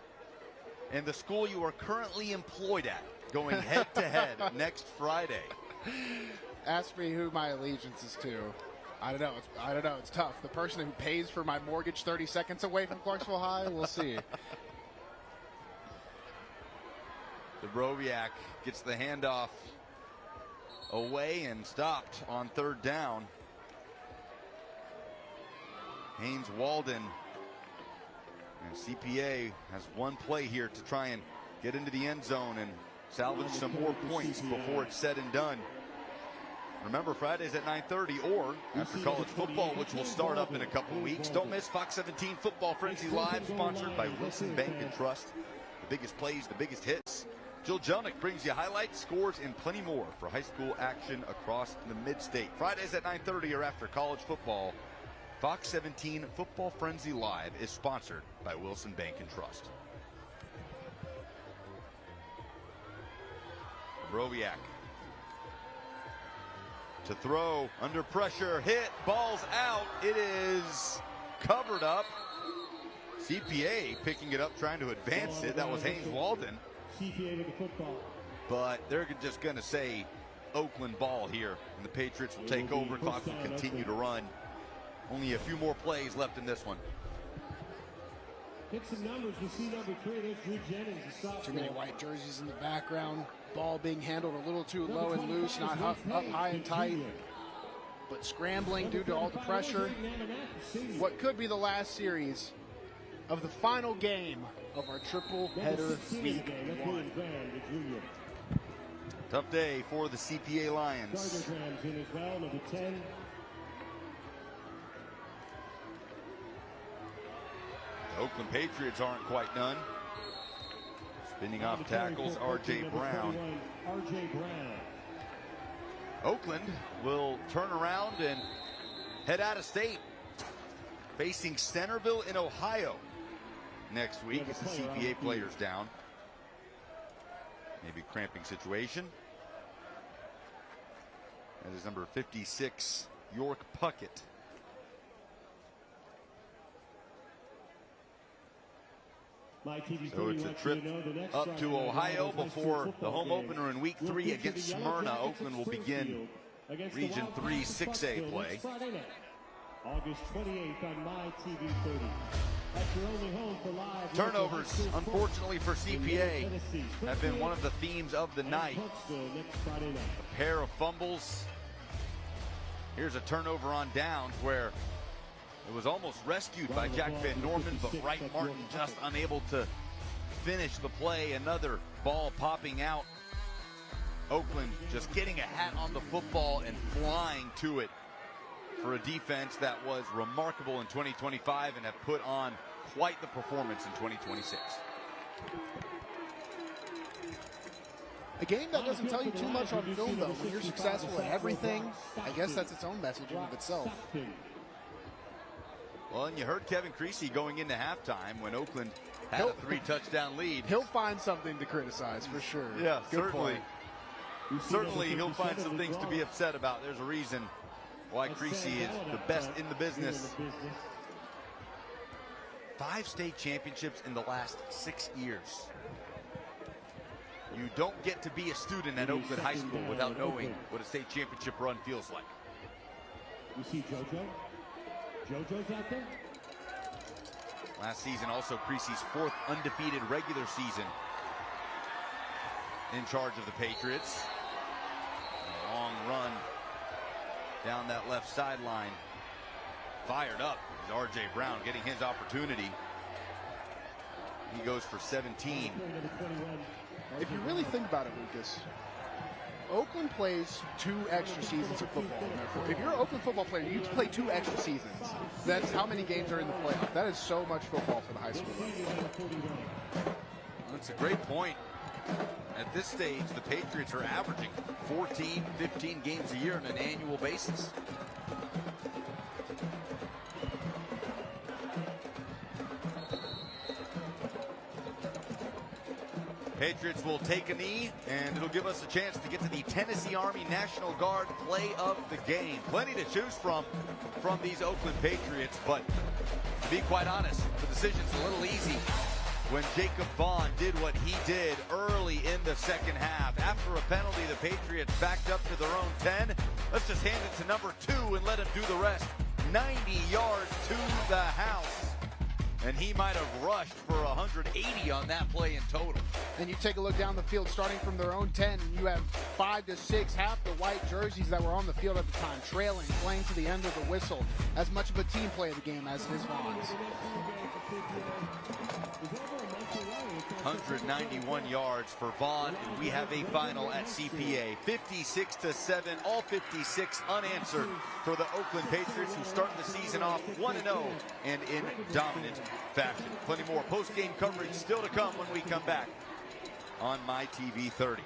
and the school you are currently employed at, going head-to-head next Friday. Ask me who my allegiance is to. I don't know. It's tough. The person who pays for my mortgage 30 seconds away from Clarksville High, we'll see. Dubrowiak gets the handoff away and stopped on 3rd down. Haynes Walden. And CPA has one play here to try and get into the end zone and salvage some more points before it's said and done. Remember, Fridays at 9:30 or after college football, which will start up in a couple of weeks. Don't miss Fox 17 Football Frenzy Live, sponsored by Wilson Bank and Trust. The biggest plays, the biggest hits. Jill Jelnick brings you highlights, scores, and plenty more for high school action across the mid-state. Fridays at 9:30 or after college football. Fox 17 Football Frenzy Live is sponsored by Wilson Bank and Trust. Dubrowiak to throw, under pressure, hit, ball's out. It is covered up. CPA picking it up, trying to advance it. That was Haynes Walden. CPA with the football. But they're just going to say Oakland ball here, and the Patriots will take over. Clock will continue to run. Only a few more plays left in this one. Get some numbers. We see number 3. There's Drew Jennings, the sophomore. Too many white jerseys in the background. Ball being handled a little too low and loose, not up high and tight, but scrambling due to all the pressure. What could be the last series of the final game of our triple header week 1. Tough day for the CPA Lions. In as well, number 10. The Oakland Patriots aren't quite done. Spinning off tackles, R.J. Brown. Oakland will turn around and head out of state, facing Centerville in Ohio next week as the CPA players down. Maybe cramping situation. That is number 56, York Puckett. So it's a trip up to Ohio before the home opener in week 3 against Smyrna. Oakland will begin Region 3 6A play. August 28th on My TV 30. That's your only home for live. Turnovers, unfortunately for CPA, have been one of the themes of the night. A pair of fumbles. Here's a turnover on downs where it was almost rescued by Jack Van Norman, but Wright Martin just unable to finish the play. Another ball popping out. Oakland just getting a hat on the football and flying to it for a defense that was remarkable in 2025 and have put on quite the performance in 2026. A game that doesn't tell you too much on film, though. When you're successful at everything, I guess that's its own message in of itself. Well, and you heard Kevin Creasy going into halftime when Oakland had a 3-touchdown lead. He'll find something to criticize for sure. Yeah, Good certainly. point. Certainly he'll find some things to be upset about. There's a reason why Creasy is the best in the business. 5 state championships in the last 6 years. You don't get to be a student at Oakland High School without knowing what a state championship run feels like. You see JoJo? JoJo's out there? Last season, also Creasy's 4th undefeated regular season in charge of the Patriots. A long run down that left sideline. Fired up is R.J. Brown getting his opportunity. He goes for 17. If you really think about it, Lucas, Oakland plays 2 extra seasons of football. If you're an Oakland football player, you play 2 extra seasons. That's how many games are in the playoff. That is so much football for the high school level. That's a great point. At this stage, the Patriots are averaging 14, 15 games a year on an annual basis. Patriots will take a knee, and it'll give us a chance to get to the Tennessee Army National Guard play of the game. Plenty to choose from these Oakland Patriots, but to be quite honest, the decision's a little easy when Jacob Vaughn did what he did early in the second half. After a penalty, the Patriots backed up to their own 10. Let's just hand it to number 2 and let him do the rest. 90 yards to the house. And he might have rushed for 180 on that play in total. And you take a look down the field, starting from their own 10, and you have 5 to 6, half the white jerseys that were on the field at the time, trailing, playing to the end of the whistle. As much of a team play of the game as it is Vaughn's. 191 yards for Vaughn, and we have a final at CPA. 56-7, all 56 unanswered for the Oakland Patriots, who start the season off 1-0 and in dominant fashion. Plenty more post-game coverage still to come when we come back on My TV 30.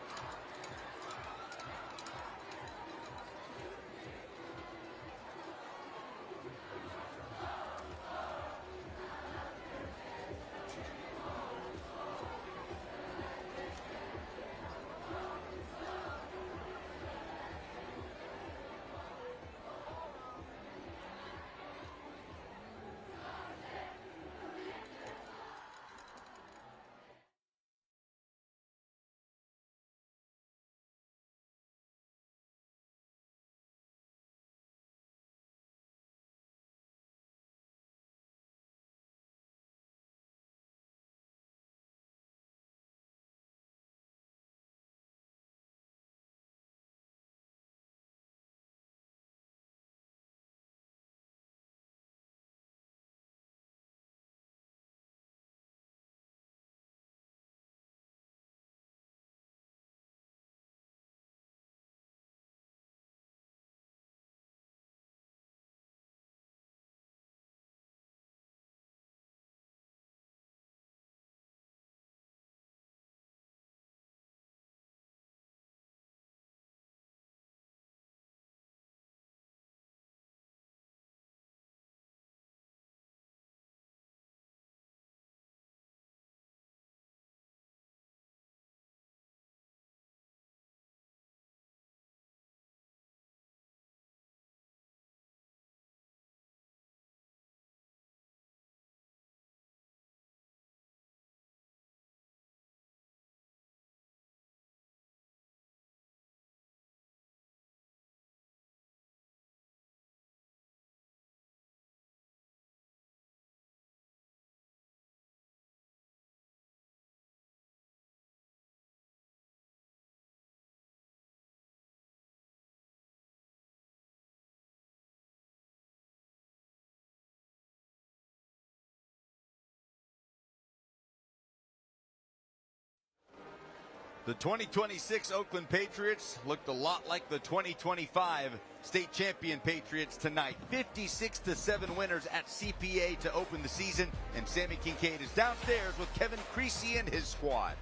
The 2026 Oakland Patriots looked a lot like the 2025 state champion Patriots tonight. 56-7 winners at CPA to open the season, and Sammy Kincaid is downstairs with Kevin Creasy and his squad.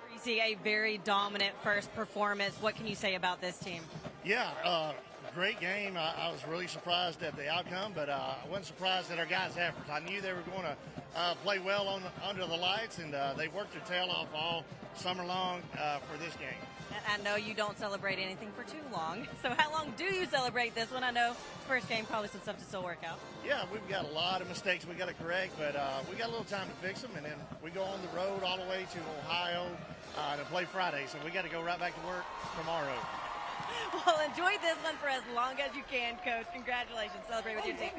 Creasy, a very dominant first performance. What can you say about this team? Yeah, great game. I was really surprised at the outcome, but I wasn't surprised at our guys' efforts. I knew they were going to play well under the lights, and they worked their tail off all summer long for this game. And I know you don't celebrate anything for too long. So how long do you celebrate this one? I know first game, probably some stuff to still work out. Yeah, we've got a lot of mistakes we got to correct, but we got a little time to fix them, and then we go on the road all the way to Ohio to play Friday. So we got to go right back to work tomorrow. Well, enjoy this one for as long as you can, Coach. Congratulations. Celebrate with your team.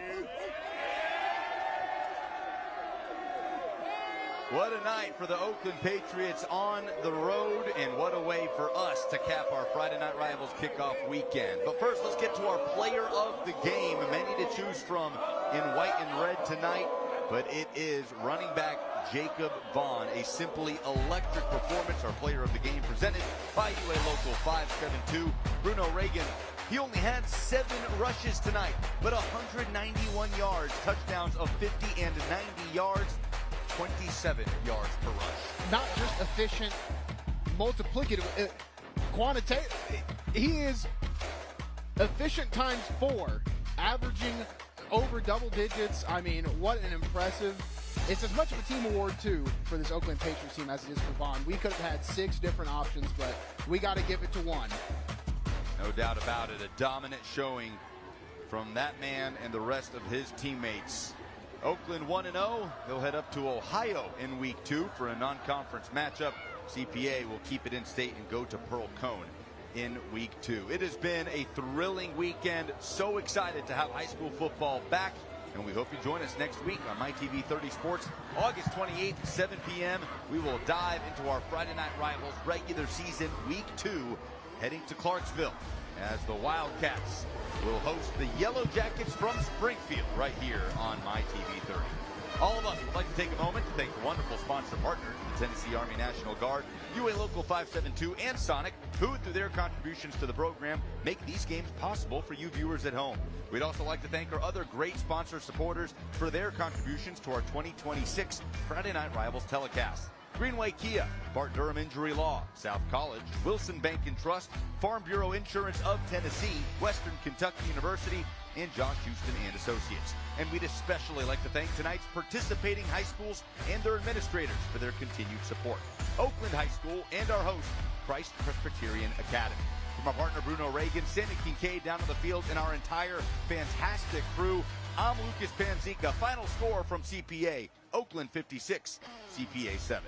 What a night for the Oakland Patriots on the road, and what a way for us to cap our Friday Night Rivals kickoff weekend. But first, let's get to our player of the game. Many to choose from in white and red tonight, but it is running back Jacob Vaughn. A simply electric performance. Our player of the game presented by UA Local 572, Bruno Reagan. He only had 7 rushes tonight, but 191 yards, touchdowns of 50 and 90 yards. 27 yards per rush. Not just efficient, multiplicative, quantitative. He is efficient times 4, averaging over double digits. I mean, what an impressive. It's as much of a team award, too, for this Oakland Patriots team as it is for Vaughn. We could have had 6 different options, but we got to give it to one. No doubt about it. A dominant showing from that man and the rest of his teammates. Oakland 1-0. They'll head up to Ohio in week 2 for a non-conference matchup. CPA will keep it in state and go to Pearl Cone in week 2. It has been a thrilling weekend. So excited to have high school football back. And we hope you join us next week on MyTV 30 Sports, August 28th, 7 p.m. We will dive into our Friday Night Rivals regular season week 2, heading to Clarksville as the Wildcats will host the Yellow Jackets from Springfield right here on MyTV 30. All of us would like to take a moment to thank the wonderful sponsor partners, the Tennessee Army National Guard, UA Local 572, and Sonic, who, through their contributions to the program, make these games possible for you viewers at home. We'd also like to thank our other great sponsor supporters for their contributions to our 2026 Friday Night Rivals telecast. Greenway Kia, Bart Durham Injury Law, South College, Wilson Bank and Trust, Farm Bureau Insurance of Tennessee, Western Kentucky University, and Josh Houston and Associates. And we'd especially like to thank tonight's participating high schools and their administrators for their continued support. Oakland High School and our host, Christ Presbyterian Academy. From our partner Bruno Reagan, Sammy Kincaid down on the field, and our entire fantastic crew, I'm Lucas Panzica. Final score from CPA, Oakland 56, CPA 7.